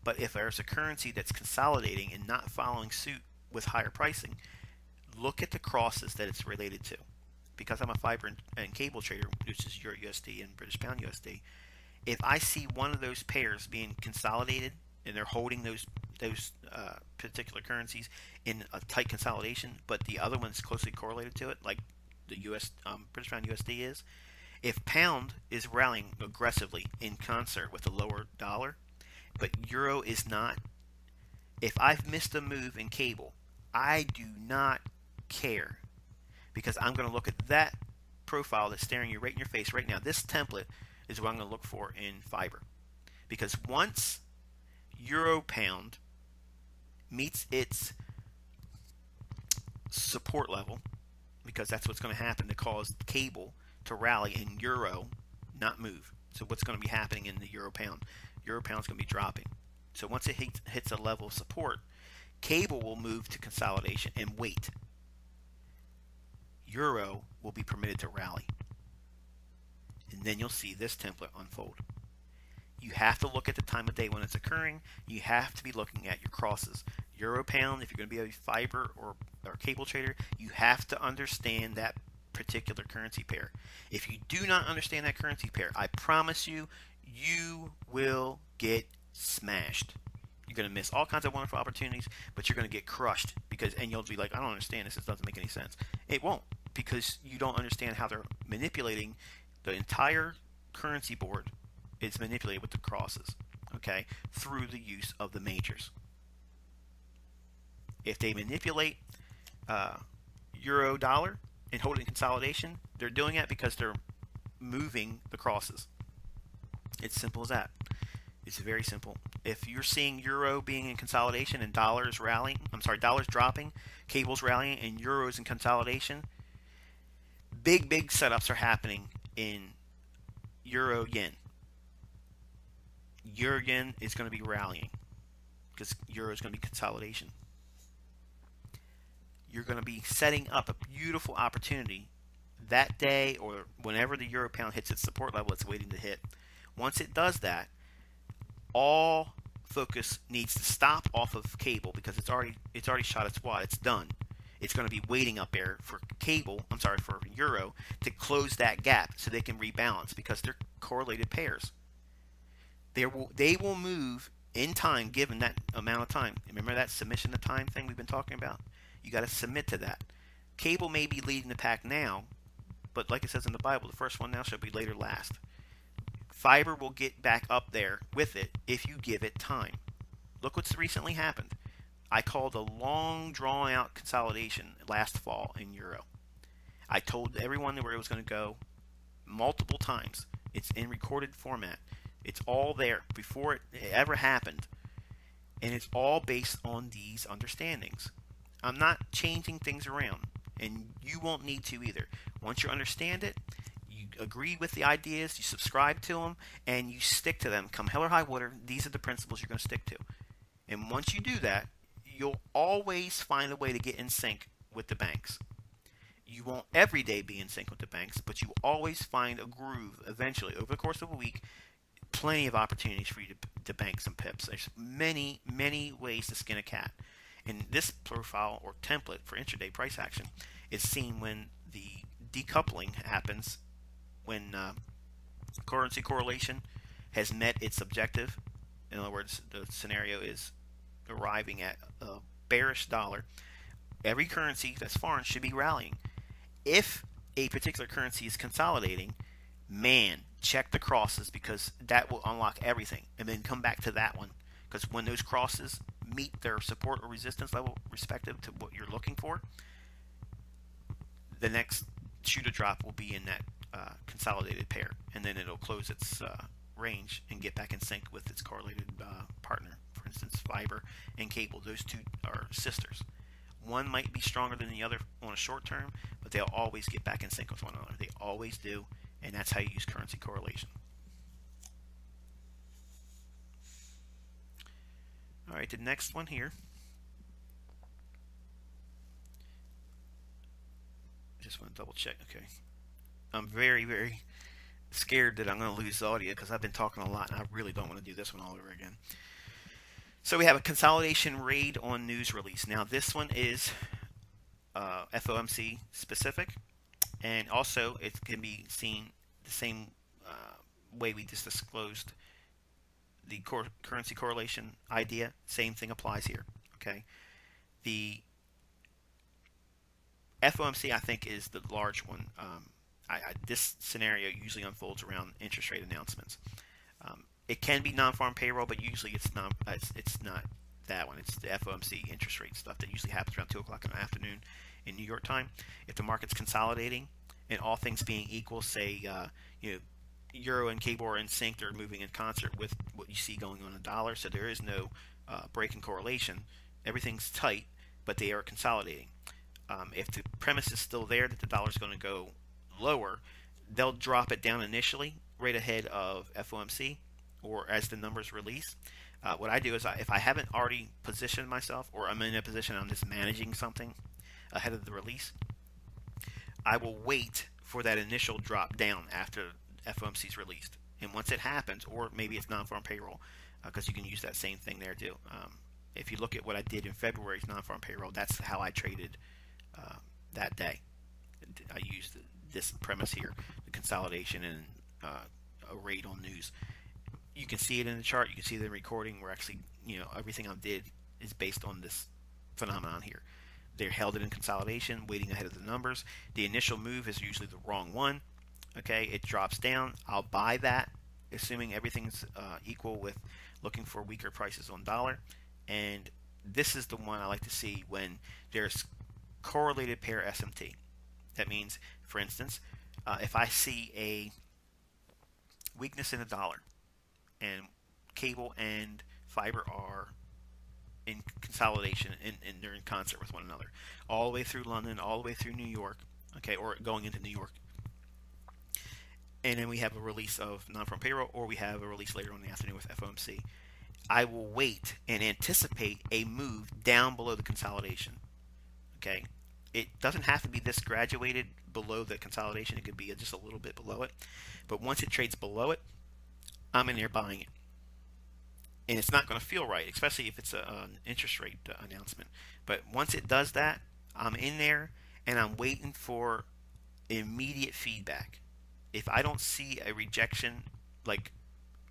But if there's a currency that's consolidating and not following suit with higher pricing, look at the crosses that it's related to. Because I'm a fiber and cable trader, which is Euro USD and British Pound USD, if I see one of those pairs being consolidated and they're holding those particular currencies in a tight consolidation, but the other one's closely correlated to it, like the British Pound USD is, if pound is rallying aggressively in concert with the lower dollar, but euro is not, if I've missed a move in cable, I do not care, because I'm going to look at that profile that's staring you right in your face right now. This template is what I'm going to look for in fiber, because once euro pound meets its support level, because that's what's going to happen to cause cable to rally and euro not move. So what's going to be happening in the euro pound? Euro pound is going to be dropping. So once it hits a level of support, cable will move to consolidation and wait. Euro will be permitted to rally. And then you'll see this template unfold. You have to look at the time of day when it's occurring. You have to be looking at your crosses. Euro pound, if you're going to be a fiber or cable trader, you have to understand that particular currency pair. If you do not understand that currency pair, I promise you, you will get smashed. You're going to miss all kinds of wonderful opportunities, but you're going to get crushed and you'll be like, I don't understand this. This doesn't make any sense. It won't, because you don't understand how they're manipulating the entire currency board. It's manipulated with the crosses, okay, through the use of the majors. If they manipulate euro dollar and hold it in consolidation, they're doing it because they're moving the crosses. It's simple as that. It's very simple. If you're seeing euro being in consolidation and dollars dropping, cables rallying, and euros in consolidation, big setups are happening in euro yen. Euro yen is going to be rallying because euro is going to be consolidation. You're going to be setting up a beautiful opportunity that day or whenever the euro pound hits its support level it's waiting to hit. Once it does that, all focus needs to stop off of cable because it's already shot its wad. It's done. It's going to be waiting up there for for euro to close that gap so they can rebalance because they're correlated pairs. They will move in time given that amount of time. Remember that submission to time thing we've been talking about? You got to submit to that. Cable may be leading the pack now, but like it says in the Bible, the first one now shall be later last. Fiber will get back up there with it if you give it time. Look what's recently happened. I called a long, drawn-out consolidation last fall in euro. I told everyone where it was going to go multiple times. It's in recorded format. It's all there before it ever happened. And it's all based on these understandings. I'm not changing things around, and you won't need to either. Once you understand it, you agree with the ideas, you subscribe to them, and you stick to them. Come hell or high water, these are the principles you're going to stick to. And once you do that, you'll always find a way to get in sync with the banks. You won't every day be in sync with the banks, but you always find a groove eventually over the course of a week. Plenty of opportunities for you to bank some pips. There's many ways to skin a cat. And this profile or template for intraday price action is seen when the decoupling happens, when currency correlation has met its objective. In other words, the scenario is arriving at a bearish dollar. Every currency that's foreign should be rallying. If a particular currency is consolidating, man, check the crosses because that will unlock everything. And then come back to that one. Because when those crosses meet their support or resistance level respective to what you're looking for, the next shoot or drop will be in that consolidated pair. And then it'll close its range and get back in sync with its correlated partner. For instance, fiber and cable. Those two are sisters. One might be stronger than the other on a short term, but they'll always get back in sync with one another. They always do, and that's how you use currency correlation. All right, the next one here. Just want to double check. Okay. I'm very scared that I'm going to lose the audio because I've been talking a lot and I really don't want to do this one all over again. So we have a consolidation raid on news release. Now this one is FOMC specific, and also it can be seen the same way we just disclosed the currency correlation idea. Same thing applies here. Okay, the FOMC I think is the large one. This scenario usually unfolds around interest rate announcements. It can be non-farm payroll, but usually it's not that one. It's the FOMC interest rate stuff that usually happens around 2 o'clock in the afternoon in New York time. If the market's consolidating and all things being equal, say euro and cable are in sync, they're moving in concert with what you see going on in the dollar, so there is no break in correlation. Everything's tight, but they are consolidating. If the premise is still there that the dollar is going to go lower, they'll drop it down initially right ahead of FOMC or as the numbers release. What I do is if I haven't already positioned myself, or I'm in a position I'm just managing something ahead of the release, I will wait for that initial drop down after FOMC is released. And once it happens, or maybe it's non-farm payroll, because you can use that same thing there too. If you look at what I did in February's non-farm payroll, that's how I traded that day. I used this premise here, the consolidation and a raid on news. you can see it in the chart. You can see the recording. We're actually, everything I did is based on this phenomenon here. They're held it in consolidation, waiting ahead of the numbers. The initial move is usually the wrong one. Okay, it drops down. I'll buy that, assuming everything's equal with looking for weaker prices on dollar. And this is the one I like to see when there's correlated pair SMT. That means, for instance, if I see a weakness in the dollar and cable and fiber are in consolidation and they're in concert with one another, all the way through London, all the way through New York, okay, or going into New York. And then we have a release of non-farm payroll, or we have a release later on in the afternoon with FOMC. I will wait and anticipate a move down below the consolidation. Okay, it doesn't have to be this graduated below the consolidation. It could be just a little bit below it. But once it trades below it, I'm in there buying it. And it's not going to feel right, especially if it's an interest rate announcement. But once it does that, I'm in there and I'm waiting for immediate feedback. If I don't see a rejection like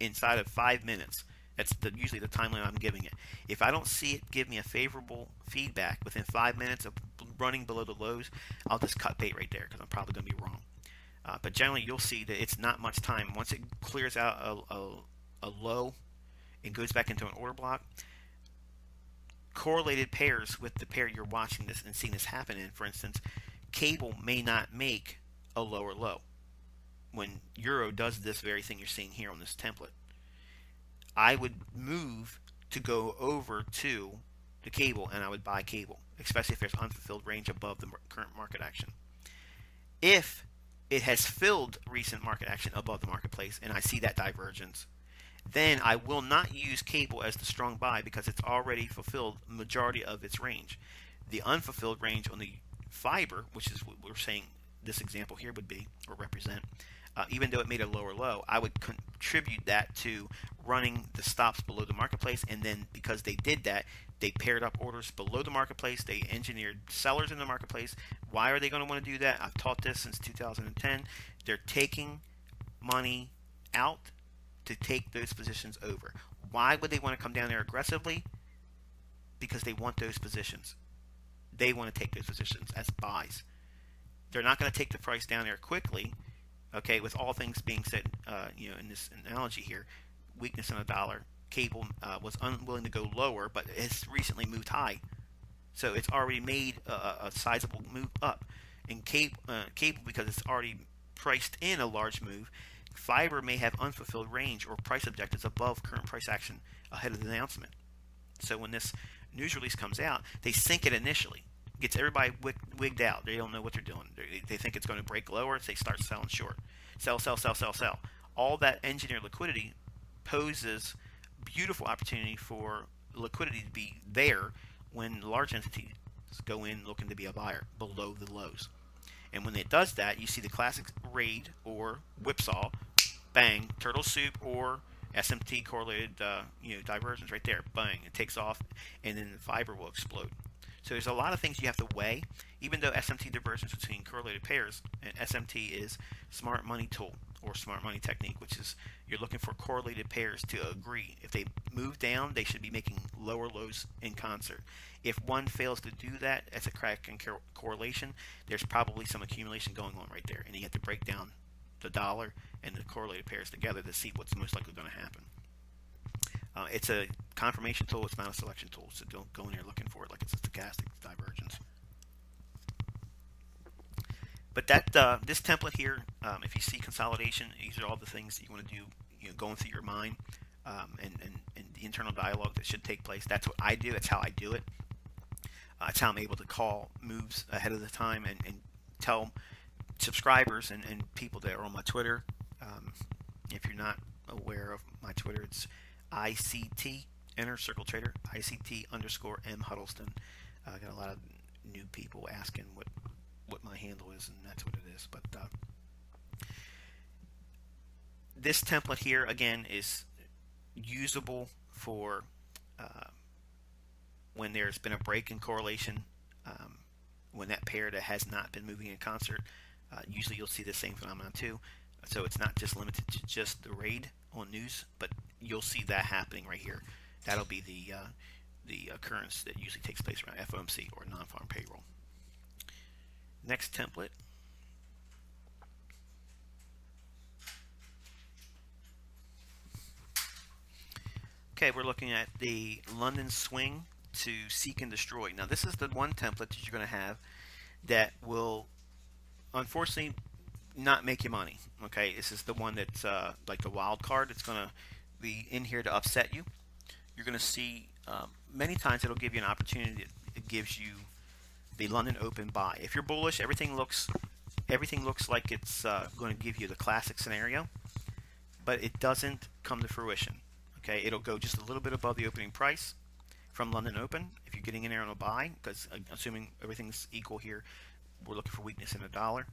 inside of 5 minutes, that's usually the timeline I'm giving it. If I don't see it give me a favorable feedback within 5 minutes of running below the lows, I'll just cut bait right there because I'm probably going to be wrong. But generally, you'll see that it's not much time. Once it clears out a low and goes back into an order block, correlated pairs with the pair you're watching this and seeing this happen in, for instance, cable may not make a lower low. When Euro does this very thing you're seeing here on this template, I would move to go over to the cable and I would buy cable, especially if there's unfulfilled range above the current market action. If it has filled recent market action above the marketplace and I see that divergence, then I will not use cable as the strong buy because it's already fulfilled the majority of its range. The unfulfilled range on the fiber, which is what we're saying this example here would be or represent, even though it made a lower low, I would contribute that to running the stops below the marketplace, and then because they did that, they paired up orders below the marketplace, they engineered sellers in the marketplace. Why are they going to want to do that? I've taught this since 2010. They're taking money out to take those positions over. Why would they want to come down there aggressively? Because they want those positions. They want to take those positions as buys. They're not going to take the price down there quickly. Okay, with all things being said, in this analogy here, weakness in the dollar, cable was unwilling to go lower, but it's recently moved high. So it's already made a sizable move up. And cable, because it's already priced in a large move, fiber may have unfulfilled range or price objectives above current price action ahead of the announcement. So when this news release comes out, they sync it initially. Gets everybody wigged out. They don't know what they're doing. They think it's going to break lower. So they start selling short. Sell, sell, sell, sell, sell. All that engineered liquidity poses beautiful opportunity for liquidity to be there when large entities go in looking to be a buyer below the lows. And when it does that, you see the classic raid or whipsaw, bang, turtle soup or SMT correlated divergence right there. Bang, it takes off, and then the fiber will explode. So there's a lot of things you have to weigh, even though SMT divergence between correlated pairs, and SMT is smart money tool or smart money technique, which is you're looking for correlated pairs to agree. If they move down, they should be making lower lows in concert. If one fails to do that as a crack in correlation, there's probably some accumulation going on right there, and you have to break down the dollar and the correlated pairs together to see what's most likely going to happen. It's a confirmation tool. It's not a selection tool, so don't go in there looking for it like it's a stochastic divergence. But that this template here, if you see consolidation, these are all the things that you want to do, going through your mind, and the internal dialogue that should take place. That's what I do. That's how I do it. It's how I'm able to call moves ahead of the time and tell subscribers and people that are on my Twitter. If you're not aware of my Twitter, it's ICT Inner Circle Trader, ICT_M Huddleston. I got a lot of new people asking what my handle is, and that's what it is. But this template here again is usable for when there's been a break in correlation, when that pair that has not been moving in concert. Usually you'll see the same phenomenon too. So it's not just limited to just the raid on news, but you'll see that happening right here. That'll be the occurrence that usually takes place around FOMC or non-farm payroll. Next template. Okay, we're looking at the London swing to seek and destroy. Now this is the one template that you're going to have that will unfortunately not make you money. Okay, this is the one that's like the wild card. It's going to be in here to upset you. You're going to see many times it'll give you an opportunity. It gives you the London Open buy. If you're bullish, everything looks like it's going to give you the classic scenario, but it doesn't come to fruition. Okay, it'll go just a little bit above the opening price from London Open if you're getting in there on a buy, because assuming everything's equal here, we're looking for weakness in the dollar.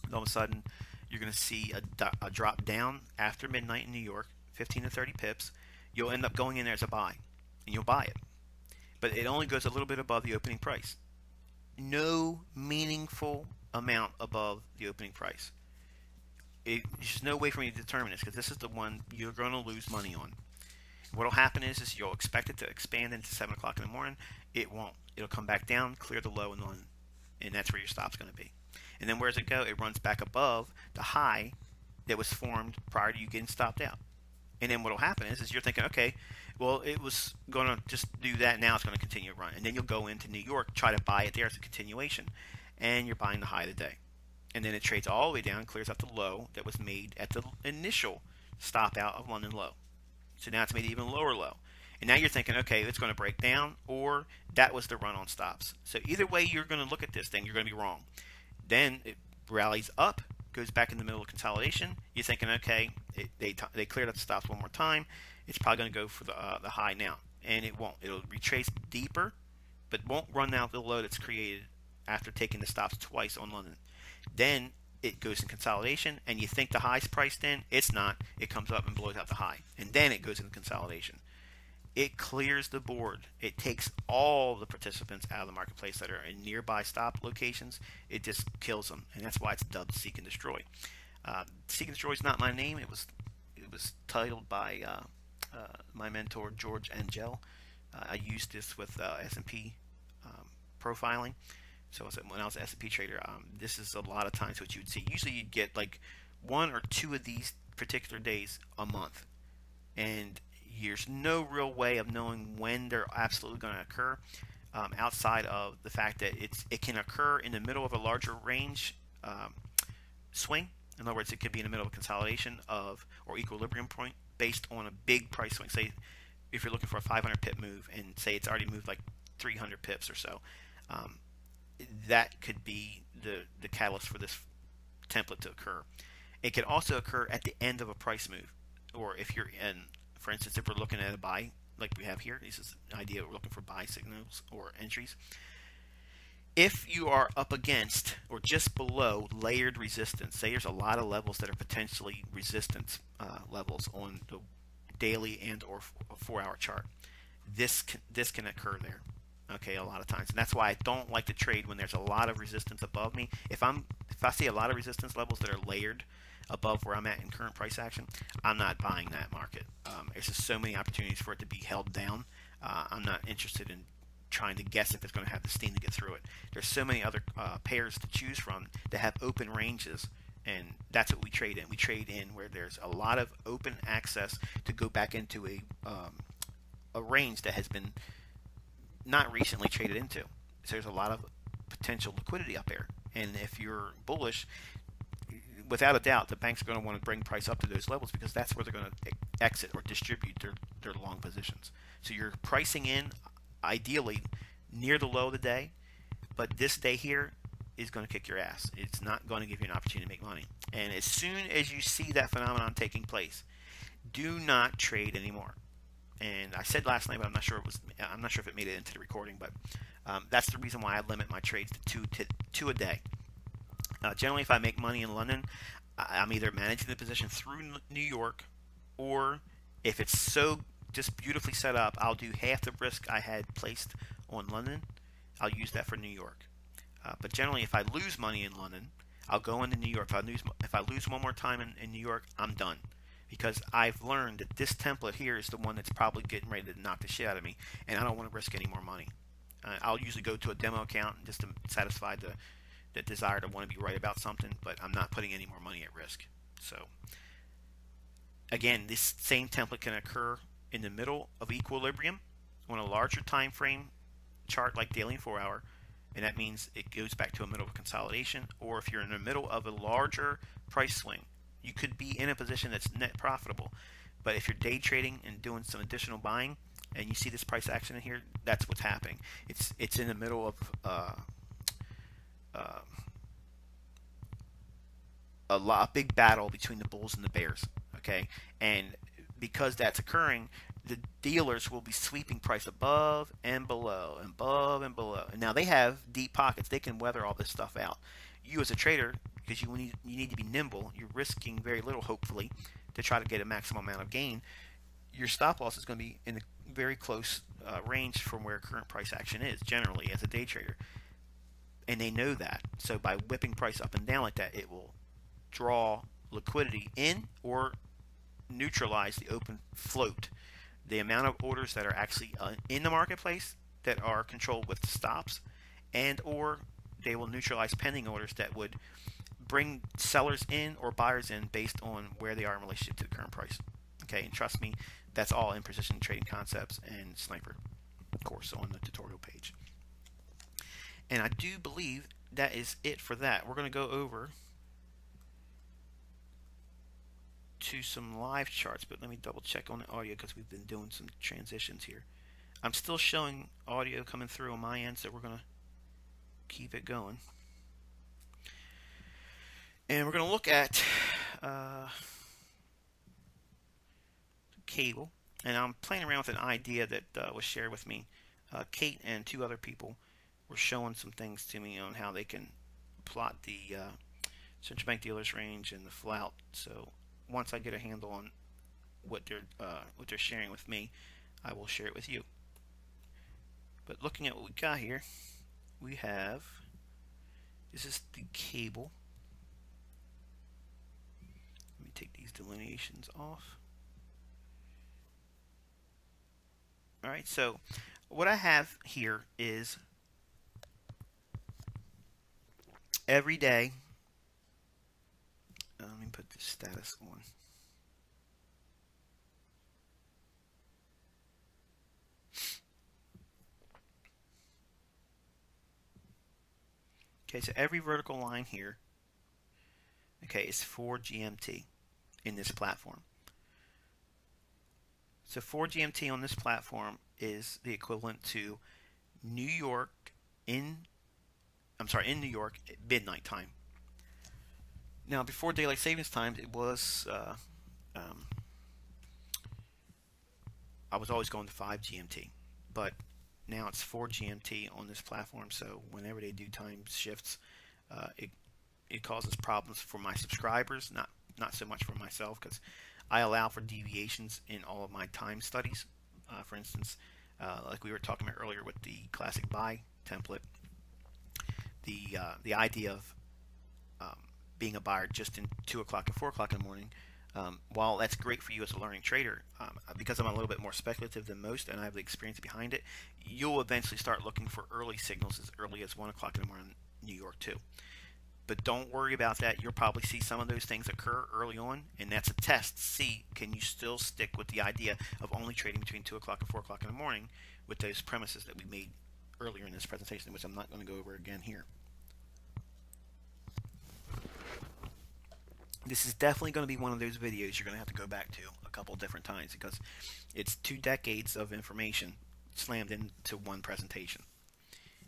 And all of a sudden, you're going to see a drop down after midnight in New York, 15 to 30 pips. You'll end up going in there as a buy, and you'll buy it. But it only goes a little bit above the opening price. No meaningful amount above the opening price. There's no way for me to determine this, because this is the one you're going to lose money on. What will happen is you'll expect it to expand into 7 o'clock in the morning. It won't. It'll come back down, clear the low, and that's where your stop's going to be. And then where does it go? It runs back above the high that was formed prior to you getting stopped out. And then what will happen is you're thinking, okay, well, it was going to just do that. Now it's going to continue to run. And then you'll go into New York, try to buy it there as a continuation. And you're buying the high of the day. And then it trades all the way down, clears out the low that was made at the initial stop out of London low. So now it's made even lower low. And now you're thinking, okay, it's going to break down, or that was the run on stops. So either way you're going to look at this thing, you're going to be wrong. Then it rallies up, goes back in the middle of consolidation. You're thinking, okay, they cleared up the stops one more time. It's probably going to go for the high now. And it won't. It'll retrace deeper, but won't run out the low that's created after taking the stops twice on London. Then it goes in consolidation, and you think the high's priced in. It's not. It comes up and blows out the high, and then it goes into consolidation. It clears the board. It takes all the participants out of the marketplace that are in nearby stop locations. It just kills them, and that's why it's dubbed Seek and Destroy. Seek and Destroy is not my name. It was titled by my mentor George Angel. I used this with S&P profiling. So when I was an S&P trader, this is a lot of times what you would see. Usually you'd get like 1 or 2 of these particular days a month. And there's no real way of knowing when they're absolutely going to occur outside of the fact that it can occur in the middle of a larger range swing. In other words, it could be in the middle of a consolidation or equilibrium point based on a big price swing. Say if you're looking for a 500 pip move and say it's already moved like 300 pips or so. That could be the catalyst for this template to occur. It could also occur at the end of a price move, or if you're in, for instance, if we're looking at a buy like we have here, this is an idea we're looking for buy signals or entries. If you are up against or just below layered resistance, say there's a lot of levels that are potentially resistance levels on the daily and or 4-hour chart, this can occur there. Okay, a lot of times, and that's why I don't like to trade when there's a lot of resistance above me. If I see a lot of resistance levels that are layered above where I'm at in current price action, I'm not buying that market. There's just so many opportunities for it to be held down. I'm not interested in trying to guess if it's going to have the steam to get through it. There's so many other pairs to choose from that have open ranges, and that's what we trade in. We trade in where there's a lot of open access to go back into a range that has been not recently traded into. So there's a lot of potential liquidity up there. And if you're bullish, without a doubt, the banks are going to want to bring price up to those levels because that's where they're going to exit or distribute their long positions. So you're pricing in, ideally, near the low of the day, but this day here is going to kick your ass. It's not going to give you an opportunity to make money. And as soon as you see that phenomenon taking place, do not trade anymore. And I said last night, but I'm not sure if it made it into the recording. But that's the reason why I limit my trades to two a day. Generally, if I make money in London, I'm either managing the position through New York, or if it's so just beautifully set up, I'll do half the risk I had placed on London. I'll use that for New York. But generally, if I lose money in London, I'll go into New York. If I lose one more time in New York, I'm done. because I've learned that this template here is the one that's probably getting ready to knock the shit out of me, and I don't want to risk any more money. I'll usually go to a demo account just to satisfy the desire to want to be right about something, but I'm not putting any more money at risk. So again, this same template can occur in the middle of equilibrium on a larger time frame chart like daily and 4-hour, and that means it goes back to a middle of consolidation. Or if you're in the middle of a larger price swing, you could be in a position that's net profitable, but if you're day trading and doing some additional buying and you see this price action in here, that's what's happening. It's in the middle of a big battle between the bulls and the bears. Okay, and because that's occurring, the dealers will be sweeping price above and below and above and below. And now they have deep pockets; they can weather all this stuff out. You as a trader, because you need to be nimble, you're risking very little, hopefully, to try to get a maximum amount of gain. Your stop loss is going to be in a very close range from where current price action is, generally, as a day trader. And they know that. So by whipping price up and down like that, it will draw liquidity in or neutralize the open float. The amount of orders that are actually in the marketplace that are controlled with stops, and or they will neutralize pending orders that would bring sellers in or buyers in based on where they are in relationship to the current price. Okay, and trust me, that's all in Precision Trading Concepts and Sniper course on the tutorial page. And I do believe that is it for that. We're going to go over to some live charts, but let me double check on the audio because we've been doing some transitions here. I'm still showing audio coming through on my end, so we're going to keep it going. And we're going to look at cable, and I'm playing around with an idea that was shared with me. Kate and 2 other people were showing some things to me on how they can plot the central bank dealers range and the flout. So once I get a handle on what they're sharing with me, I will share it with you. But looking at what we got here, we have, this is the cable. Let me take these delineations off. Alright, so what I have here is every day. Let me put the status on. Okay, so every vertical line here, okay, is 4 GMT in this platform. So 4 GMT on this platform is the equivalent to New York in New York at midnight time. Now, before daylight savings time, it was I was always going to 5 GMT, but now it's 4 GMT on this platform. So whenever they do time shifts, it causes problems for my subscribers, not so much for myself, because I allow for deviations in all of my time studies. For instance, like we were talking about earlier with the classic buy template, the idea of being a buyer just in 2 o'clock and 4 o'clock in the morning, while that's great for you as a learning trader, because I'm a little bit more speculative than most and I have the experience behind it, you'll eventually start looking for early signals as early as 1 o'clock in the morning in New York too. But don't worry about that. You'll probably see some of those things occur early on, and that's a test to see, can you still stick with the idea of only trading between 2 o'clock and 4 o'clock in the morning with those premises that we made earlier in this presentation, which I'm not going to go over again here. This is definitely going to be one of those videos you're going to have to go back to a couple different times, because it's 2 decades of information slammed into one presentation.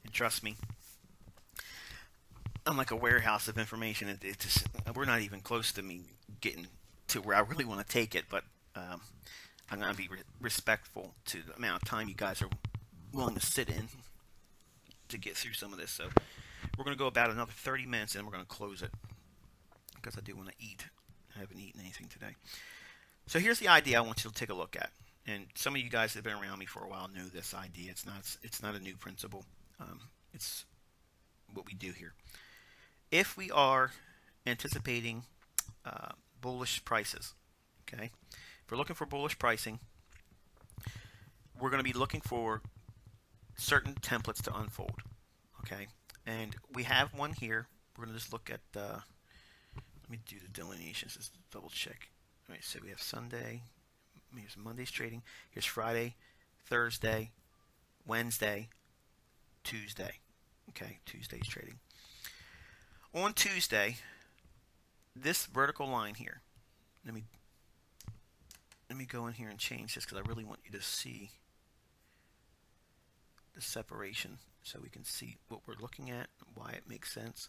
And trust me, I'm like a warehouse of information. We're not even close to me getting to where I really want to take it, but I'm going to be respectful to the amount of time you guys are willing to sit in to get through some of this. So we're going to go about another 30 minutes and we're going to close it, because I do want to eat. I haven't eaten anything today. So here's the idea I want you to take a look at. And some of you guys that have been around me for a while know this idea. It's not a new principle. It's what we do here. If we are anticipating bullish prices, Okay, if we're looking for bullish pricing, we're going to be looking for certain templates to unfold. Okay, and we have one here. We're going to just look at let me do the delineations, just double check. All right, so we have Sunday, here's Monday's trading, here's Friday, Thursday, Wednesday, Tuesday. Okay, Tuesday's trading. On Tuesday, this vertical line here, let me go in here and change this because I really want you to see the separation so we can see what we're looking at and why it makes sense.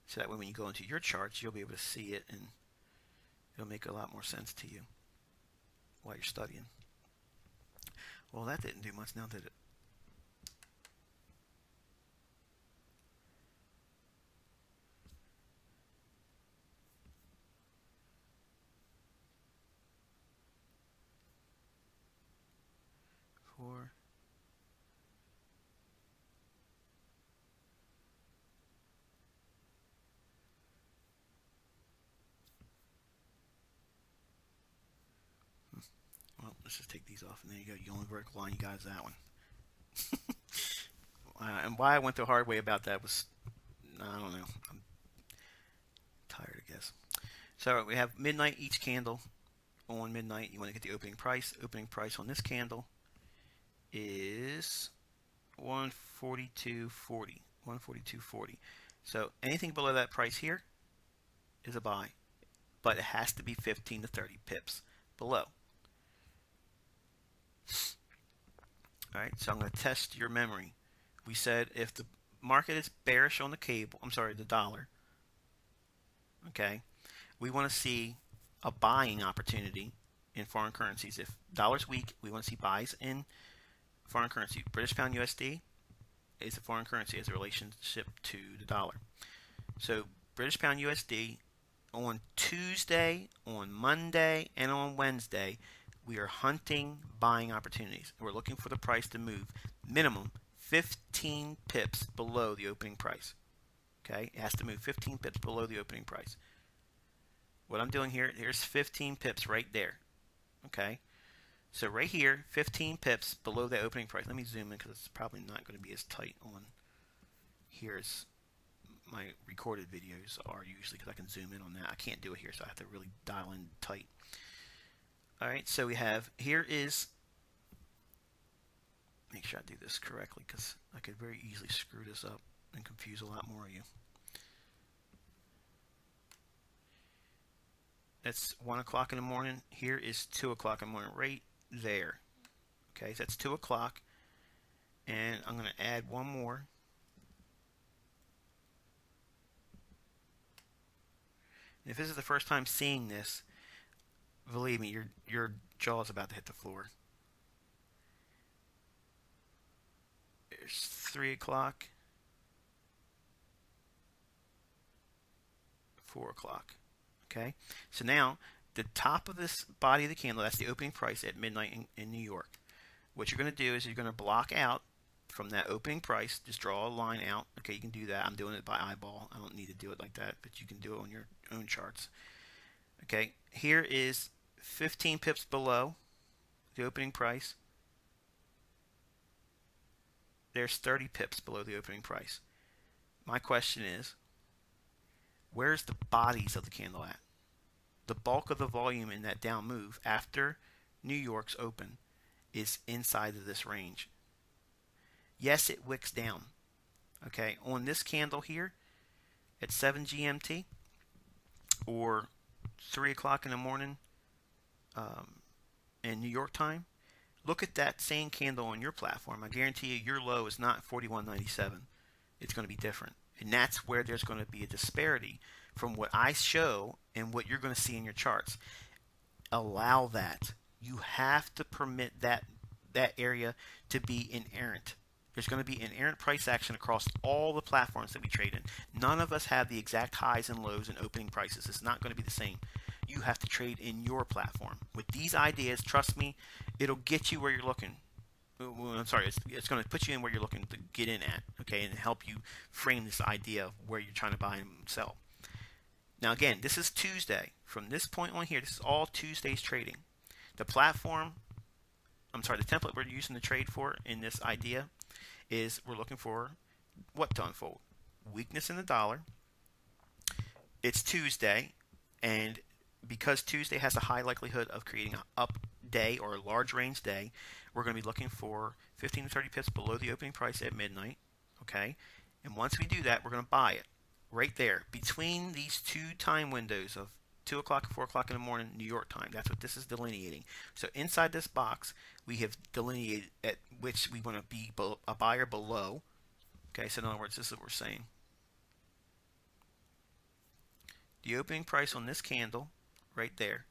So that way when you go into your charts, you'll be able to see it and it'll make a lot more sense to you while you're studying. Well, that didn't do much now, did it? Four. Well, let's just take these off, and there you go. The only vertical line you got is that one. And why I went the hard way about that was, I don't know. I'm tired, I guess. So we have midnight each candle. On midnight, you want to get the opening price. Opening price on this candle is 142.40. 142.40. So anything below that price here is a buy, but it has to be 15 to 30 pips below. All right, so I'm going to test your memory. We said if the market is bearish on the dollar, okay, we want to see a buying opportunity in foreign currencies. If dollar's weak, we want to see buys in foreign currency. British pound USD is a foreign currency as a relationship to the dollar. So British pound USD on Tuesday, on Monday, and on Wednesday, we are hunting buying opportunities. We're looking for the price to move minimum 15 pips below the opening price. Okay, it has to move 15 pips below the opening price. What I'm doing here, here's 15 pips right there. Okay, so right here, 15 pips below the opening price. Let me zoom in because it's probably not going to be as tight on here as my recorded videos are usually, because I can zoom in on that. I can't do it here, so I have to really dial in tight. All right, so we have, here is, make sure I do this correctly because I could very easily screw this up and confuse a lot more of you. That's 1 o'clock in the morning. Here is 2 o'clock in the morning, right there. Okay, so that's 2 o'clock. And I'm going to add one more. And if this is the first time seeing this, believe me, your jaw is about to hit the floor. There's 3 o'clock. 4 o'clock. Okay, so now the top of this body of the candle, that's the opening price at midnight in New York. What you're going to do is you're going to block out from that opening price, just draw a line out. Okay, you can do that. I'm doing it by eyeball. I don't need to do it like that, but you can do it on your own charts. Okay, here is 15 pips below the opening price. There's 30 pips below the opening price. My question is, where's the bodies of the candle at? The bulk of the volume in that down move after New York's open is inside of this range. Yes, it wicks down. Okay, on this candle here at 7 GMT or 3 o'clock in the morning in New York time, look at that same candle on your platform. I guarantee you your low is not 41.97. It's going to be different. And that's where there's going to be a disparity from what I show and what you're going to see in your charts. Allow that. You have to permit that area to be inerrant. There's going to be inerrant price action across all the platforms that we trade in. None of us have the exact highs and lows and opening prices. It's not going to be the same. You have to trade in your platform. With these ideas, trust me, it'll get you where you're looking. I'm sorry, it's going to put you in where you're looking to get in at, okay, and help you frame this idea of where you're trying to buy and sell. Now again, this is Tuesday. From this point on here, this is all Tuesday's trading. The platform, I'm sorry, the template we're using to trade for in this idea is we're looking for what to unfold? Weakness in the dollar. It's Tuesday, and because Tuesday has a high likelihood of creating an up day or a large range day, we're going to be looking for 15 to 30 pips below the opening price at midnight. Okay, and once we do that, we're going to buy it right there between these two time windows of 2 o'clock and 4 o'clock in the morning New York time. That's what this is delineating. So inside this box, we have delineated at which we want to be a buyer below. Okay, so in other words, this is what we're saying. The opening price on this candle right there,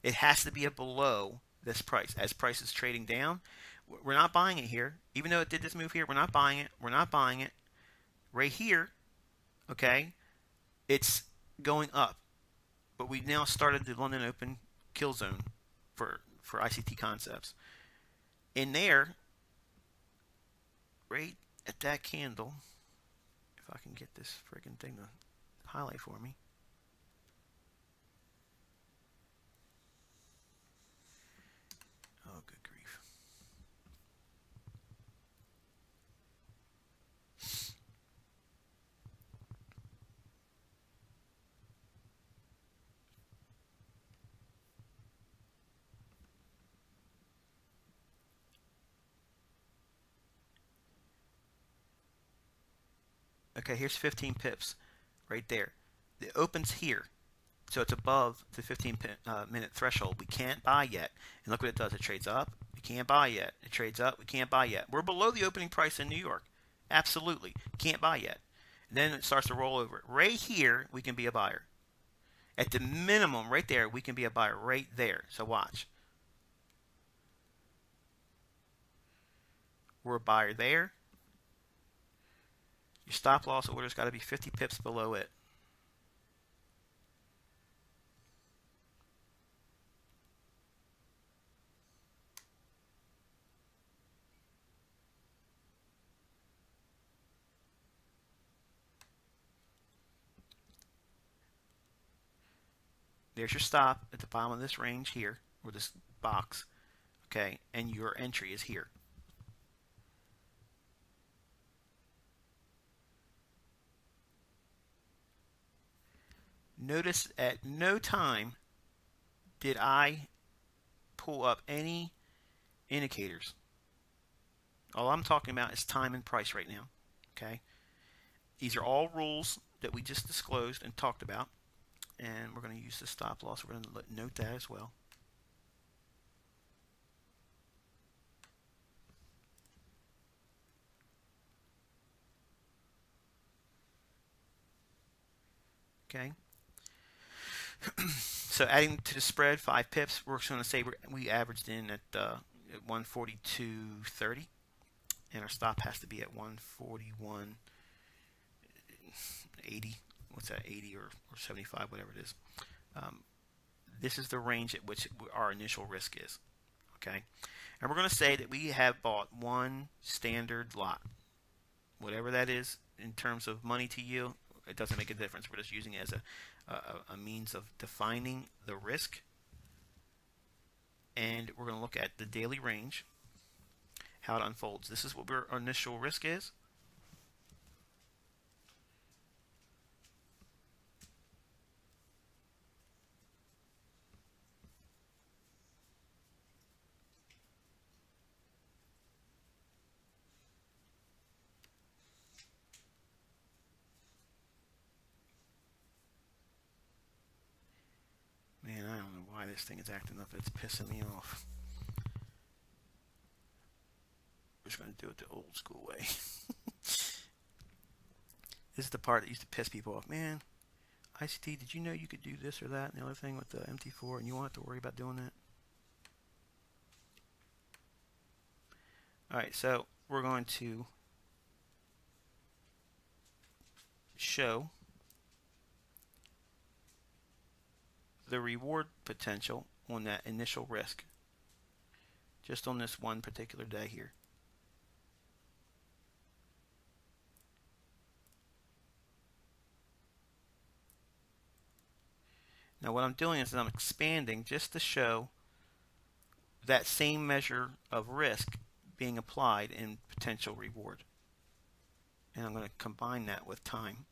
it has to be below this price. As price is trading down, we're not buying it here. Even though it did this move here, we're not buying it. We're not buying it. Right here, okay, it's going up. But we now started the London Open kill zone for ICT Concepts. In there, right at that candle, if I can get this friggin' thing to highlight for me. Oh, good grief. Okay, here's 15 pips right there. It opens here, so it's above the 15-minute threshold. We can't buy yet. And look what it does. It trades up. We can't buy yet. It trades up. We can't buy yet. We're below the opening price in New York. Absolutely. Can't buy yet. And then it starts to roll over. Right here, we can be a buyer. At the minimum, right there, we can be a buyer right there. So watch. We're a buyer there. Your stop loss order's got to be 50 pips below it. There's your stop at the bottom of this range here, or this box, okay, and your entry is here. Notice at no time did I pull up any indicators. All I'm talking about is time and price right now, okay? These are all rules that we just disclosed and talked about. And we're going to use the stop loss. We're going to note that as well. Okay. So adding to the spread 5 pips, we're going to say we averaged in at 142.30, and our stop has to be at 141.80. What's that, 80 or 75, whatever it is. This is the range at which our initial risk is. Okay, and we're going to say that we have bought one standard lot, whatever that is in terms of money to yield. It doesn't make a difference. We're just using it as a means of defining the risk. And we're going to look at the daily range, how it unfolds. This is what our initial risk is. Man, I don't know why this thing is acting up. It's pissing me off. We're just going to do it the old school way. This is the part that used to piss people off. Man, ICT, did you know you could do this or that and the other thing with the MT4 and you won't have to worry about doing that? Alright, so we're going to show the reward potential on that initial risk, just on this one particular day here. Now what I'm doing is I'm expanding just to show that same measure of risk being applied in potential reward. And I'm going to combine that with time.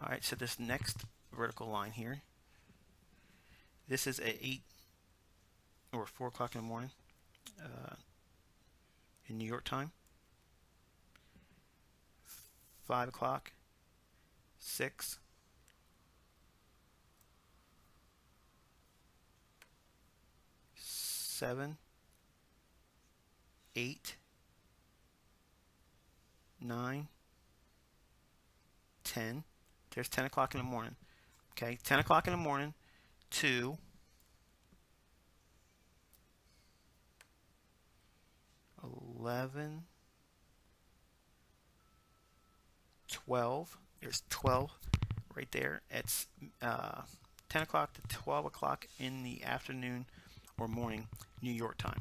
Alright, so this next vertical line here, this is at 8 or 4 o'clock in the morning in New York time. 5 o'clock, 6, 7, 8, 9, 10. There's 10 o'clock in the morning. Okay, 10 o'clock in the morning to 11, 12. There's 12 right there. It's 10 o'clock to 12 o'clock in the afternoon or morning New York time.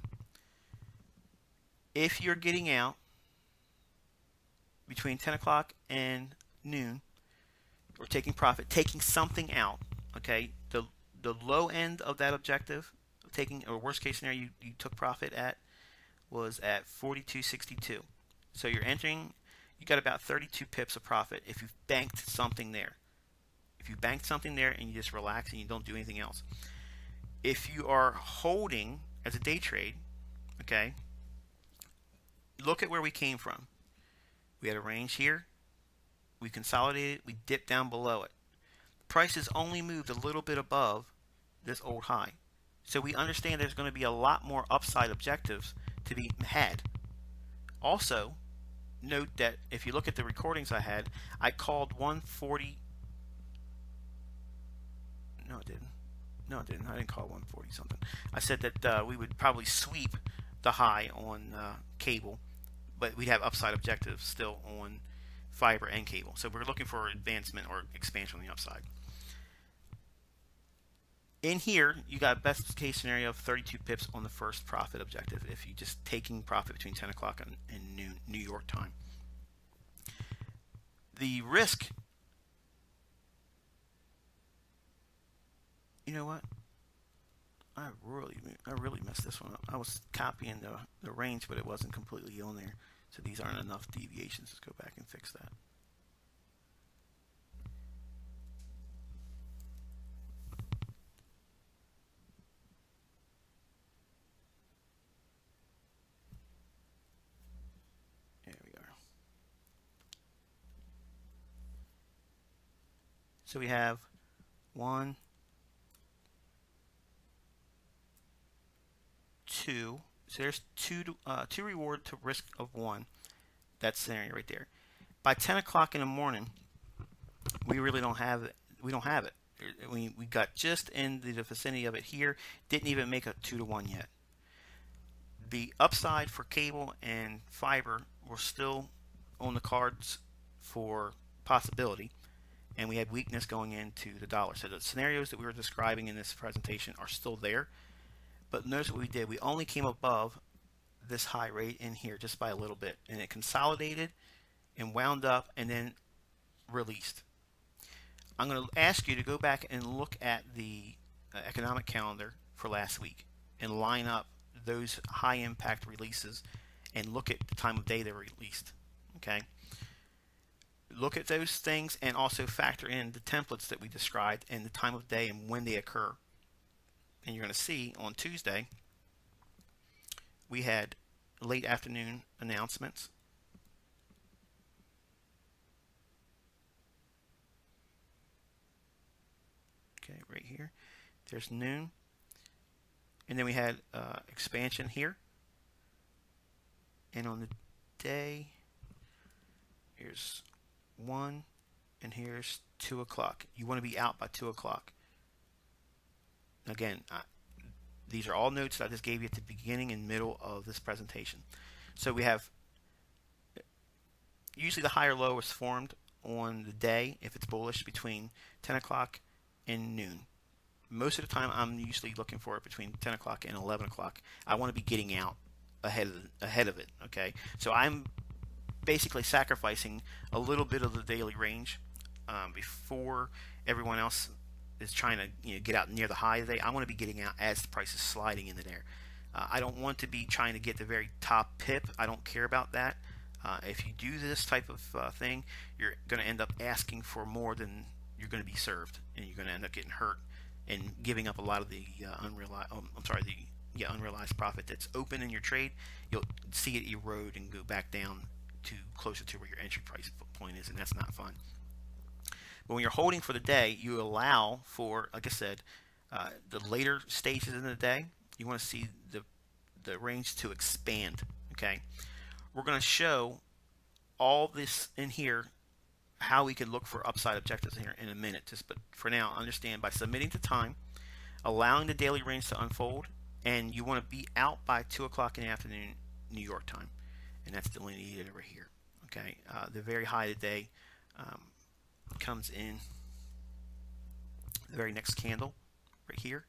If you're getting out between 10 o'clock and noon, or taking profit, taking something out, okay, the low end of that objective, taking, or worst case scenario you took profit at, was at 42.62. So you're entering, you got about 32 pips of profit if you've banked something there. If you banked something there and you just relax and you don't do anything else. If you are holding as a day trade, okay, look at where we came from. We had a range here. We consolidated, we dipped down below it. Prices only moved a little bit above this old high. So we understand there's going to be a lot more upside objectives to be had. Also, note that if you look at the recordings I had, I called 140. No, I didn't. No, I didn't. I didn't call 140 something. I said that we would probably sweep the high on cable, but we'd have upside objectives still on fiber and cable. So we're looking for advancement or expansion on the upside. In here, you got best case scenario of 32 pips on the first profit objective if you just taking profit between 10 o'clock and noon New York time. The risk, you know what? I really messed this one up. I was copying the range, but it wasn't completely on there. So these aren't enough deviations. Let's go back and fix that. There we are. So we have 1, 2. So there's two reward to risk of 1. That scenario right there. By 10 o'clock in the morning, we really don't have it. We don't have it. We got just in the vicinity of it here. Didn't even make a 2-to-1 yet. The upside for cable and fiber were still on the cards for possibility, and we had weakness going into the dollar. So the scenarios that we were describing in this presentation are still there. But notice what we did. We only came above this high rate in here just by a little bit, and it consolidated and wound up and then released. I'm going to ask you to go back and look at the economic calendar for last week and line up those high impact releases and look at the time of day they were released. Okay, look at those things and also factor in the templates that we described and the time of day and when they occur. And you're going to see on Tuesday we had late afternoon announcements. Okay, right here. There's noon. And then we had expansion here. And on the day, here's 1 and here's 2 o'clock. You want to be out by 2 o'clock. Again, these are all notes that I just gave you at the beginning and middle of this presentation. So we have, usually the high or low is formed on the day, if it's bullish, between 10 o'clock and noon. Most of the time I'm usually looking for it between 10 o'clock and 11 o'clock. I want to be getting out ahead of it. Okay, so I'm basically sacrificing a little bit of the daily range before everyone else is trying to get out near the high today, I want to be getting out as the price is sliding into there. I don't want to be trying to get the very top pip. I don't care about that. If you do this type of thing, you're going to end up asking for more than you're going to be served, and you're going to end up getting hurt and giving up a lot of the unrealized profit that's open in your trade. You'll see it erode and go back down to closer to where your entry price point is, and that's not fun. But when you're holding for the day, you allow for, like I said, the later stages in the day. You want to see the range to expand. Okay, we're going to show all this in here, how we can look for upside objectives in here in a minute. But for now, understand by submitting to time, allowing the daily range to unfold, and you want to be out by 2 o'clock in the afternoon New York time, and that's delineated over here. Okay, the very high of the day comes in the very next candle right here,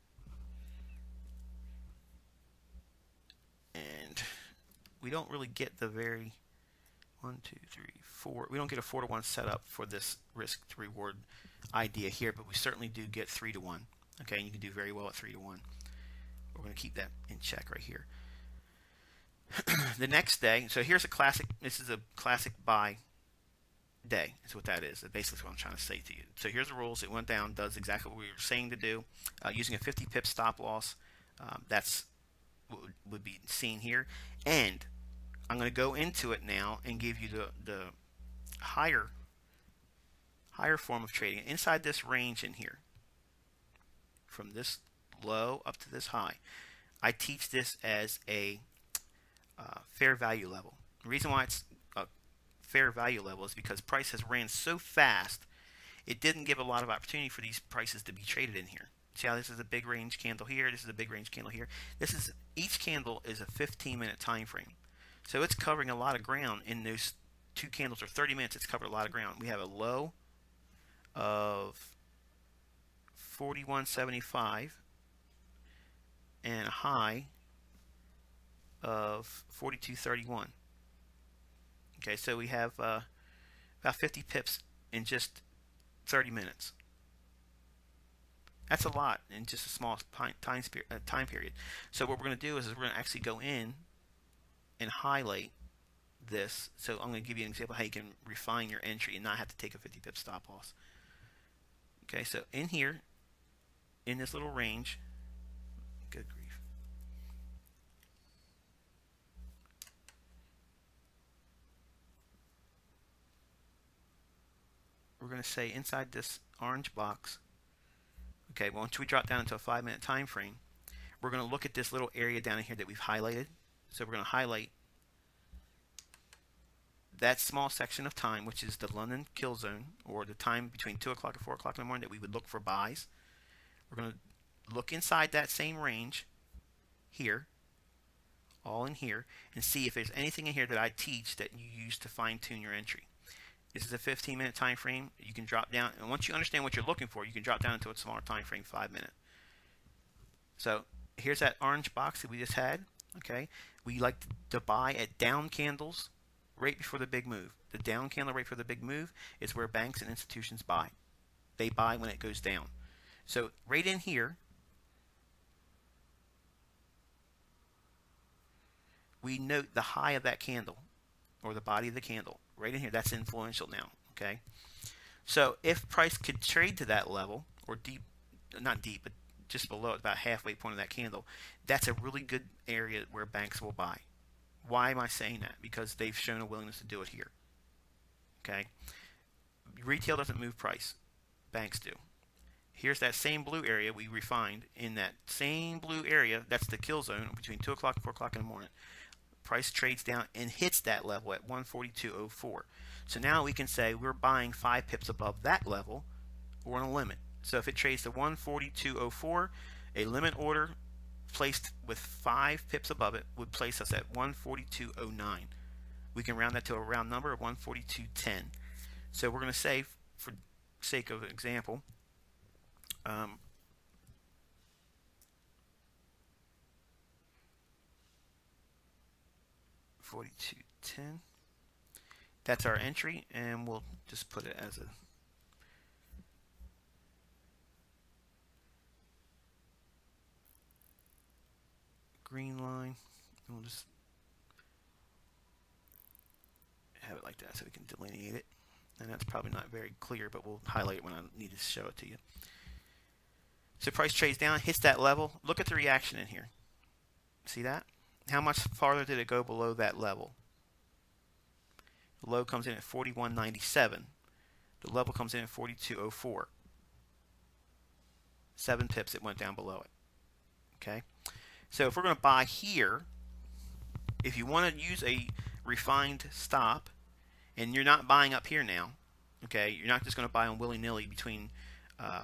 and we don't really get the very 1, 2, 3, 4. We don't get a 4-to-1 setup for this risk to reward idea here, but we certainly do get 3-to-1. Okay, and you can do very well at 3-to-1. We're going to keep that in check right here. The next day, so here's a classic. This is a classic buy day. That's what that is. That's basically what I'm trying to say to you. So here's the rules. It went down, does exactly what we were saying to do, using a 50 pip stop loss. That's what would be seen here, and I'm going to go into it now and give you the higher form of trading inside this range in here, from this low up to this high. I teach this as a fair value level. The reason why it's a fair value level is because price has ran so fast, it didn't give a lot of opportunity for these prices to be traded in here. See how this is a big range candle here, this is a big range candle here. Each candle is a 15-minute time frame. So it's covering a lot of ground in those 2 candles, or 30 minutes. It's covered a lot of ground. We have a low of 41.75 and a high of 42.31. Okay, so we have about 50 pips in just 30 minutes. That's a lot in just a small time period. So what we're going to do is we're going to actually go in and highlight this. So I'm going to give you an example of how you can refine your entry and not have to take a 50 pip stop loss. Okay, so in here, in this little range, good grief. We're going to say inside this orange box, okay, once we drop down into a 5-minute time frame, we're going to look at this little area down in here that we've highlighted. So we're going to highlight that small section of time, which is the London kill zone, or the time between 2 o'clock and 4 o'clock in the morning that we would look for buys. We're going to look inside that same range here, all in here, and see if there's anything in here that I teach that you use to fine-tune your entry. This is a 15-minute time frame. You can drop down, and once you understand what you're looking for, you can drop down into a smaller time frame, 5-minute. So here's that orange box that we just had. Okay, we like to buy at down candles right before the big move. The down candle right before the big move is where banks and institutions buy. They buy when it goes down. So right in here, we note the high of that candle, or the body of the candle. Right in here, that's influential now. Okay, so if price could trade to that level, or deep, not deep, but just below it, about halfway point of that candle, that's a really good area where banks will buy. Why am I saying that? Because they've shown a willingness to do it here. Okay, retail doesn't move price, banks do. Here's that same blue area we refined. In that same blue area, that's the kill zone between 2 o'clock and 4 o'clock in the morning. Price trades down and hits that level at 142.04. So now we can say we're buying 5 pips above that level, or on a limit. So if it trades to 142.04, a limit order placed with 5 pips above it would place us at 142.09. We can round that to a round number of 142.10. So we're going to say, for sake of example, 42.10. That's our entry, and we'll just put it as a green line. We'll just have it like that so we can delineate it. And that's probably not very clear, but we'll highlight it when I need to show it to you. So price trades down, hits that level. Look at the reaction in here. See that? How much farther did it go below that level? The low comes in at 41.97. The level comes in at 42.04. 7 pips it went down below it. Okay? So if we're going to buy here, if you want to use a refined stop, and you're not buying up here now, okay? You're not just going to buy on willy-nilly between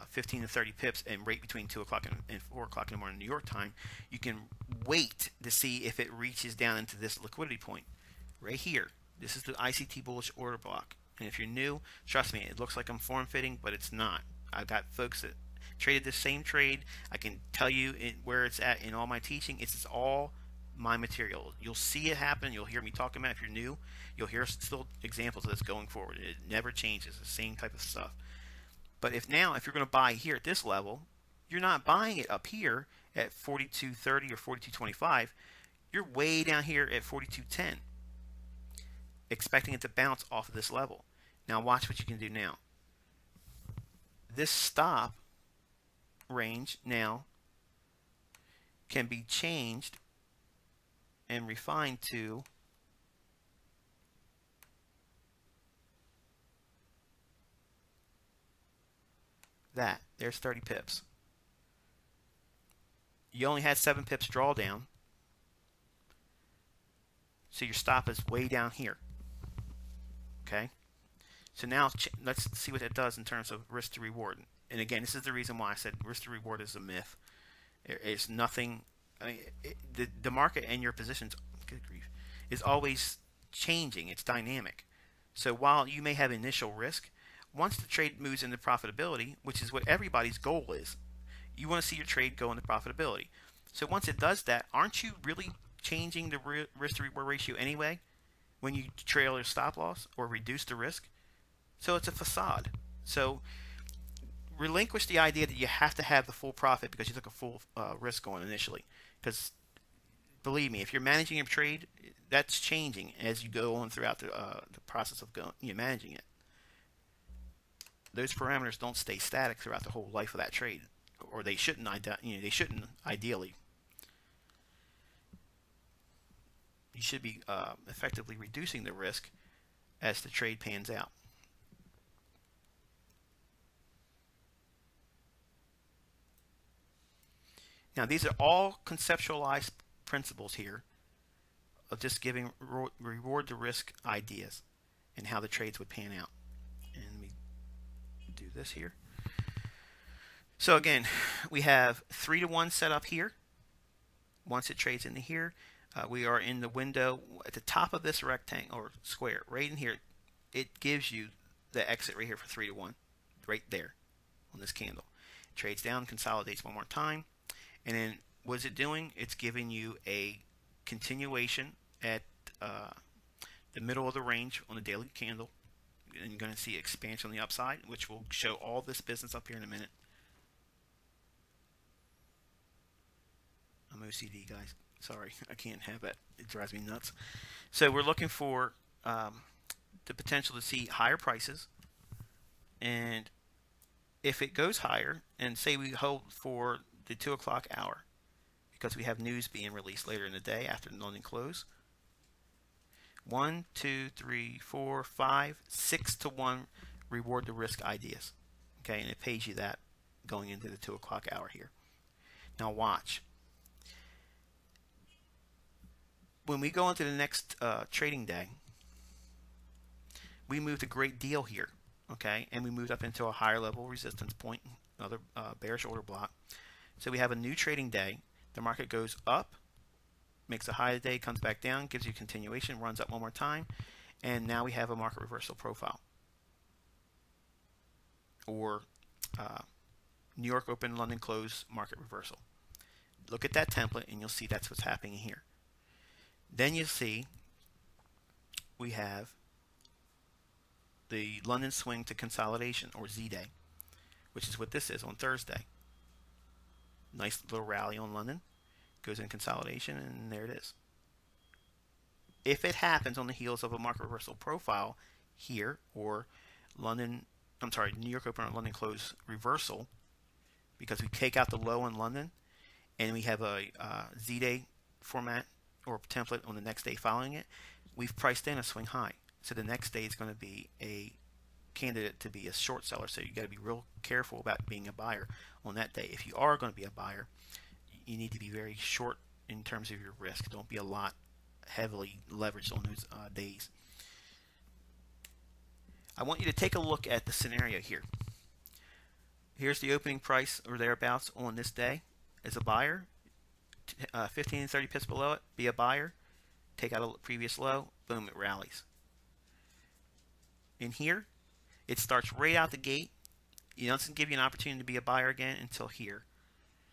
15 to 30 pips and rate between 2 o'clock and 4 o'clock in the morning New York time. You can wait to see if it reaches down into this liquidity point right here. This is the ICT bullish order block. And if you're new, trust me, it looks like I'm form fitting, but it's not. I've got folks that traded the same trade. I can tell you where it's at in all my teaching. It's all my material. You'll see it happen. You'll hear me talking about it. If you're new, you'll hear still examples of this going forward. It never changes. The same type of stuff. But if you're going to buy here at this level, you're not buying it up here at 42.30 or 42.25. You're way down here at 42.10, expecting it to bounce off of this level. Now watch what you can do now. This stop range now can be changed and refined to that. There's 30 pips. You only had 7 pips drawdown, so your stop is way down here. Okay, so now let's see what it does in terms of risk to reward. And again, this is the reason why I said risk to reward is a myth. It's nothing. I mean, the market and your positions, good grief, is always changing. It's dynamic. So while you may have initial risk, once the trade moves into profitability, which is what everybody's goal is, you want to see your trade go into profitability. So once it does that, aren't you really changing the risk to reward ratio anyway when you trail your stop loss or reduce the risk? So it's a facade. So relinquish the idea that you have to have the full profit because you took a full risk on initially. Because believe me, if you're managing your trade, that's changing as you go on throughout the process of managing it. Those parameters don't stay static throughout the whole life of that trade, or they shouldn't. They shouldn't ideally. You should be effectively reducing the risk as the trade pans out. Now, these are all conceptualized principles here of just giving reward to risk ideas and how the trades would pan out. And let me do this here. So again, we have 3-to-1 set up here. Once it trades into here, we are in the window at the top of this rectangle or square, right in here. It gives you the exit right here for 3-to-1, right there on this candle. It trades down, consolidates one more time. And then what is it doing? It's giving you a continuation at the middle of the range on the daily candle. And you're going to see expansion on the upside, which will show all this business up here in a minute. I'm OCD, guys. Sorry, I can't have that. It drives me nuts. So we're looking for the potential to see higher prices. And if it goes higher, and say we hold for the 2 o'clock hour, because we have news being released later in the day after the London close. 1, 2, 3, 4, 5, 6-to-1 reward to risk ideas. Okay, and it pays you that going into the 2 o'clock hour here. Now watch. When we go into the next trading day, we moved a great deal here. Okay, and we moved up into a higher level resistance point, another bearish order block. So we have a new trading day. The market goes up, makes a high today, comes back down, gives you continuation, runs up one more time, and now we have a market reversal profile. Or New York open, London close, market reversal. Look at that template and you'll see that's what's happening here. Then you see we have the London swing to consolidation, or Z-Day, which is what this is on Thursday. Nice little rally on London. goes in consolidation, and there it is. If it happens on the heels of a market reversal profile here, or New York open or London close reversal, because we take out the low in London and we have a Z-Day format or template on the next day following it, we've priced in a swing high. So the next day is going to be a candidate to be a short seller. So you got to be real careful about being a buyer on that day. If you are going to be a buyer, you need to be very short in terms of your risk. Don't be a lot heavily leveraged on those days. I want you to take a look at the scenario here. Here's the opening price or thereabouts on this day. As a buyer, 15 and 30 pips below it, be a buyer, take out a previous low, boom, it rallies. In here, it starts right out the gate. It doesn't give you an opportunity to be a buyer again until here.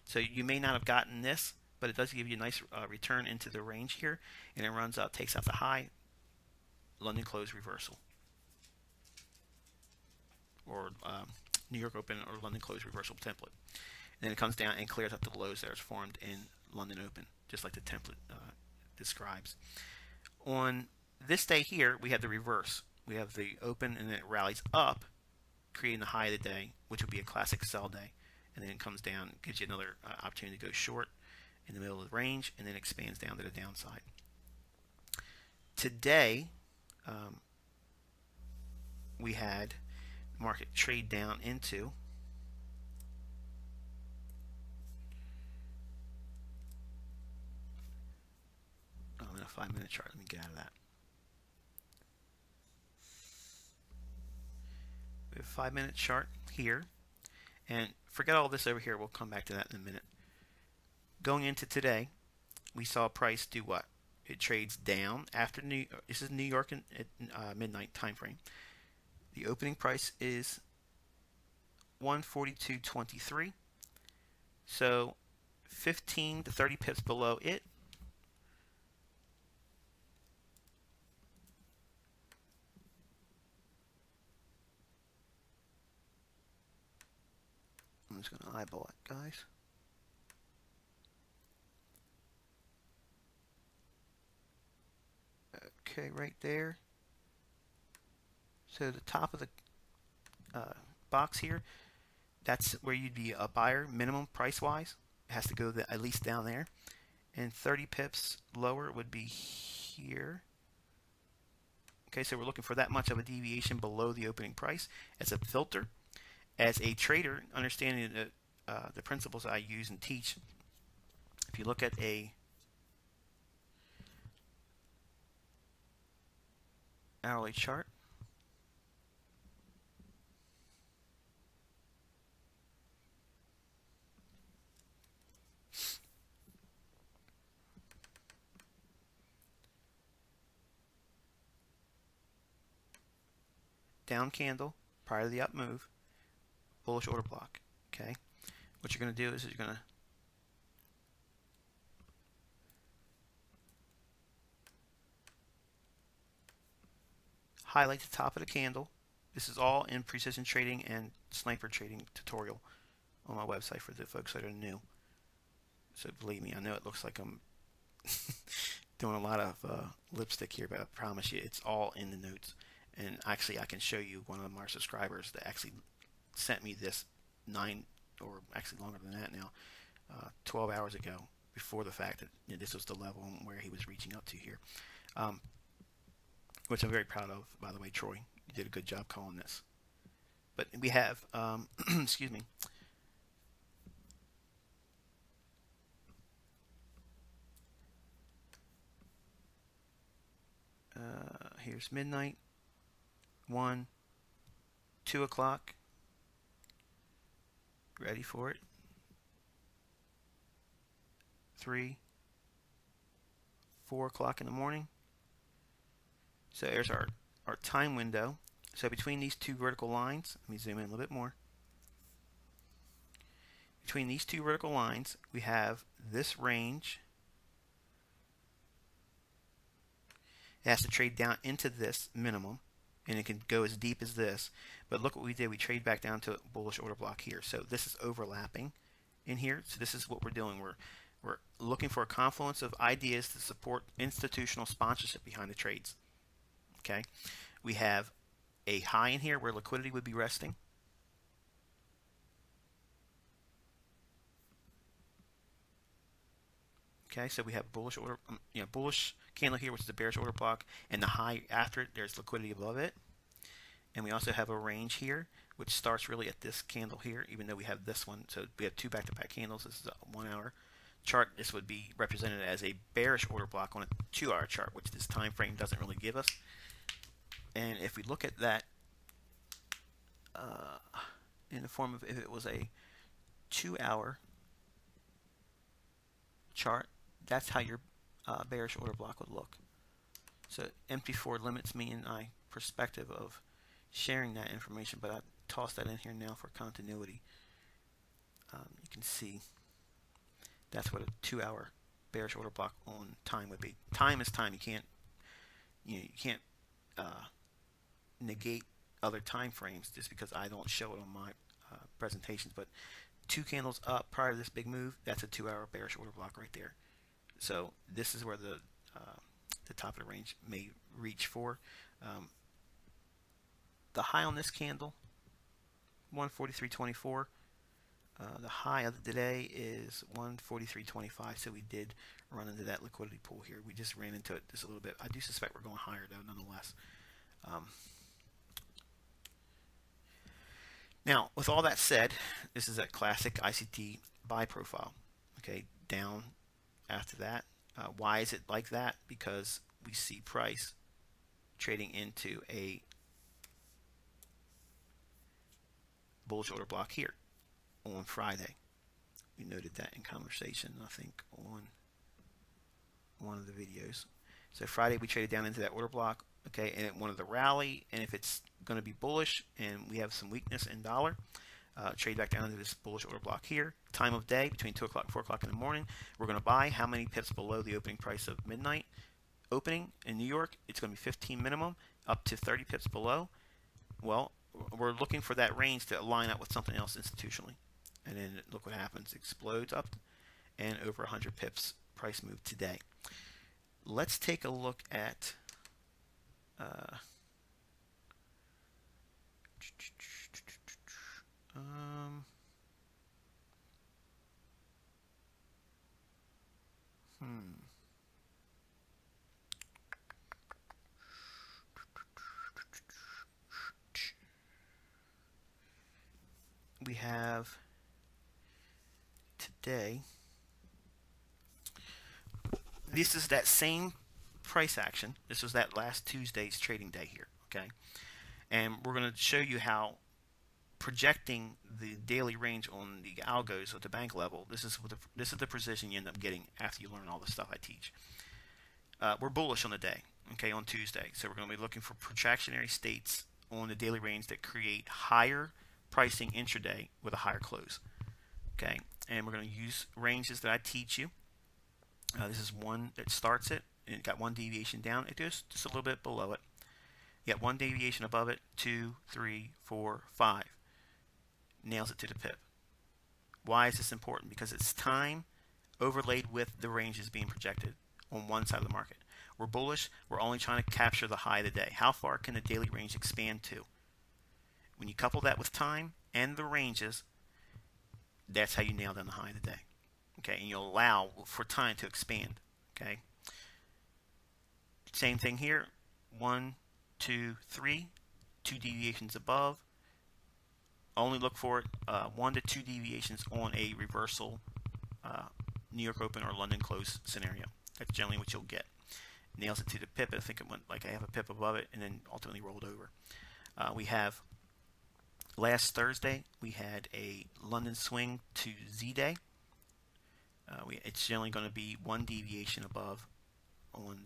So you may not have gotten this, but it does give you a nice return into the range here, and it runs out, takes out the high, London close reversal, or New York open or London close reversal template. And then it comes down and clears up the lows that are formed in London open, just like the template describes. On this day here, we have the reverse. We have the open, and then it rallies up, creating the high of the day, which would be a classic sell day. And then it comes down, gives you another opportunity to go short in the middle of the range, and then expands down to the downside. Today, we had market trade down into in a 5-minute chart. Let me get out of that. We have a 5-minute chart here, and forget all this over here. We'll come back to that in a minute. Going into today, we saw price do what? It trades down after this is New York at midnight time frame. The opening price is 142.23, so 15 to 30 pips below it. I'm just going to eyeball it, guys. Okay, right there. So the top of the box here, that's where you'd be a buyer minimum price wise. It has to go at least down there. And 30 pips lower would be here. Okay, so we're looking for that much of a deviation below the opening price as a filter. As a trader, understanding the principles I use and teach, if you look at a hourly chart, down candle prior to the up move, bullish order block. Okay, what you're going to do is you're going to highlight the top of the candle. This is all in precision trading and sniper trading tutorial on my website for the folks that are new. So believe me, I know it looks like I'm doing a lot of lipstick here, but I promise you it's all in the notes. And actually I can show you one of our subscribers that actually sent me this 9, or actually longer than that now, 12 hours ago, before the fact that this was the level where he was reaching up to here. Which I'm very proud of, by the way, Troy. You did a good job calling this. But we have, excuse me, here's midnight, 1, 2 o'clock, ready for it, 3, 4 o'clock in the morning. So there's our time window. So between these two vertical lines, let me zoom in a little bit more. Between these two vertical lines, we have this range. It has to trade down into this minimum, and it can go as deep as this. But look what we did. We trade back down to a bullish order block here. So this is overlapping in here. So this is what we're doing. We're We're looking for a confluence of ideas to support institutional sponsorship behind the trades. Okay, we have a high in here where liquidity would be resting. Okay, so we have bullish order, bullish candle here, which is the bearish order block, and the high after it, there's liquidity above it. And we also have a range here, which starts really at this candle here, even though we have this one. So we have two back-to-back candles. This is a 1 hour chart. This would be represented as a bearish order block on a 2 hour chart, which this time frame doesn't really give us. And if we look at that in the form of, if it was a 2 hour chart, that's how your bearish order block would look. So MT4 limits me in my perspective of sharing that information, but I toss that in here now for continuity. You can see that's what a 2 hour bearish order block on time would be. Time is time. You can't negate other time frames just because I don't show it on my presentations. But 2 candles up prior to this big move, that's a 2 hour bearish order block right there. So this is where the top of the range may reach for. The high on this candle, 143.24. The high of the day is 143.25. So we did run into that liquidity pool here. We just ran into it just a little bit. I do suspect we're going higher though, nonetheless. Now, with all that said, this is a classic ICT buy profile. Okay, down after that. Why is it like that? Because we see price trading into a bullish order block here on Friday. We noted that in conversation, I think, on one of the videos. So Friday we traded down into that order block, okay, and it wanted to rally, and if it's going to be bullish and we have some weakness in dollar, trade back down into this bullish order block here. Time of day between 2 o'clock and 4 o'clock in the morning. We're going to buy how many pips below the opening price of midnight. Opening in New York, it's going to be 15 minimum, up to 30 pips below. Well, we're looking for that range to line up with something else institutionally. And then look what happens. It explodes up and over 100 pips price move today. Let's take a look at we have today, this is that same price action. This was that last Tuesday's trading day here, okay? And we're going to show you how projecting the daily range on the algos at the bank level, this is the precision you end up getting after you learn all the stuff I teach. We're bullish on the day, okay, on Tuesday. So we're going to be looking for protractionary states on the daily range that create higher pricing intraday with a higher close, okay? And we're going to use ranges that I teach you. This is one that starts it, and it got one deviation down. It goes just a little bit below it. You got one deviation above it, 2, 3, 4, 5. Nails it to the pip. Why is this important? Because it's time overlaid with the ranges being projected on one side of the market. We're bullish. We're only trying to capture the high of the day. How far can the daily range expand to? When you couple that with time and the ranges, that's how you nail down the high of the day. Okay, and you'll allow for time to expand. Okay. Same thing here. 1, 2, 3, 2 deviations above. Only look for it 1 to 2 deviations on a reversal New York open or London close scenario. That's generally what you'll get. Nails it to the pip. I think it went like I have a pip above it and then ultimately rolled over. We have last Thursday we had a London swing to Z day. It's generally going to be 1 deviation above on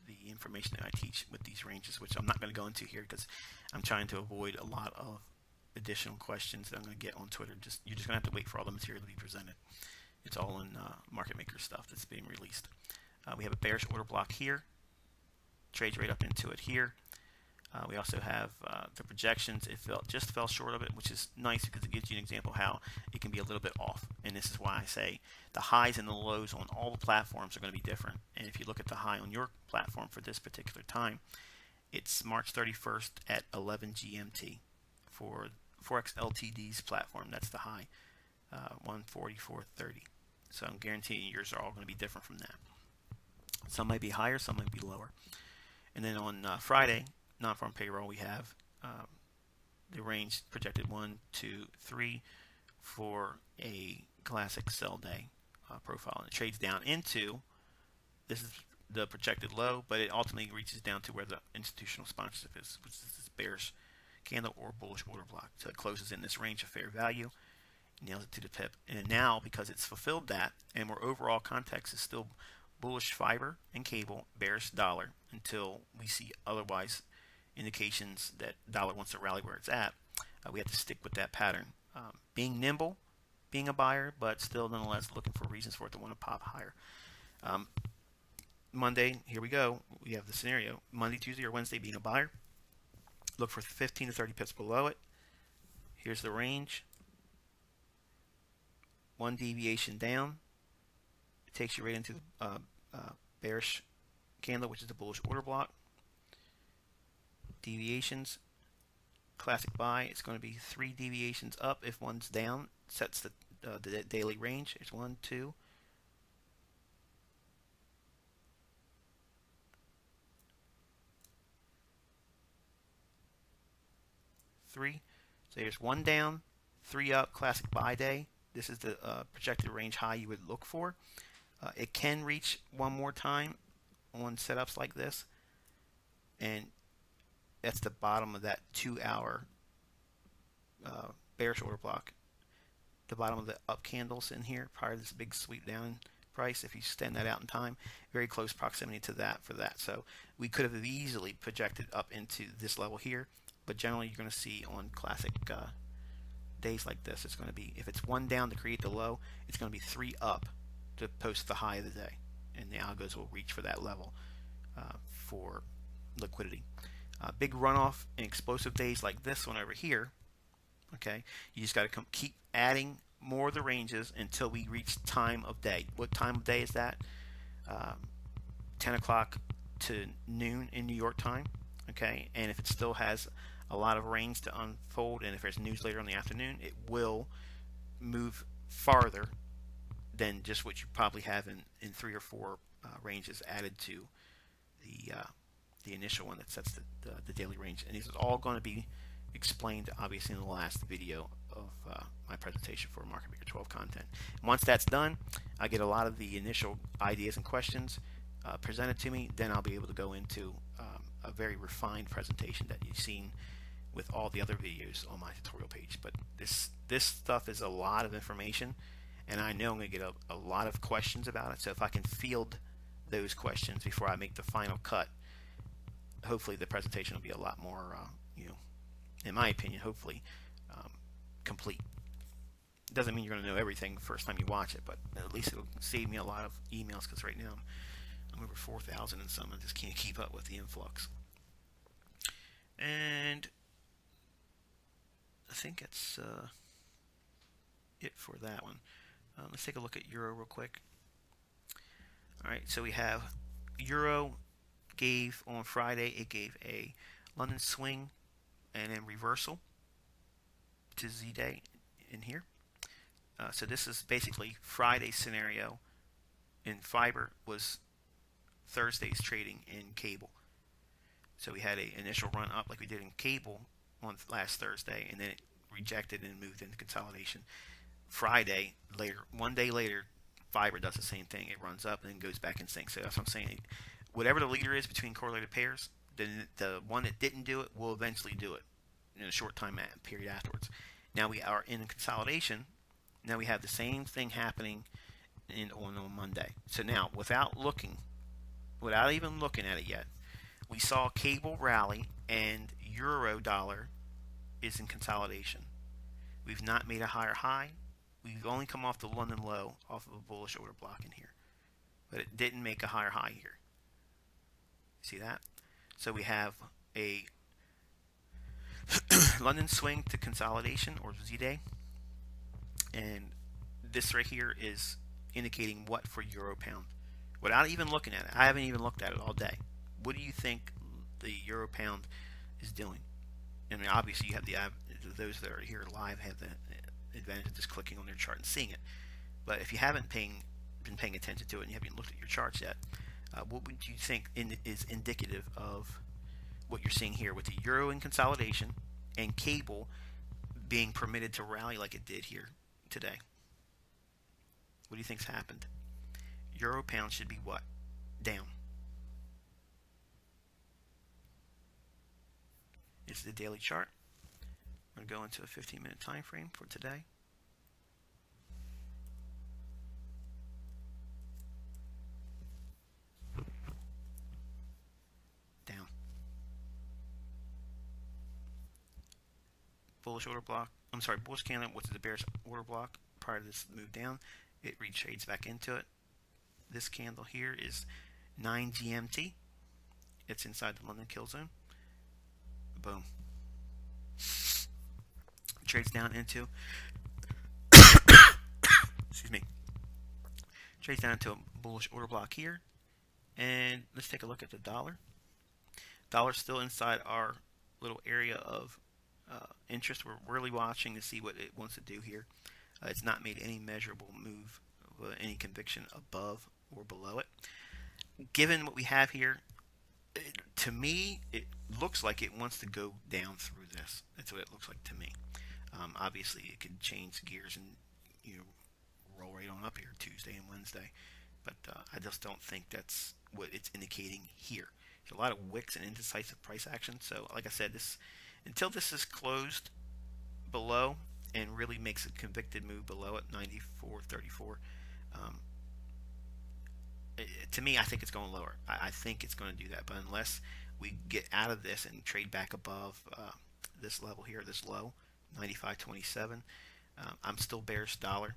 the information that I teach with these ranges, which I'm not going to go into here because I'm trying to avoid a lot of additional questions that I'm going to get on Twitter. You're just going to have to wait for all the material to be presented. It's all in market maker stuff that's being released. We have a bearish order block here. Trades right up into it here. We also have the projections. It just fell short of it, which is nice because it gives you an example how it can be a little bit off. And this is why I say the highs and the lows on all the platforms are going to be different. And if you look at the high on your platform for this particular time, it's March 31st at 11 GMT for Forex Ltd's platform. That's the high, 144.30. So I'm guaranteeing yours are all going to be different from that. Some might be higher, some might be lower. And then on Friday, non-farm payroll, we have the range projected 1, 2, 3 for a classic sell day profile. And it trades down into, this is the projected low, but it ultimately reaches down to where the institutional sponsorship is, which is this bearish candle or bullish order block. So it closes in this range of fair value, nails it to the pip. And now, because it's fulfilled that, and where overall context is still bullish fiber and cable, bearish dollar, until we see otherwise indications that dollar wants to rally where it's at, we have to stick with that pattern. Being nimble, being a buyer, but still nonetheless looking for reasons for it to want to pop higher. Monday, here we go. We have the scenario. Monday, Tuesday, or Wednesday being a buyer. Look for 15 to 30 pips below it. Here's the range. One deviation down. It takes you right into the bearish candle, which is the bullish order block. Deviations. Classic buy. It's going to be 3 deviations up. If one's down, sets the daily range. It's 1, 2. 3. So here's 1 down, 3 up, classic buy day. This is the projected range high you would look for. It can reach one more time on setups like this, and that's the bottom of that 2-hour bearish order block. The bottom of the up candles in here prior to this big sweep down price. If you extend that out in time, very close proximity to that for that. So we could have easily projected up into this level here. But generally, you're going to see on classic days like this, it's going to be, if it's 1 down to create the low, it's going to be 3 up to post the high of the day. And the algos will reach for that level for liquidity. Big runoff and explosive days like this one over here, okay, you just got to keep adding more of the ranges until we reach time of day. What time of day is that? 10 o'clock to noon in New York time. Okay, and if it still has a lot of range to unfold, and if there's news later in the afternoon, it will move farther than just what you probably have in 3 or 4 ranges added to the initial one that sets the daily range. And these are all going to be explained, obviously, in the last video of my presentation for Market Maker 12 content. And once that's done, I get a lot of the initial ideas and questions presented to me. Then I'll be able to go into a very refined presentation that you've seen with all the other videos on my tutorial page. But this stuff is a lot of information, and I know I'm going to get a lot of questions about it. So if I can field those questions before I make the final cut, hopefully the presentation will be a lot more, in my opinion, hopefully complete. It doesn't mean you're going to know everything the first time you watch it, but at least it'll save me a lot of emails, because right now I'm over 4,000 and some. I just can't keep up with the influx. And I think that's it for that one. Let's take a look at Euro real quick. Alright, so we have Euro gave on Friday, it gave a London swing and then reversal to Z-Day in here. So this is basically Friday's scenario in fiber was Thursday's trading in cable. So we had an initial run up like we did in cable on last Thursday, and then it rejected and moved into consolidation. Friday, later, 1 day later, fiber does the same thing. It runs up and then goes back and sinks. So that's what I'm saying. Whatever the leader is between correlated pairs, then the one that didn't do it will eventually do it in a short time period afterwards. Now we are in consolidation. Now we have the same thing happening on Monday. So now, without even looking at it yet, we saw cable rally and euro dollar is in consolidation. We've not made a higher high. We've only come off the London low off of a bullish order block in here, but it didn't make a higher high here. See that? So we have a London swing to consolidation, or Z-Day, and this right here is indicating what for euro pound without even looking at it. I haven't even looked at it all day. What do you think the euro pound is doing? I mean, obviously you have those that are here live have the advantage of just clicking on their chart and seeing it. But if you haven't been paying attention to it and you haven't looked at your charts yet, what would you think is indicative of what you're seeing here with the euro in consolidation and cable being permitted to rally like it did here today? What do you think's happened? Euro pound should be what? Down. This is the daily chart. I'm going to go into a 15-minute time frame for today. Down. Bullish order block. I'm sorry, bullish candle. What's the bearish order block prior to this move down? It retrades back into it. This candle here is 9 GMT. It's inside the London kill zone. Boom. Trades down into excuse me. Trades down into a bullish order block here. And let's take a look at the dollar. Dollar's still inside our little area of interest. We're really watching to see what it wants to do here. It's not made any measurable move, any conviction above or below it. Given what we have here, to me, it looks like it wants to go down through this. That's what it looks like to me. Obviously, it could change gears and roll right on up here Tuesday and Wednesday, but I just don't think that's what it's indicating here. There's a lot of wicks and indecisive price action. So, like I said, until this is closed below and really makes a convicted move below it, 94.34. To me, I think it's going lower. I think it's going to do that, but unless we get out of this and trade back above this level here, this low, 95.27, I'm still bearish dollar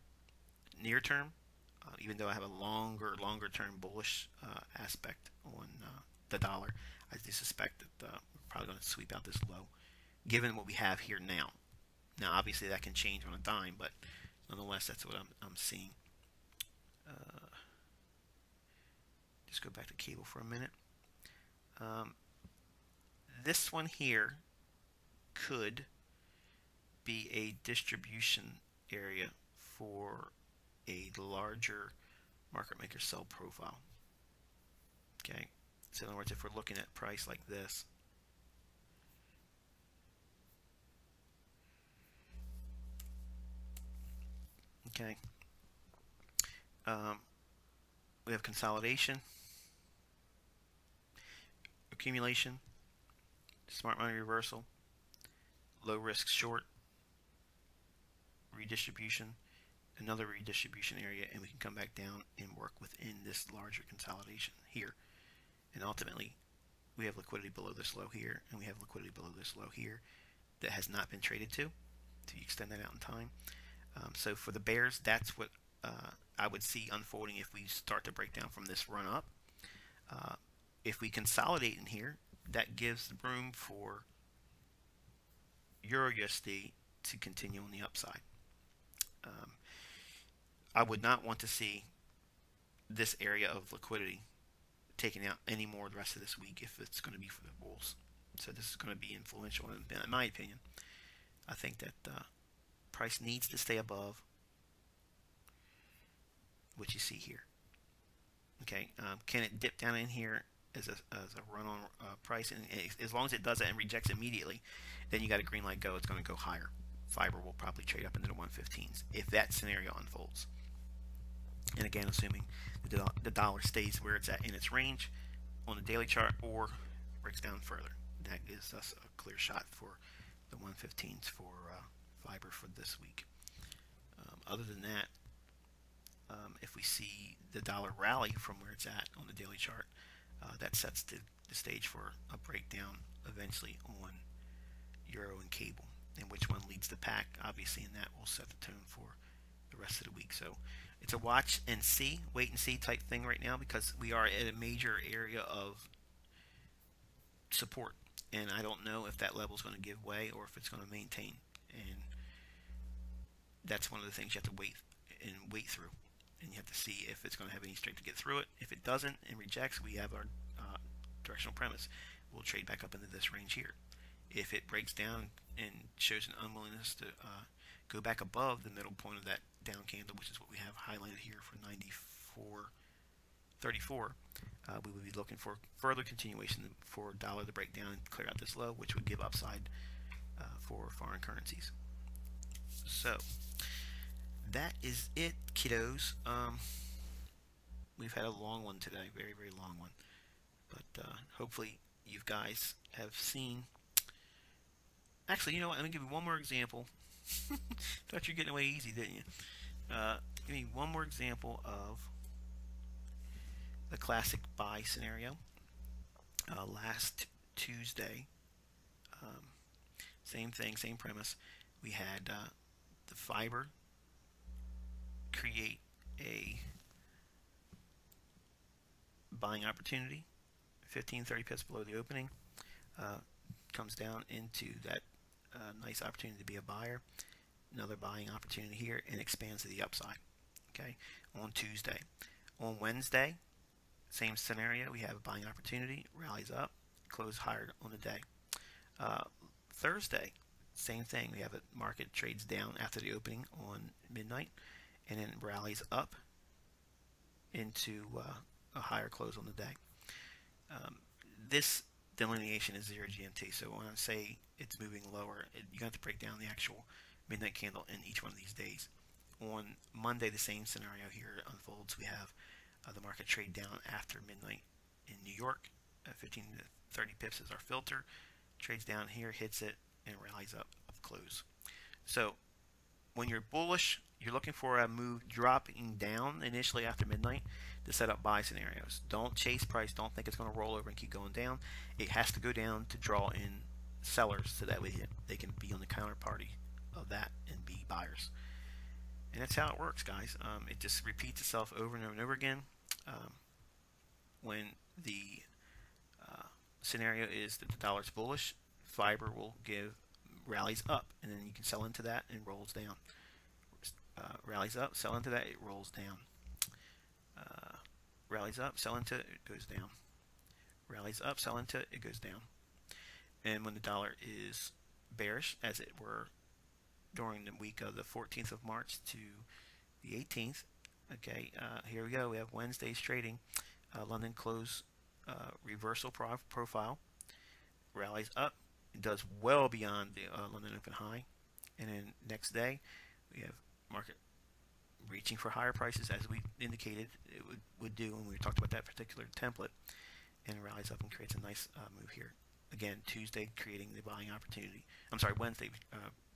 near term, even though I have a longer term bullish aspect on the dollar. I do suspect that we're probably going to sweep out this low, given what we have here now. Now, obviously, that can change on a dime, but nonetheless, that's what I'm seeing. Just go back to cable for a minute. This one here could be a distribution area for a larger market maker sell profile. Okay, so in other words, if we're looking at price like this, okay, we have consolidation, accumulation, smart money reversal, low risk short, redistribution, another redistribution area, and we can come back down and work within this larger consolidation here. And ultimately, we have liquidity below this low here, and we have liquidity below this low here that has not been traded to extend that out in time. So for the bears, that's what I would see unfolding if we start to break down from this run up. If we consolidate in here, that gives room for Euro USD to continue on the upside. I would not want to see this area of liquidity taken out any more the rest of this week if it's going to be for the bulls. So this is going to be influential in my opinion. I think that price needs to stay above what you see here. Okay, can it dip down in here as a run-on price? And as long as it does it and rejects immediately, then you got a green light go. It's going to go higher. Fiber will probably trade up into the 115s if that scenario unfolds. And again, assuming the dollar stays where it's at in its range on the daily chart or breaks down further. That gives us a clear shot for the 115s for fiber for this week. Other than that, if we see the dollar rally from where it's at on the daily chart, that sets the stage for a breakdown eventually on euro and cable, and which one leads the pack, obviously, and that will set the tone for the rest of the week. So it's a watch and see, wait and see type thing right now, because we are at a major area of support, and I don't know if that level is going to give way or if it's going to maintain. And that's one of the things you have to wait through, and you have to see if it's going to have any strength to get through it. If it doesn't and rejects, we have our directional premise. We'll trade back up into this range here. If it breaks down and shows an unwillingness to go back above the middle point of that down candle, which is what we have highlighted here for 94.34, we would be looking for further continuation for dollar to break down and clear out this low, which would give upside for foreign currencies. So that is it, kiddos. We've had a long one today, very, very long one. But hopefully you guys have seen. Actually, you know what? Let me give you one more example. Thought you were getting away easy, didn't you? Give me one more example of the classic buy scenario. Last Tuesday, same thing, same premise. We had the fiber create a buying opportunity, 15-30 pips below the opening, comes down into that nice opportunity to be a buyer, another buying opportunity here, and expands to the upside. Okay, on Tuesday. On Wednesday, same scenario. We have a buying opportunity, rallies up, close higher on the day. Thursday, same thing. We have a market trades down after the opening on midnight, and then rallies up into a higher close on the day. This delineation is 0 GMT, so when I say it's moving lower, you have to break down the actual midnight candle in each one of these days. On Monday, the same scenario here unfolds. We have the market trade down after midnight in New York. 15 to 30 pips is our filter. Trades down here, hits it, and rallies up close. So when you're bullish, you're looking for a move dropping down initially after midnight to set up buy scenarios. Don't chase price. Don't think it's going to roll over and keep going down. It has to go down to draw in sellers so that way they can be on the counterparty of that and be buyers. And that's how it works, guys. It just repeats itself over and over and over again. When the scenario is that the dollar's bullish, fiber will give rallies up, and then you can sell into that and rolls down. Rallies up, sell into that, it rolls down. Rallies up, sell into it, it goes down. Rallies up, sell into it, it goes down. And when the dollar is bearish, as it were during the week of the 14th of March to the 18th, okay, here we go. We have Wednesday's trading. London close reversal profile. Rallies up. It does well beyond the London open high. And then next day, we have market reaching for higher prices, as we indicated it would do when we talked about that particular template, and rallies up and creates a nice move here. Again, Tuesday creating the buying opportunity. I'm sorry, Wednesday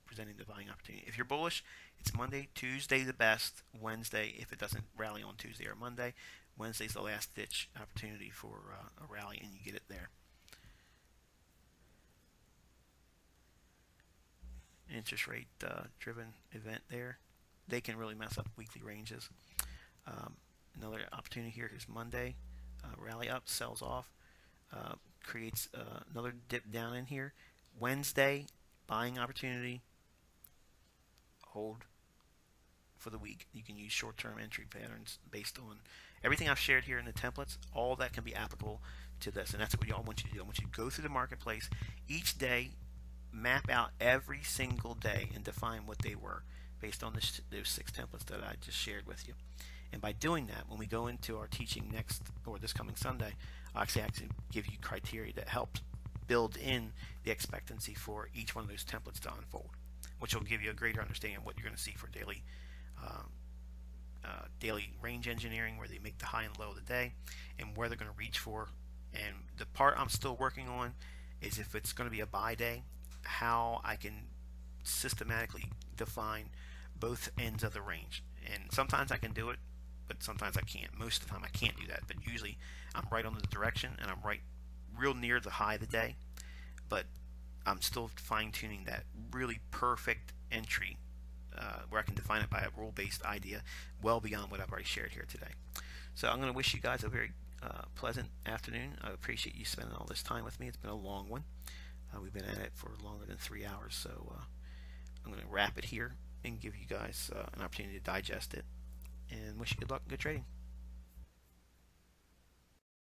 presenting the buying opportunity. If you're bullish, it's Monday, Tuesday the best, Wednesday if it doesn't rally on Tuesday or Monday. Wednesday's the last ditch opportunity for a rally, and you get it there. Interest rate driven event there. They can really mess up weekly ranges. Another opportunity here is Monday. Rally up, sells off, creates another dip down in here. Wednesday, buying opportunity, hold for the week. You can use short-term entry patterns based on everything I've shared here in the templates. All that can be applicable to this, and that's what I want you to do. I want you to go through the marketplace each day, map out every single day, and define what they were based on those 6 templates that I just shared with you. And by doing that, when we go into our teaching next or this coming Sunday, I'll actually give you criteria that helps build in the expectancy for each one of those templates to unfold, which will give you a greater understanding of what you're going to see for daily range engineering, where they make the high and low of the day and where they're going to reach for. And the part I'm still working on is if it's going to be a buy day, how I can systematically define both ends of the range. And sometimes I can do it, but sometimes I can't. Most of the time I can't do that, but usually I'm right on the direction and I'm right real near the high of the day, but I'm still fine-tuning that really perfect entry where I can define it by a rule-based idea well beyond what I've already shared here today. So I'm going to wish you guys a very pleasant afternoon. I appreciate you spending all this time with me. It's been a long one. We've been at it for longer than 3 hours, so I'm going to wrap it here and give you guys an opportunity to digest it. And wish you good luck and good trading.